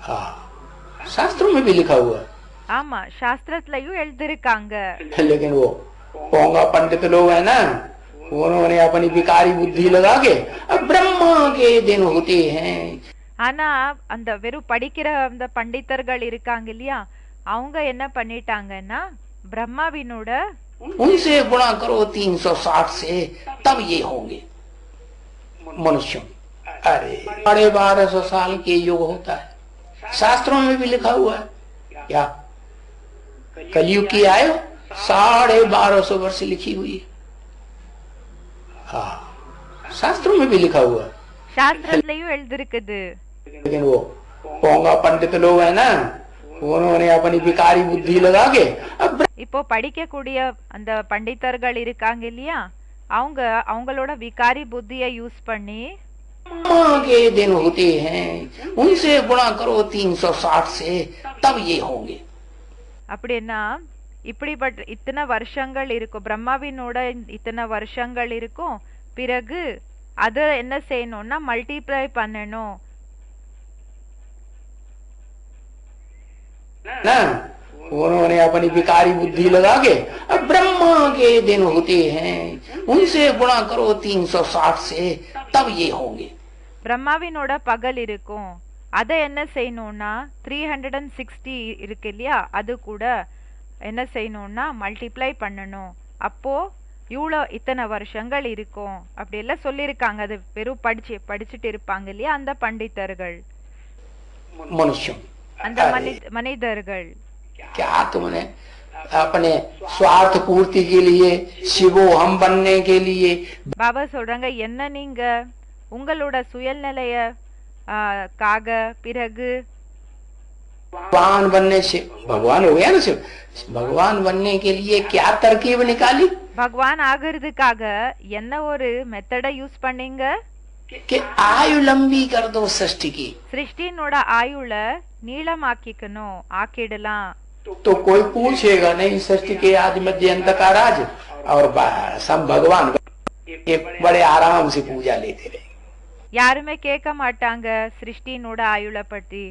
हाँ, शास्त्रों में भी लिखा हुआ है। ஆமா, சாஸ்திரத்திலயும் எழுதிருக்காங்க. लेकिन वो पोंगा पंडित लोग है ना, उन्होंने अपनी विकारी बुद्धि लगा के अब ब्रह्मा के दिन होते हैं। ஆனா அந்த வெறும் படிக்கிற அந்த பண்டிதர்கள் இருக்காங்க இல்லையா, அவங்க என்ன பண்ணிட்டாங்கன்னா பிரம்மாவினோட उनसे गुणा करो 360 से तब ये होंगे मनुष्य। अरे 1250 साल के युग होता है, शास्त्रों में भी लिखा हुआ है। क्या कलयुग की आयु 1250 वर्ष लिखी हुई है। हाँ, शास्त्रों में भी लिखा हुआ है। சாஸ்திரத்திலயும் எழுதிருக்குது. लेकिन वो पोंगा पंडित लोग है ना, उन्होंने अपनी विकारी बुद्धि लगा के अब இப்போ படிக்கக்கூடிய அந்த பண்டிதர்கள் இருக்காங்க இல்லையா, அவங்க அவங்களோட விகாரி புத்தியை யூஸ் பண்ணி ब्रह्मा के दिन होते हैं, उनसे गुणा करो 360 से तब ये होंगे। அப்படின்னா இப்படிப்பட்ட இத்தனை வருஷங்கள் இருக்கும், பிரம்மாவினோட இத்தனை வருஷங்கள் இருக்கும். பிறகு அதை என்ன செய்யணும்னா மல்டிப்ளை பண்ணணும். ना उन्होंने अपनी विकारी बुद्धि लगा के अब ब्रह्मा के दिन होते हैं, उनसे गुणा करो 360 से तब ये होंगे। பிரம்மாவினோட பகல் இருக்கும், அதை என்ன செய்யணும்னா 360 இருக்கு இல்லையா, அது கூட என்ன செய்யணும்னா மல்டிப்ளை பண்ணணும். அப்போ இவ்வளோ இத்தனை வருஷங்கள் இருக்கும் அப்படி எல்லாம் சொல்லியிருக்காங்க. அது வெறும் படிச்சுட்டு இருப்பாங்க இல்லையா அந்த பண்டிதர்கள், मनुष्य அந்த மனிதர்கள். क्या तुमने अपने स्वार्थ पूर्ति के लिए, शिवो हम बनने के लिए பாபா சொல்றாங்க, என்ன நீங்க உங்களோட சுயநிலைய காக பிறகு भगवान बनने से भगवान हो गया ना, शिव भगवान बनने के लिए क्या तरकीब निकाली பகவான் ஆகிறதுக்காக என்ன ஒரு மெத்தடை யூஸ் பண்ணீங்க? कि आयु लंबी कर दो सृष्टि की। சிருஷ்டினோட ஆயுள நீளமாக்கிக்கணும், ஆக்கிடலாம். तो कोई पूछेगा नहीं सृष्टि के आदि मध्य अंत का राज, और सब भगवान एक बड़े आराम से पूजा लेते रहे। யாருமே கேட்க மாட்டாங்க சிருஷ்டினோட ஆயுள பத்தி.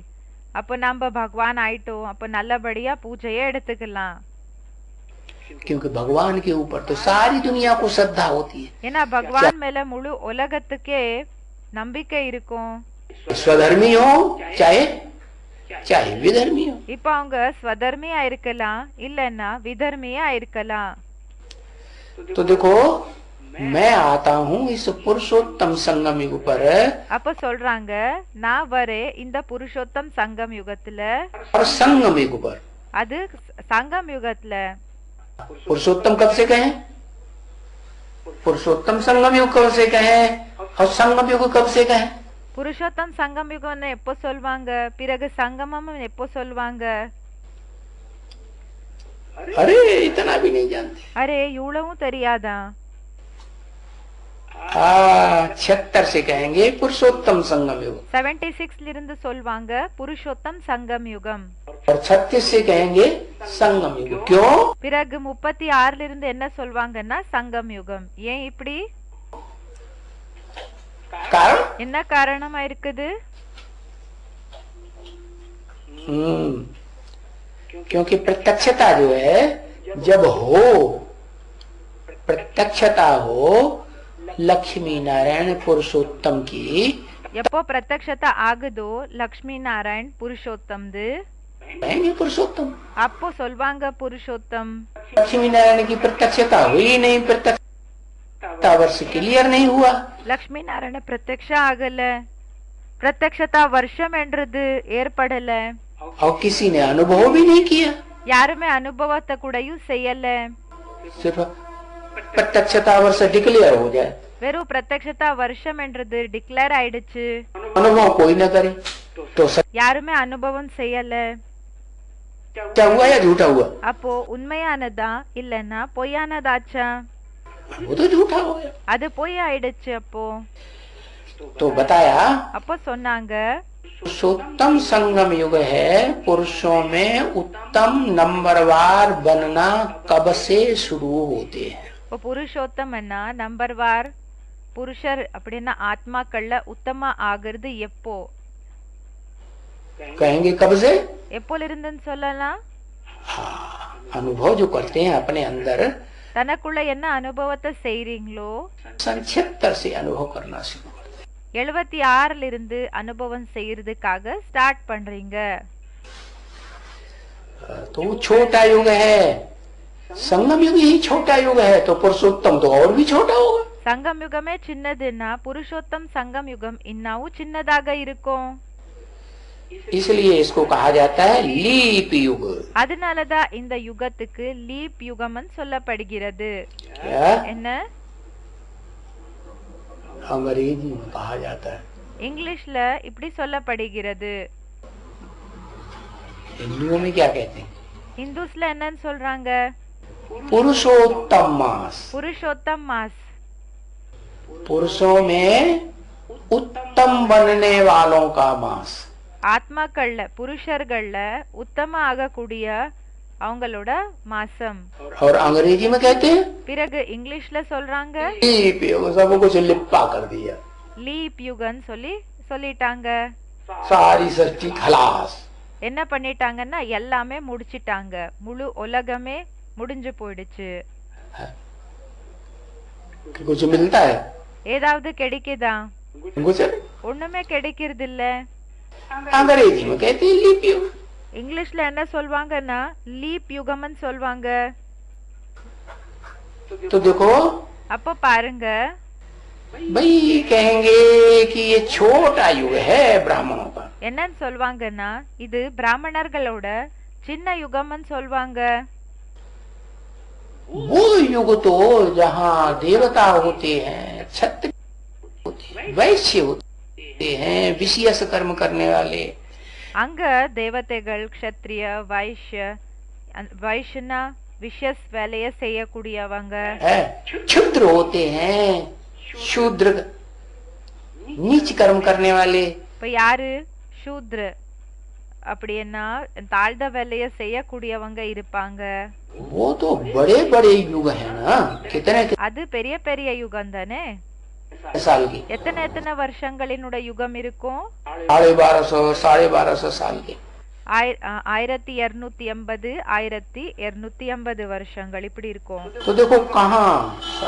அப்ப நம்ம பகவான் ஆயிட்டோம், அப்ப நல்லபடியா பூஜையை எடுத்துக்கலாம். क्योंकि भगवान के ऊपर तो सारी दुनिया को श्रद्धा होती है। ஏன்னா பகவான் மேல முழு உலகத்துக்கே நம்பிக்கை இருக்கும். स्वधर्मी हो चाहे चाहे विधर्मी हो। இப்ப அவங்க ஸ்வதர்மியா இருக்கலாம், இல்லன்னா விதர்மியா இருக்கலாம். तो देखो मैं आता हूँ इस पुरुषोत्तम संगम युग पर, அப்ப சொல்றாங்க நான் வரேன் இந்த புருஷோத்தம் சங்கம் யுகத்துல. और संगम युग पर அது சங்கம் யுகத்துல. पुरुषोत्तम कब से कहें? पुरुषोत्तम संगम युग कब से कहें और संगम युग कब से कहें? புருஷோத்தம் சங்கம் யுகம்னு எப்போ சொல்வாங்க, பிறகு சங்கமம் எப்போ சொல்வாங்க? अरे इतना भी नहीं जानते। அரே இவ்வளவும் தெரியாதா? 76 से कहेंगे पुरुषोत्तम संगम युग, 76 இருந்து சொல்வாங்க புருஷோத்தம் சங்கம் யுகம். और 36 से कहेंगे संगम युग। क्यों? பிறகு 36 இருந்து என்ன சொல்வாங்கன்னா சங்கம் யுகம். ஏன் இப்படி? कारण என்ன காரணமா இருக்குது? क्योंकि प्रत्यक्षता जो है जब हो, प्रत्यक्षता हो लक्ष्मी नारायण पुरुषोत्तम की, எப்போ பிரத்யக்ஷதா ஆகுதோ லக்ஷ்மி நாராயண் புருஷோத்தம்து, कहेंगे पुरुषोत्तम। அப்போ சொல்வாங்க புருஷோத்தம். लक्ष्मी नारायण की प्रत्यक्षता हुई नहीं, प्रत्यक्षता वर्ष क्लियर नहीं हुआ। லக்ஷ்மி நாராயண பிரத்யக்ஷா ஆகல, பிரத்யக்ஷதா வருஷம் என்றது ஏற்படல. और किसी ने अनुभव भी नहीं किया, யாருமே அனுபவத்தை கூடயும் செய்யல. सिर्फ प्रत्यक्षता वर्ष डिक्लेयर हो जाए, வெறும் பிரத்யக்ஷதா வருஷம் என்றது டிக்ளேர் ஆயிடுச்சு, अनुभव कोई न करे तो யாருமே அனுபவம் செய்யல. क्या हुआ या झूठा हुआ? அப்போ உண்மையானதா இல்லன்னா பொய்யானதாச்சா? वो तो झूठा हो गया। அது பொய் ஆயிடுச்சு. அப்போ तो बताया அப்போ சொன்னாங்க पुरुषोत्तम संगम युग है। पुरुषों में उत्तम नंबरवार बनना कब से शुरू होते हैं? இப்போ புருஷோத்தமன்னா நம்பர்வார் புருஷர் அப்படின்னா ஆத்மாக்கள்ல உத்தம ஆகிறது எப்போ? कहेंगे कब से? எப்போல இருந்துன்னு சொல்லலாம். अनुभव जो करते हैं अपने अंदर, தனக்குள்ள என்ன அனுபவத்தை செய்றீங்களோ 76 से अनुभव करना शुरू करते हैं। 76ல இருந்து அனுபவம் செய்யறதுக்காக ஸ்டார்ட் பண்றீங்க. तो वो छोटा युग है, संगम युग ही छोटा युग है, तो पुरुषोत्तम तो और भी छोटा होगा। சங்கம் யுகமே சின்னதுன்னா புருஷோத்தம் சங்கம் யுகம் இன்னும் சின்னதாக இருக்கும். इसलिए इसको कहा जाता है लीप युग। அதனாலதான் இந்த யுகத்துக்கு லீப் யுகம்னு சொல்லப்படுகிறது. क्या? என்ன अंग्रेजी में कहा जाता है। இங்கிலீஷ்ல இப்படி சொல்லப்படுகிறது. हिंदुओं में क्या कहते हैं? இந்துஸ்ல என்னன்னு சொல்றாங்க? पुरुषोत्तम मास। புருஷோத்தம் மாஸ். पुरुषों में उत्तम बनने वालों का मास। ஆத்மாக்கள்ல புருஷர்கள்ல உத்தம ஆகக்கூடிய அவங்களோட மாசம். और अंग्रेजी में कहते हैं பிறகு இங்கிலீஷ்ல சொல்றாங்க लीप युग। सब कुछ लिप्पा कर दिया, லீப் யுகன்னு சொல்லிட்டாங்க. सारी सृष्टि खलास। என்ன பண்ணிட்டாங்கன்னா எல்லாமே முடிச்சிட்டாங்க. முழு உலகமே முடிஞ்சு போயிடுச்சு. कुछ मिलता है? ஏதாவது கிடைக்குதா? कुछ ஒண்ணுமே கிடைக்கிறது இல்ல. अंग्रेजी में कहते हैं लीप युग। இங்கிலீஷ்ல என்ன சொல்வாங்கன்னா லீப் யுகம்னு சொல்வாங்க. तो देखो அப்ப பாருங்க, भाई कहेंगे कि ये छोटा युग है ब्राह्मणों का। என்னன்னு சொல்வாங்கன்னா இது பிராமணர்களோட சின்ன யுகம்னு சொல்வாங்க. वो युग तो जहाँ देवता होते हैं, क्षत्रिय होते हैं, वैश्य होते हैं, विशेष कर्म करने वाले। அங்க தேவதைகள் க்ஷத்ரிய வைஷ்யனா விஷஸ் வேலைய செய்யக்கூடியவங்க. क्षुद्र होते हैं, शूद्र नीच कर्म करने वाले। இப்ப யாரு சூத்ர அப்படின்னா தாழ்ந்த வேலைய செய்யக்கூடியவங்க இருப்பாங்க. वो तो बड़े बड़े युग है ना। कितने அது பெரிய பெரிய யுகம் தானே. साल की? எத்தனை வருஷங்களினோட யுகம் இருக்கும்? 1250 साल के। 1280 1280 வருஷங்கள் இப்படி இருக்கும். तो देखो कहाँ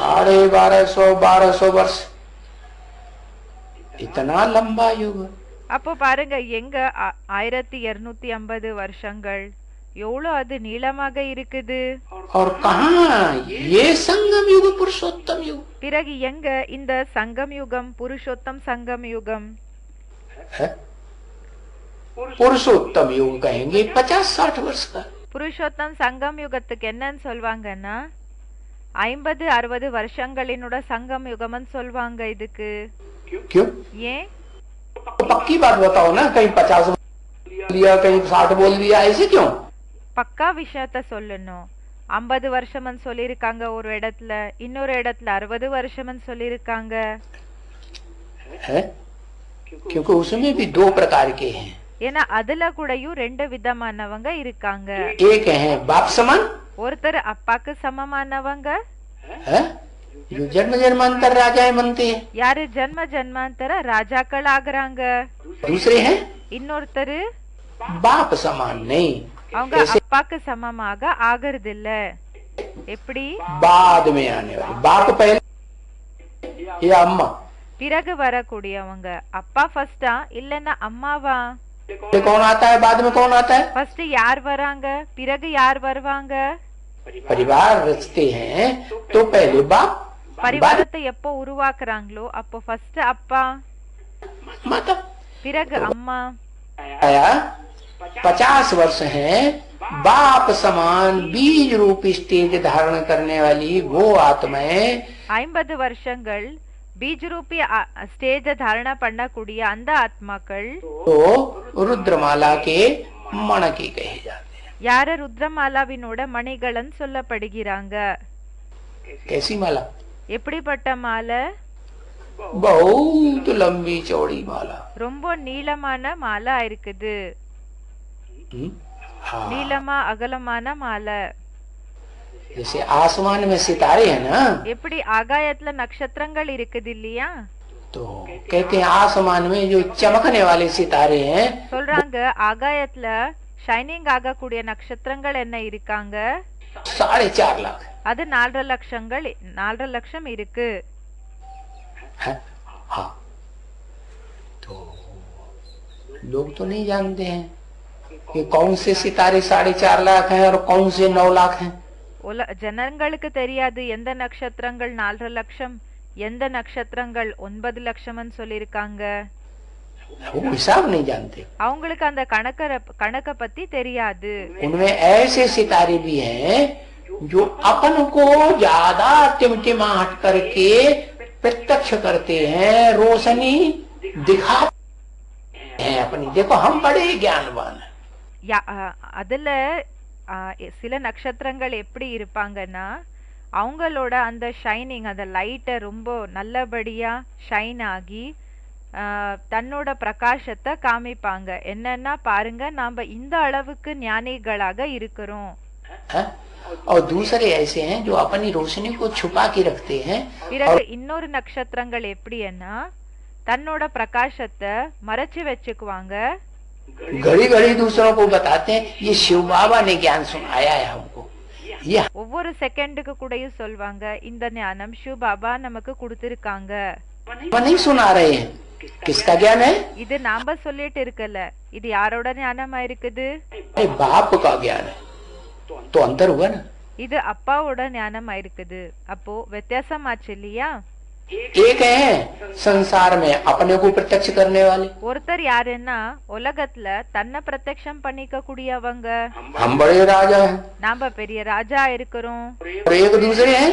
1250 वर्ष, इतना लंबा युग। அப்போ பாருங்க எங்க 1250 வருஷங்கள் எவ்வளவு அது நீளமாக இருக்குது. और कहाँ ये संगम युग, पुरुषोत्तम युग। பிறகு எங்க இந்த சங்கம் யுகம், புருஷோத்தம் சங்கம் யுகம்? पुरुषोत्तम युग कहेंगे 50-60 वर्ष का। புருஷோத்தம் சங்கம் யுகத்துக்கு என்னன்னு சொல்வாங்கன்னா 50-60 வருஷங்களினோட சங்கம் யுகம்னு சொல்வாங்க இதுக்கு. क्यों? ஏன்? पक्की बात बताओ ना, कहीं 50 लिया, कहीं 60 बोल दिया, ऐसे क्यों? பக்கா விஷயத்த சொல்லணும். 50 வருஷம்னு சொல்லிருக்காங்க ஒரு இடத்துல, இன்னொரு இடத்துல 60 வருஷம்னு சொல்லிருக்காங்க. क्योंकि उसमें भी 2 प्रकार के हैं। ஏன்னா அதுல கூடயும் 2 விதமானவங்க இருக்காங்க. एक है बाप समान, ஒருத்தர் அப்பாக்கு சமமானவங்க. जो जन्म जन्मांतर राजाएं बनते हैं। யாரு ஜன்ம ஜன்மாந்தர ராஜாக்கள் ஆகுறாங்க. दूसरे हैं இன்னொருத்தர் बाप समान नहीं, அவங்க அப்பாக்கு சமமாக ஆகிறது இல்ல. எப்படி? बाद में आने वाले। बाप पहले या अम्मा? பிறகு வரக்கூடியவங்க. அப்பா ஃபர்ஸ்டா இல்லன்னா அம்மாவா? कौन आता है बाद में, कौन आता है? ஃபர்ஸ்ட் யார் வராங்க, பிறகு யார் வருவாங்க? परिवार रचते हैं तो पहले बाप, பரிவாரத்தை எப்போ உருவாக்குறாங்களோ அப்போ ஃபர்ஸ்ட் அப்பா, माता, பிறகு அம்மா. आया 50 वर्ष है। बाप समान बीज रूप स्टेज धारण करने वाली वो आत्माएं 50 வருஷங்கள் பீஜ ரூபி ஸ்டேஜ தாரண பண்ணக்கூடிய அந்த ஆத்மாக்கள் तो रुद्रमाला के मणके कहे जाते हैं। யார ருத்ரமாலாவினோட மணிகளன் சொல்லப்படுகிறாங்க. कैसी माला? எப்படிப்பட்ட மாலை? बहुत लंबी चौड़ी माला। ரொம்ப நீளமான மாலை இருக்குது. हाँ, நீளமா அகலமான மாலை. जैसे आसमान में सितारे हैं ना, எப்படி ஆகாயத்துல நட்சத்திரங்கள் இருக்குது இல்லையா? तो कहते हैं आसमान में जो चमकने वाले सितारे हैं, சொல்றாங்க ஆகாயத்துல ஷைனிங் ஆகக்கூடிய நட்சத்திரங்கள் என்ன இருக்காங்க? 4.5 लाख। அது 4.5 லட்சம் இருக்கு. हाँ, तो लोग तो नहीं जानते हैं कि कौन से सितारे 4.5 लाख हैं और कौन से 9 लाख हैं। ஜனங்களுக்கு தெரியாது எந்த நட்சத்திரங்கள் 4 லட்சம், எந்த நட்சத்திரங்கள் 9 லட்சம்னு சொல்லிருக்காங்க. वो हिसाब नहीं जानते। அவங்களுக்கு அந்த கணக்க பத்தி தெரியாது. उनमें ऐसे सितारे भी हैं जो अपन को ज्यादा टिमटिमाहट करके प्रत्यक्ष करते हैं, रोशनी दिखाते हैं अपनी। देखो हम बड़े ज्ञानवान हैं। அதுல சில நட்சத்திரங்கள் எப்படி இருப்பாங்கன்னா அவங்களோட அந்த ஷைனிங், அந்த லைட்டை ரொம்ப நல்லபடியா ஷைன் ஆகி தன்னோட பிரகாசத்தை காமிப்பாங்க. என்னன்னா பாருங்க, நாம இந்த அளவுக்கு ஞானிகளாக இருக்கிறோம். और दूसरे ऐसे हैं जो अपनी रोशनी को छुपा के रखते हैं। பிறகு இன்னொரு நட்சத்திரங்கள் எப்படின்னா தன்னோட பிரகாசத்தை மறைச்சு வச்சுக்குவாங்க. घड़ी घड़ी दूसरों को बताते हैं ये शिव बाबा ने ज्ञान सुनाया है हमको। ये ஒவ்வொரு செகண்டுக்கு கூடயும் சொல்வாங்க இந்த ஞானம் शिव बाबा நமக்கு கொடுத்திருக்காங்க. नहीं सुना रहे हैं, किसका ज्ञान है? இது நாம சொல்லிட்டு இருக்கல, இது யாரோட ஞானமா இருக்குது? बाप का ज्ञान है, तो अंतर हुआ ना। இது அப்பாவோட ஞானமா இருக்குது. அப்போ வித்தியாசமாச்சு இல்லையா? एक है संसार में अपने को प्रत्यक्ष करने वाले, ஒருத்தர் யாருன்னா உலகத்துல தன்னை பிரத்யக்ஷம் பண்ணிக்க கூடியவங்க. हम बड़े राजा हैं। நாம பெரிய ராஜா இருக்கிறோம். और एक दूसरे हैं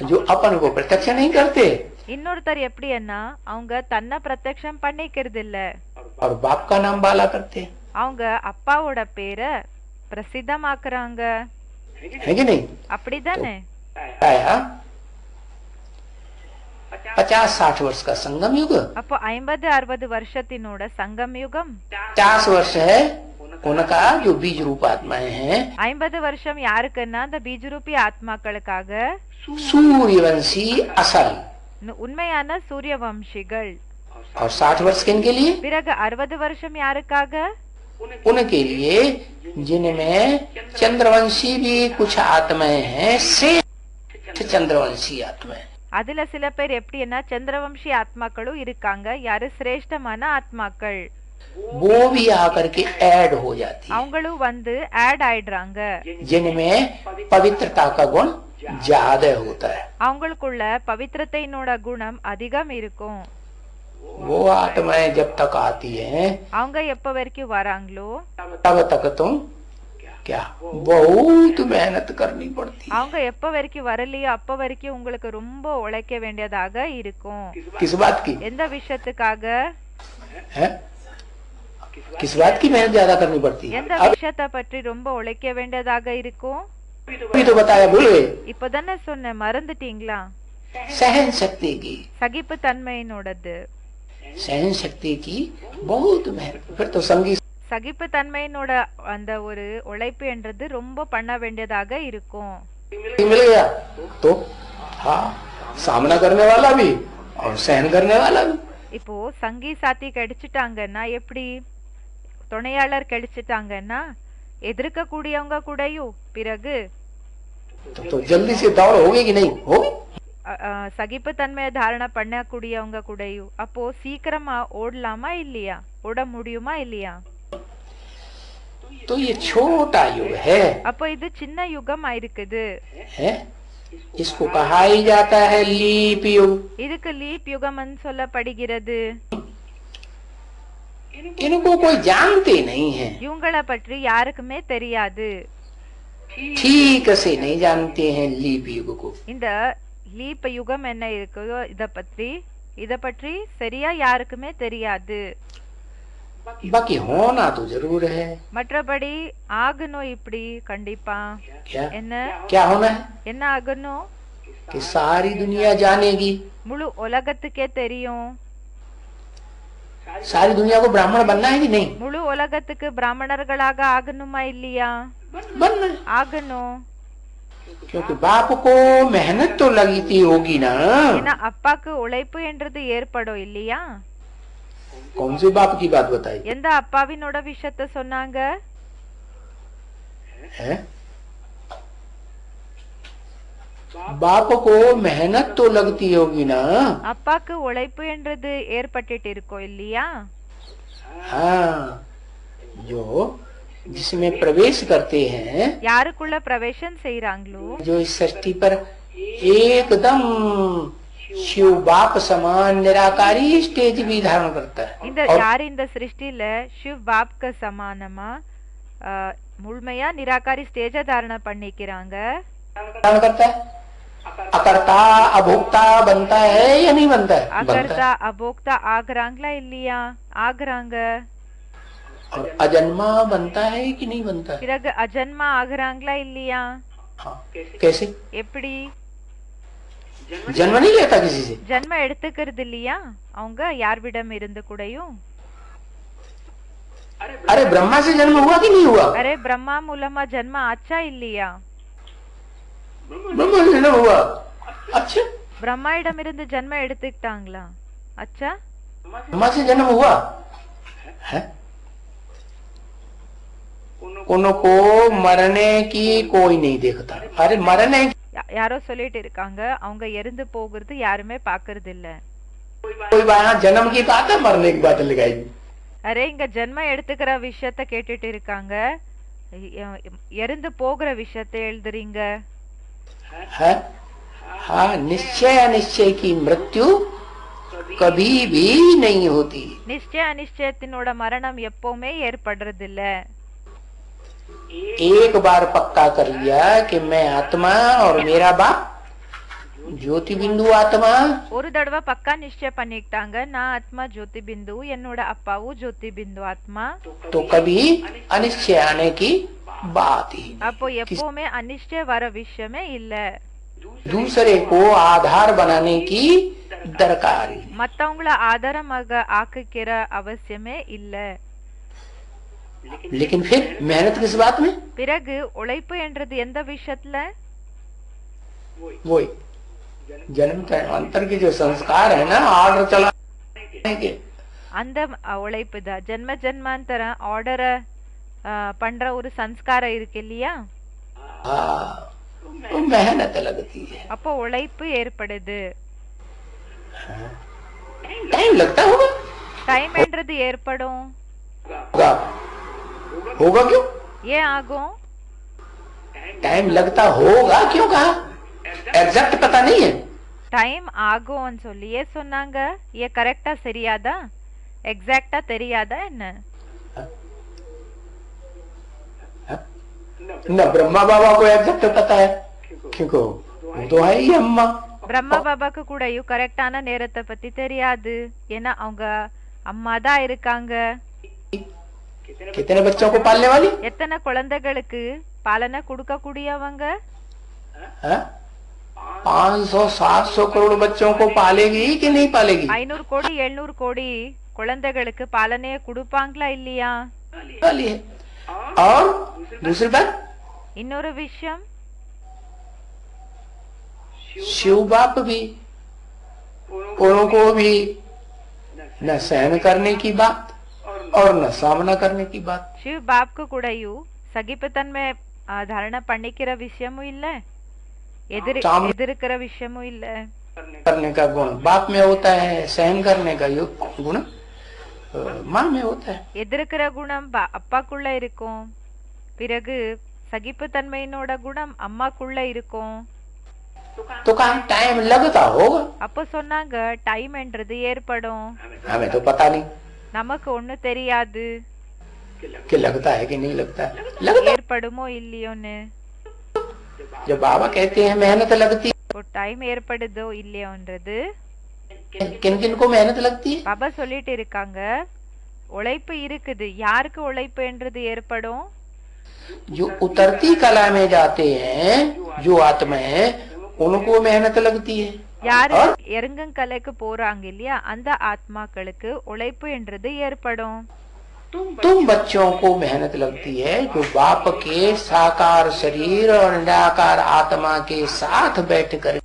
जो अपन को प्रत्यक्ष नहीं करते இன்னொருத்தர் எப்படின்னா அவங்க தன்னை பிரத்யக்ஷம் பண்ணிக்கிறது இல்ல, और बाप का नाम बाला करते हैं। அவங்க அப்பாவோட பேரை பிரசித்தமாக்குறாங்க. है कि नहीं? அப்படிதானே? आया 50-60 वर्ष का संगम युग, அப்போ 50-60 வருஷத்தினோட சங்கம் யுகம். 50 वर्ष है उनका जो बीज रूप आत्माएं हैं, 50 வருஷம் யாருக்குன்னா அந்த பீஜரூபி ஆத்மாக்களுக்காக, सूर्यवंशी असल। உண்மையான சூரிய வம்சிகள். और 60 वर्ष किनके लिए? பிறகு 60 வருஷம் யாருக்காக? उनके लिए जिनमें चंद्रवंशी भी कुछ आत्माएं हैं, श्रेष्ठ चंद्रवंशी आत्माएं। அதுல சில பேர் எப்படின்னா சந்திரவம்சி ஆத்மாக்களும் இருக்காங்க. யாரு? சிரேஷ்டமான ஆத்மாக்கள். वो भी आकर के ऐड हो जाती है, அவங்களும் வந்து ஆட் ஆயிடுறாங்க. जिनमें पवित्रता का गुण ज्यादा होता है। அவங்களுக்குள்ள பவித்திரத்தைனோட குணம் அதிகம் இருக்கும். वो आत्माएं जब तक आती हैं அவங்க எப்ப வரைக்கும் வராங்களோ तब तक तुम क्या बहुत मेहनत करनी पड़ती है। அவங்க எப்ப வரைக்கும் வரலையோ அப்ப வரைக்கும் உங்களுக்கு ரொம்ப உழைக்க வேண்டியதாக இருக்கும். किस बात की? எந்த விஷயத்துக்காக? है? किस बात की मेहनत ज्यादा करनी पड़ती है? எந்த விஷயத்தை பற்றி ரொம்ப உழைக்க வேண்டியதாக இருக்கும்? अभी तो बताया, भूल गए। இப்பதானே சொன்னேன், மறந்துட்டீங்களா? सहन शक्ति की, சகிப்பு தன்மையினோடது. सहन शक्ति की बहुत मेहनत। फिर तो संगीत சகிப்பு தன்மையினோட அந்த ஒரு உழைப்பு என்றது ரொம்ப பண்ண வேண்டியதாக இருக்கும். मिल गया तो हाँ, सामना करने वाला भी और सहन करने वाला भी। இப்போ சங்கி சாத்தி கிடைச்சிட்டாங்கன்னா எப்படி? துணையாளர் கிடைச்சிட்டாங்கன்னா எதிர்க்க கூடியவங்க கூடயும் பிறகு तो जल्दी से दौड़ होगी कि नहीं? हो சகிப்பு தன்மையை தாரணை பண்ணக்கூடியவங்க கூடயும் அப்போ சீக்கிரமா ஓடலாமா இல்லையா? ஓட முடியுமா இல்லையா? तो ये छोटा युग है, அப்போ இது சின்ன யுகம் இருக்குது. है? इसको कहा ही जाता है लीप युग। இதுக்கு லீப் யுகம்னு சொல்லப்படுகிறது. इनको कोई जानते नहीं है, இவங்கள பற்றி யாருக்குமே தெரியாது. ठीक से नहीं जानते हैं लीप युग को। இந்த லீப் யுகம் என்ன இருக்குதோ இத பற்றி சரியா யாருக்குமே தெரியாது. बाकी होना तो जरूर है। மற்றபடி ஆகணும் இப்படி கண்டிப்பா. क्या என்ன क्या होना है? என்ன ஆகணும்? कि सारी दुनिया जानेगी। முழு உலகத்துக்கே தெரியும். सारी दुनिया को ब्राह्मण बनना है कि नहीं? முழு உலகத்துக்கு பிராமணர்களாக ஆகணுமா இல்லையா? बनना है। ஆகணும். क्योंकि बाप को मेहनत तो लगती होगी ना। ஏன்னா அப்பாக்கு உழைப்பு என்றது ஏற்படும் இல்லையா? कौन से बाप की बात बताई எந்த அப்பாவினோட விஷயத்த சொன்னாங்க? है? बाप को मेहनत तो लगती होगी ना। அப்பாக்கு உழைப்பு என்றது ஏற்பட்டுட்டு இருக்கோ இல்லையா? हाँ, जो जिसमें प्रवेश करते हैं, யாருக்குள்ள பிரவேசம் செய்றாங்களோ, जो इस सृष्टि पर एकदम शिव बाप समान निराकारी स्टेज भी धारण करता है। இந்த யார் இந்த சிருஷ்டில சிவ் பாப்க்கு சமானமா முழுமையா நிராகாரி ஸ்டேஜ தாரண பண்ணிக்கிறாங்க. धारण करता है। अकर्ता अभोक्ता बनता है या नहीं बनता है? அகர்த்தா அபோக்தா ஆகுறாங்களா இல்லையா? ஆகுறாங்க. और अजन्मा बनता है कि नहीं बनता है? பிறகு அஜன்மா ஆகுறாங்களா இல்லையா? हाँ, कैसे? எப்படி? जन्म नहीं लेता किसी से। ஜன்ம எடுத்துக்கிறது இல்லையா அவங்க யார்விடம் இருந்து கூடயும்? अरे ब्रह्मा से जन्म हुआ कि नहीं हुआ? அரே பிரம்மா மூலமா ஜன்ம ஆச்சா இல்லையா? ब्रह्मा से जन्म हुआ। अच्छा, பிரம்மா இடம் இருந்து ஜன்ம எடுத்துக்கிட்டாங்களா? அச்சா, ब्रह्मा से जन्म हुआ है। उनको मरने की कोई नहीं देखता। अरे मरने யாரோ சொல்லிட்டு இருக்காங்க அவங்க இறந்து போகிறது யாருமே பாக்குறது இல்ல. कोई यहाँ जन्म की बात है, मरने की बात लगाएगी। அரே இங்க ஜன்ம எடுத்துக்கிற விஷயத்த கேட்டுட்டு இருக்காங்க, இறந்து போகிற விஷயத்த எழுதுறீங்க. है? हाँ, निश्चय अनिश्चय की मृत्यु कभी भी नहीं होती। நிச்சய அனிச்சயத்தினோட மரணம் எப்பவுமே ஏற்படுறது இல்ல. एक बार पक्का कर लिया कि मैं आत्मा और मेरा बाप ज्योति बिंदु आत्मा, ஒரு தடவை பக்கா நிச்சயம் பண்ணிட்டாங்க நான் ஆத்மா ஜோதி பிந்து, என்னோட அப்பாவும் ஜோதி பிந்து ஆத்மா. तो कभी अनिश्चय आने की बात ही नहीं। அப்போ எப்பவுமே அனிச்சய வர விஷயமே இல்ல. दूसरे को आधार बनाने की दरकार ही नहीं। மத்தவங்கள ஆதாரமாக ஆக்குகிற அவசியமே இல்ல. लेकिन फिर मेहनत किस बात में? பிறகு உழைப்பு என்றது எந்த விஷயத்துல? वही जन्म अंतर के जो संस्कार है ना, ऑर्डर चलाने के, அந்த உழைப்பு தான் ஜென்ம ஜென்மாந்தர ஆர்டர பண்ற ஒரு சம்ஸ்காரம் இருக்கு இல்லையா? हाँ, तो मेहनत लगती है। அப்போ உழைப்பு ஏற்படுது. टाइम लगता होगा। டைம் என்றது ஏற்படும். होगा, होगा क्यों? ஏன் ஆகும்? टाइम लगता होगा क्यों कहा? एग्जैक्ट पता नहीं है। டைம் ஆகும்னு சொல்லியே சொன்னாங்க. ஏ கரெக்டா சரியாதா? எக்ஸாக்ட்டா தெரியாதா என்ன? न ब्रह्मा बाबा को एग्जैक्ट पता है, क्योंकि वो तो है ही अम्मा। பிரம்மா பாபாக்கு கூடயும் கரெக்டான நேரத்தை பத்தி தெரியாது, ஏன்னா அவங்க அம்மா தான் இருக்காங்க. कितने बच्चों को पालने वाली? எத்தனை குழந்தைகளுக்கு பாலனை கொடுக்க கூடியவங்க? 500-700 करोड़ बच्चों को पालेगी कि नहीं पालेगी? 500 கோடி 700 கோடி குழந்தைகளுக்கு பாலனைய கொடுப்பாங்களா இல்லையா? वाली है। और दूसरी बात, இன்னொரு விஷயம், शिव बाप भी उनको भी न सहन करने की बात और न सामना करने की बात। சிவ் பாப்க்கு கூடயும் சகிப்புத்தன்மை தாரண பண்ணிக்கிற விஷயமும் இல்ல, எதிர்க்கிற விஷயமும் இல்ல. करने का गुण बाप में होता है, सहन करने का गुण माँ में होता है। எதிர்க்கிற குணம் அப்பாக்குள்ள இருக்கும், பிறகு சகிப்புத்தன்மையினோட குணம் அம்மாக்குள்ள இருக்கும். तो कहाँ टाइम लगता होगा? அப்போ சொன்னாங்க டைம் என்றது ஏற்படும். हमें तो पता नहीं நமக்கு ஒண்ணு தெரியாது कि लगता है कि नहीं लगता है। लगता है। ஏற்படுமோ இல்லையோன்னு. जब बाबा कहते हैं मेहनत लगती இப்போ டைம் ஏற்படுதோ இல்லையோன்றது है, किन किन को मेहनत लगती है? பாபா சொல்லிட்டு இருக்காங்க உழைப்பு இருக்குது. யாருக்கு உழைப்பு என்றது ஏற்படும்? जो उतरती कला में जाते हैं, जो आत्मा है, उनको मेहनत लगती है। யாரு और இறங்கங்கலைக்கு போறாங்க இல்லையா அந்த ஆத்மாக்களுக்கு உழைப்பு என்றது ஏற்படும். तुम बच्चों को मेहनत लगती है जो बाप के साकार शरीर और निराकार आत्मा के साथ बैठ कर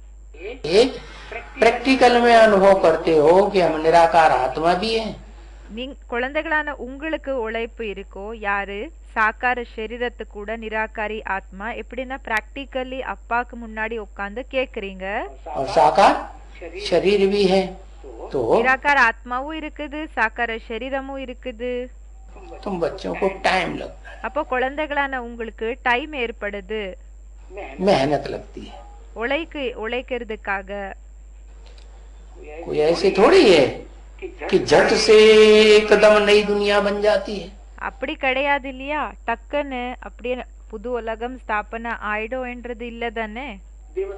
प्रैक्टिकल में अनुभव करते हो कि हम निराकार आत्मा भी हैं। குழந்தைகளான உங்களுக்கு உழைப்பு இருக்கோ யாரு சாக்கார சரீரத்து கூட நிராகாரி ஆத்மா எப்படின்னா பிராக்டிக்கலி அப்பாக்கு முன்னாடி உட்கார்ந்து கேக்குறீங்க. और साकार शरीर भी है तो நிராகார ஆத்மாவும் இருக்குது சாக்கார சரீரமும் இருக்குது. तुम बच्चों को टाइम लगता है, அப்போ குழந்தைகளான உங்களுக்கு டைம் ஏற்படுது, मेहनत लगती है। உழைக்கிறதுக்காக. कोई ऐसे थोड़ी है कि झट से एकदम नई दुनिया बन जाती है। அப்படி கிடையாது இல்லையா, டக்குன்னு அப்படியே புது உலகம் ஸ்தாபனை ஆயிடும் என்றது இல்ல தானே.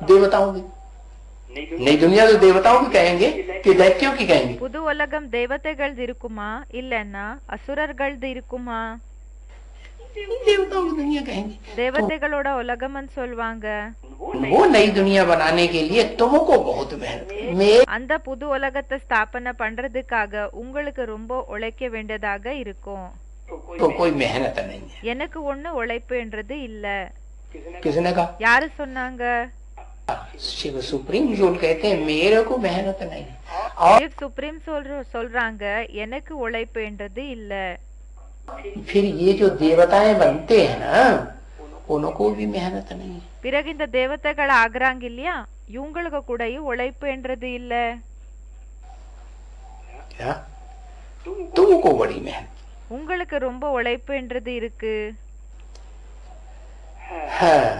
देवताओं की नई दुनिया तो देवताओं की कहेंगे कि दैत्यों की कहेंगे? புது உலகம் தேவதைகள் இருக்குமா இல்லன்னா அசுரர்கள் இருக்குமா? देवताओं की दुनिया कहेंगे। தேவதைகளோட உலகம்னு சொல்வாங்க. वो नई दुनिया बनाने के लिए तुमको बहुत मेहनत है। அந்த புது உலகத்தை ஸ்தாபனை பண்றதுக்காக உங்களுக்கு ரொம்ப உழைக்க வேண்டியதாக இருக்கும். तो कोई मेहनत नहीं है। எனக்கு ஒண்ணு உழைப்புன்றது இல்ல. किसने कहा? யாரு சொன்னாங்க? शिव सुप्रीम जोल कहते हैं मेरे को मेहनत नहीं और சுப்ரீம் சொல்றாங்க எனக்கு உழைப்புன்றது இல்ல. फिर ये जो देवताएं बनते हैं ना उनको भी मेहनत नहीं है। பிறகு இந்த தேவதைகள் ஆகுறாங்க இல்லையா இவங்களுக்கு கூட உழைப்புன்றது இல்ல. क्या? तुमको बड़ी मेहनत, உங்களுக்கு ரொம்ப உழைப்புன்றது இருக்கு. हाँ।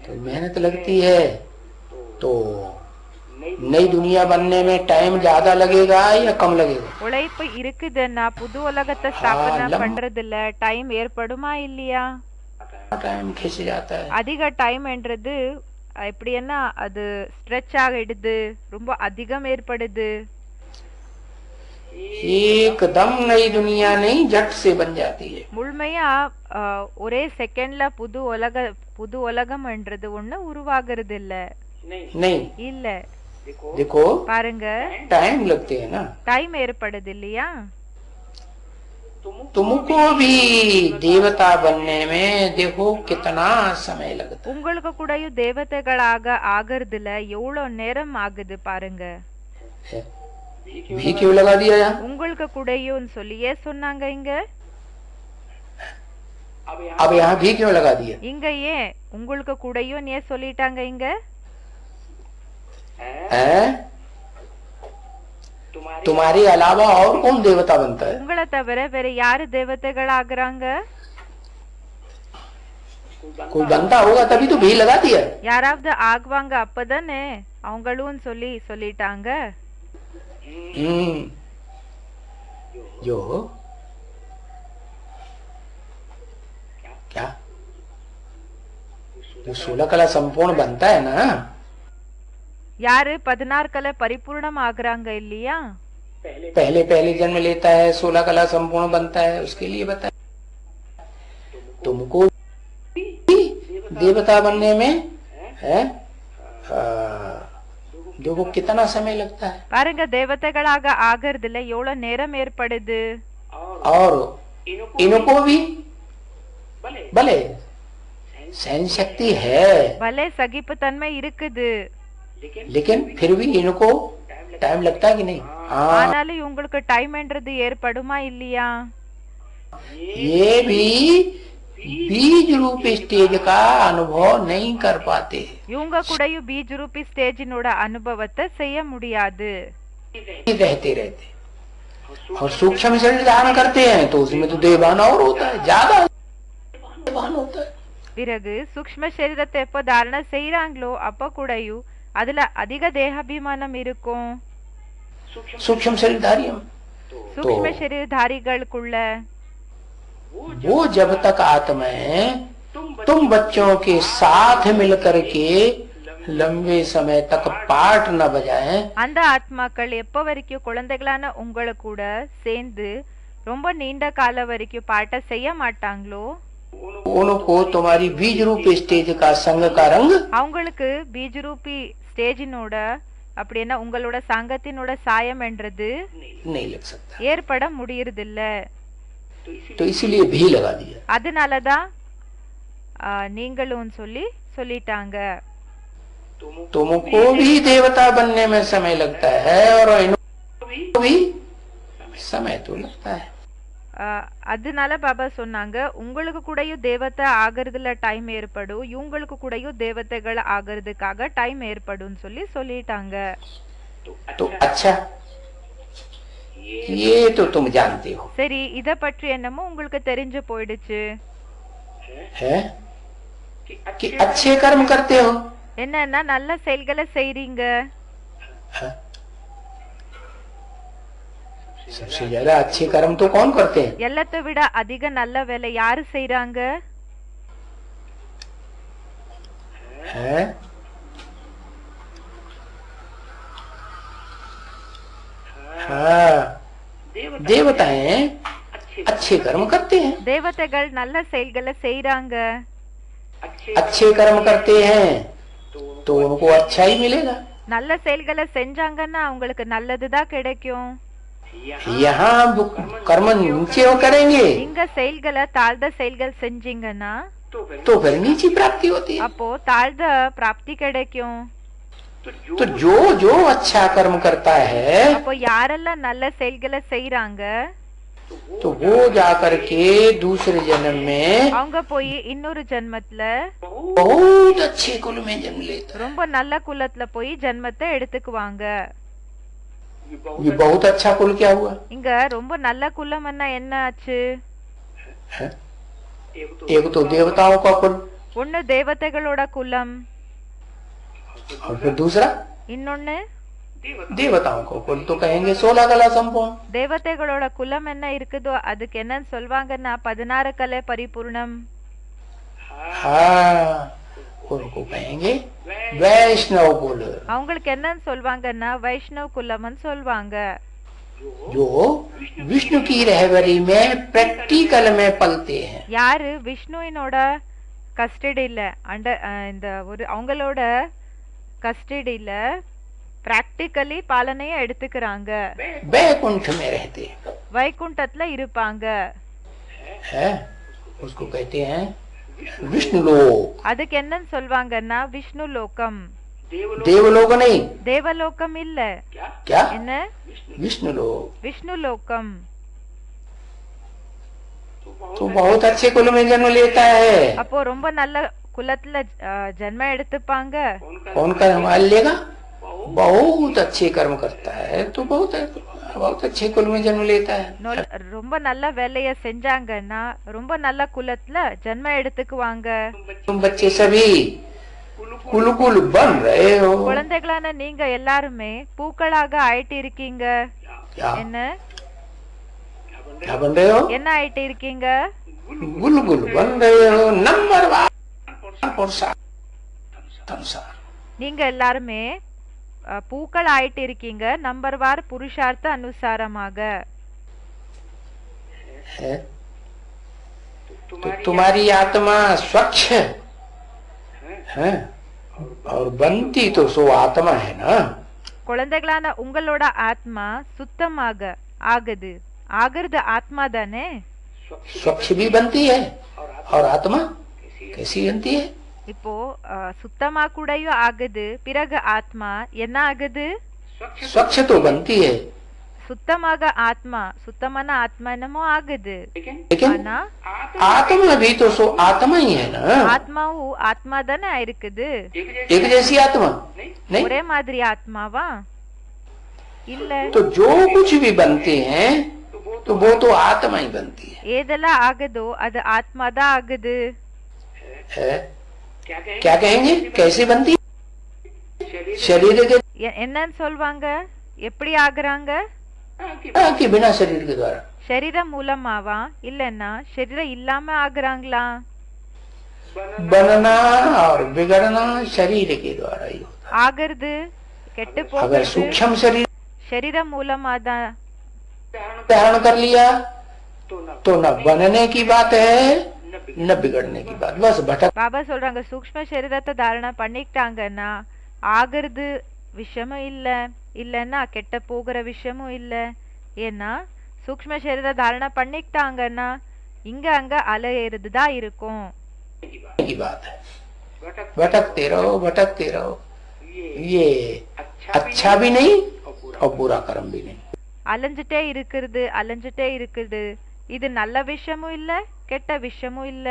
तो मेहनत लगती है तो नई दुनिया बनने में टाइम ज्यादा लगेगा या कम लगेगा? உழைப்பு இருக்குதுன்னா புது உலகத்தை ஸ்தாபனை பண்றதுல டைம் ஏற்படுமா இல்லையா? टाइम खिंच जाता है। அதிக டைம்ன்றது எப்படின்னா அது ஸ்ட்ரெச் ஆகிடுது, ரொம்ப அதிகம் ஏற்படுது. एकदम नई दुनिया नहीं झट से बन जाती है। முழுமையா ஒரே செகண்ட்ல புது உலகம்ன்றது ஒண்ணு உருவாகிறது இல்ல. नहीं இல்ல देखो பாருங்க टाइम लगते हैं ना। டைம் ஏற்படுது இல்லையா? तुमको भी देवता बनने में देखो कितना समय लगता உங்களுக்கு கூடயும் தேவதைகளாக ஆகிறதுல எவ்வளவு நேரம் ஆகுது பாருங்க. है। भी क्यों लगा दिया यार? உங்களுக்கு கூடயும் சொல்லியே சொன்னாங்க இங்க. अब यहाँ भी क्यों लगा दिया? இங்க ஏன் உங்களுக்கு கூடயும் ஏன் சொல்லிட்டாங்க இங்க? है? तुम्हारे अलावा और कौन देवता बनता है? உங்களை தவிர வேற யாரு தேவதைகள் ஆகுறாங்க? कोई बनता होगा तभी तो भी लगा दिया। யாராவது ஆகுவாங்க அப்பதானே அவங்களும் சொல்லிட்டாங்க. जो क्या जो 16 कला संपूर्ण बनता है ना, யாரு 16 கலை பரிபூர்ணம் ஆகுறாங்க இல்லையா? पहले पहले जन्म लेता है 16 कला संपूर्ण बनता है, उसके लिए बता तुमको देवता बनने में है देखो कितना समय लगता है। பாருங்க தேவதைகளாக ஆகிறதுல எவ்வளவு நேரம் ஏற்படுது. और इनको भी भले सहन शक्ति है, भले सகிப்பு தன்மை இருக்குது, लेकिन फिर भी इनको टाइम लगता है कि नहीं? ஆனாலும் உங்களுக்கு டைம்ன்றது ஏற்படுமா இல்லையா? ये भी बीज रूप स्टेज का अनुभव नहीं कर पाते। இவங்க கூடயும் பீஜ் ரூபி ஸ்டேஜினோட அனுபவத்தை செய்ய முடியாது. रहते रहते और सूक्ष्म शरीर धारण करते हैं तो उसमें तो देवान और होता है, ज्यादा देवान होता है। பிறகு சூக்ஷ்ம சரீரத்தை எப்ப தாரணை செய்யறாங்களோ அப்ப கூடயும் அதுல அதிக தேகாபிமானம் இருக்கும். सूक्ष्म शरीरधारी சூக்ஷ்ம சரீரதாரிகளுக்குள்ள वो जब तक आत्माएं तुम बच्चों के साथ मिलकर के लंबे समय तक पाठ न बजाएं, அந்த ஆத்மாக்கள் எப்ப வரைக்கும் குழந்தைகளான உங்களை கூட சேர்ந்து ரொம்ப நீண்ட கால வரைக்கும் பாட்ட செய்ய மாட்டாங்களோ उनको तुम्हारी बीज रूप स्टेज का संग का रंग அவங்களுக்கு பீஜரூபி ஸ்டேஜினோட அப்படின்னா உங்களோட சங்கத்தினோட சாயம் என்றது नहीं लग सकता, ஏற்பட முடியறதில்ல. तो इसीलिए भी लगा दिया। அதனாலதான் நீங்களும் சொல்லிட்டாங்க. तुमको भी देवता बनने में समय लगता है और इनको भी समय तो लगता है। அதனால பாபா சொன்னாங்க, உங்களுக்கு கூடயும் தேவதை ஆகிறதுல டைம் ஏற்படும், இவங்களுக்கு கூடயும் தேவதைகள் ஆகிறதுக்காக டைம் ஏற்படும் சொல்லிட்டாங்க. तो अच्छा, ये तो तुम जानते हो। சரி, இத பற்றி என்னமோ உங்களுக்கு தெரிஞ்சு போயிடுச்சு. है कि अच्छे कर्म करते हो। என்னன்னா நல்ல செயல்களை செய்றீங்க. सबसे ज्यादा अच्छे कर्म तो कौन करते हैं? எல்லாத்தை விட அதிக நல்ல வேலை யாரு செய்றாங்க? है हाँ, देवताएं अच्छे कर्म करते हैं। தேவதைகள் நல்ல செயல்களை செய்றாங்க. अच्छे कर्म करते हैं तो उनको अच्छा ही मिलेगा। நல்ல செயல்களை செஞ்சாங்கன்னா அவங்களுக்கு நல்லதுதான் கிடைக்கும். यहाँ कर्म नीचे वो करेंगे இங்க செயல்களை தாழ்ந்த செயல்கள் செஞ்சீங்கன்னா तो फिर नीची प्राप्ति होती है। அப்போ தாழ்ந்த பிராப்தி கிடைக்கும். तो जो जो अच्छा कर्म करता है அப்போ யாரெல்லாம் நல்ல செயல்களை செய்றாங்க तो वो जाकर के दूसरे जन्म में அவங்க போய் இன்னொரு ஜென்மத்துல बहुत अच्छे कुल में जन्म लेता है। ரொம்ப நல்ல குலத்துல போய் ஜென்மத்தை எடுத்துக்குவாங்க. ये बहुत अच्छा कुल क्या हुआ? இங்க ரொம்ப நல்ல குலம்னா என்ன ஆச்சு? एक तो देवताओं का कुल ஒன்னு தேவதைகளோட குலம், और फिर दूसरा இன்னொன்னு देवताओं को कुल तो कहेंगे 16 कला संपूर्ण। தேவதைகளோட குலம் என்ன இருக்குதோ அதுக்கு என்னன்னு சொல்வாங்கன்னா 16 கலை பரிபூர்ணம். हाँ, उनको कहेंगे वैष्णव कुल, அவங்களுக்கு என்னன்னு சொல்வாங்கன்னா வைஷ்ணவ குலம்னு சொல்வாங்க. जो विष्णु की रहबरी में प्रैक्टिकल में पलते हैं। யாரு விஷ்ணுவினோட கஸ்டடியில இந்த ஒரு அவங்களோட கஸ்டடியில பிராக்டிகலி பாலனைய எடுத்துக்கிறாங்க, वैकुंठ में रहते हैं, வைகுண்டத்துல இருப்பாங்க. है उसको कहते हैं विष्णु लोक। அதுக்கு என்னன்னு சொல்வாங்கன்னா விஷ்ணு லோகம். देवलोक नहीं, தேவலோகம் இல்ல. क्या? என்ன? विष्णु लोक। விஷ்ணு லோகம். तो बहुत अच्छे कुल में जन्म लेता है। அப்போ ரொம்ப நல்ல குலத்துல ஜென்மம் எடுத்துப்பாங்க. कौन कर्म लेगा? बहुत अच्छे कर्म करता है तो बहुत अच्छे कुल में जन्म लेता है। ரொம்ப நல்ல வேலைய செஞ்சாங்கன்னா ரொம்ப நல்ல குலத்துல ஜென்மம் எடுத்துக்குவாங்க. तुम बच्चे सभी कुल कुल बन रहे हो। குழந்தைகளான நீங்க எல்லாருமே பூக்களாக ஆயிட்டு இருக்கீங்க. क्या? என்ன क्या बन रहे हो? என்ன ஆயிட்டு இருக்கீங்க? गुल गुल बन रहे हो, नंबर वार संसार। நீங்க எல்லாருமே பூக்கள் ஆயிட்டு இருக்கீங்க நம்பர் வார் புருஷார்த்த அனுசாரமாக. है तो तुम्हारी आत्मा स्वच्छ है और बनती तो सो आत्मा है ना। குழந்தைகளான உங்களோட ஆத்மா சுத்தமாக ஆகுது, ஆகிறது ஆத்மா தானே. स्वच्छ भी बनती है और आत्मा कैसी बनती है? இப்போ சுத்தமா கூடயும் ஆகுது, பிறகு ஆத்மா என்ன ஆகுது? स्वच्छ तो बनती है சுத்தமாக ஆத்மா, சுத்தமான ஆத்மா என்னமோ ஆகுது. लेकिन ஆனா आत्मा भी तो सो आत्मा ही है ना। ஆத்மாவும் ஆத்மா தானே இருக்குது. एक जैसी आत्मा नहीं, ஒரே மாதிரி ஆத்மாவா இல்ல. तो जो कुछ भी बनते हैं तो वो तो आत्मा ही बनती है। ஏதெல்லாம் ஆகுதோ அது ஆத்மா தான் ஆகுது. है क्या कहेंगे? कैसे बनती? शरीर के என்னன்னு சொல்வாங்க? எப்படி ஆகுறாங்க? कि बिना शरीर के द्वारा। சரீரம் மூலமாவா இல்லன்னா சரீரம் இல்லாம ஆகுறாங்களா? बनना और बिगड़ना शरीर के द्वारा ही होता ஆகிறது கெட்டு है। अगर போகிறது सूक्ष्म शरीर சரீரம் மூலமா தான். धारण कर लिया तो न बनने की बात है न बिगड़ने की बात, बस भटक। பாபா சொல்றாங்க சூக்ஷ்ம சரீரத்தை தாரணை பண்ணிக்கிட்டாங்கன்னா ஆகிறது விஷயமும் இல்ல, இல்லைன்னா கெட்ட போகிற விஷயமும் இல்ல. ஏன்னா சூக்ஷ்ம சரீர தாரணை பண்ணிக்கிட்டாங்கன்னா இங்க அங்க அலையிறது தான் இருக்கும். की बात है, भटकते रहो भटकते रहो, ये अच्छा भी नहीं और बुरा कर्म भी नहीं. அலைஞ்சிட்டே இருக்குது, இது நல்ல விஷயமும் இல்ல கெட்ட விஷயமும் இல்ல.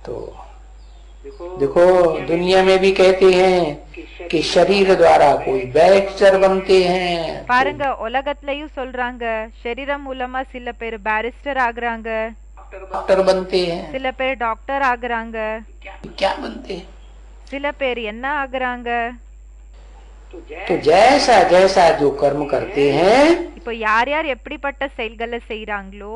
तो देखो दुनिया में भी कहते हैं कि शरीर द्वारा कोई बैरिस्टर बनते हैं. பாருங்க உலகத்திலயும் சொல்றாங்க சரீரம் மூலமா சில பேர் பாரிஸ்டர் ஆகுறாங்க, डॉक्टर बनते हैं. சில பேர் டாக்டர் ஆகுறாங்க, क्या बनते हैं? சில பேர் என்ன ஆகுறாங்க. तो जैसा जैसा जो कर्म करते हैं இப்போ யார் யார் எப்படிப்பட்ட செயல்களை செய்யறாங்களோ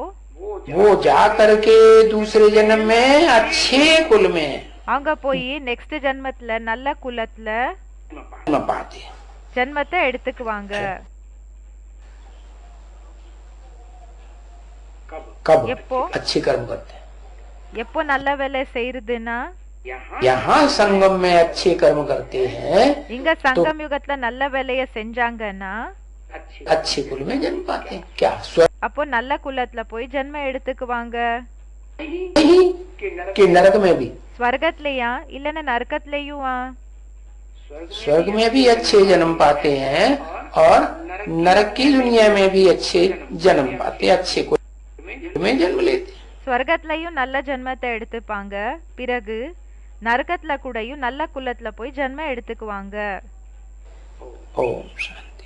वो जा करके दूसरे जन्म में अच्छे कुल में அவங்க போய் நெக்ஸ்ட் ஜென்மத்துல நல்ல குலத்துல पाते हैं. ஜென்மத்தை எடுத்துக்குவாங்க. कब? எப்போ? अच्छे कर्म करते हैं. எப்போ நல்ல வேலை செய்யறதுன்னா यहाँ संगम में अच्छे कर्म करते हैं இங்க சங்கம் யுகத்துல நல்ல வேலைய செஞ்சாங்கன்னா अच्छे कुल में जन्म पाते हैं. क्या स्वर्ग அப்போ நல்ல குலத்துல போய் ஜென்மம் எடுத்துக்குவாங்க. नहीं कि नरक में भी? ஸ்வர்கத்திலயா இல்லன்னா நரகத்திலயுமா? स्वर्ग में भी अच्छे जन्म पाते हैं और नरक की दुनिया में भी अच्छे जन्म पाते, अच्छे कुल में जन्म लेते. ஸ்வர்கத்திலயும் நல்ல ஜென்மத்தை எடுத்துப்பாங்க, பிறகு நரகத்துல கூடயும் நல்ல குலத்துல போய் ஜென்மம் எடுத்துக்குவாங்க. ओम शांति.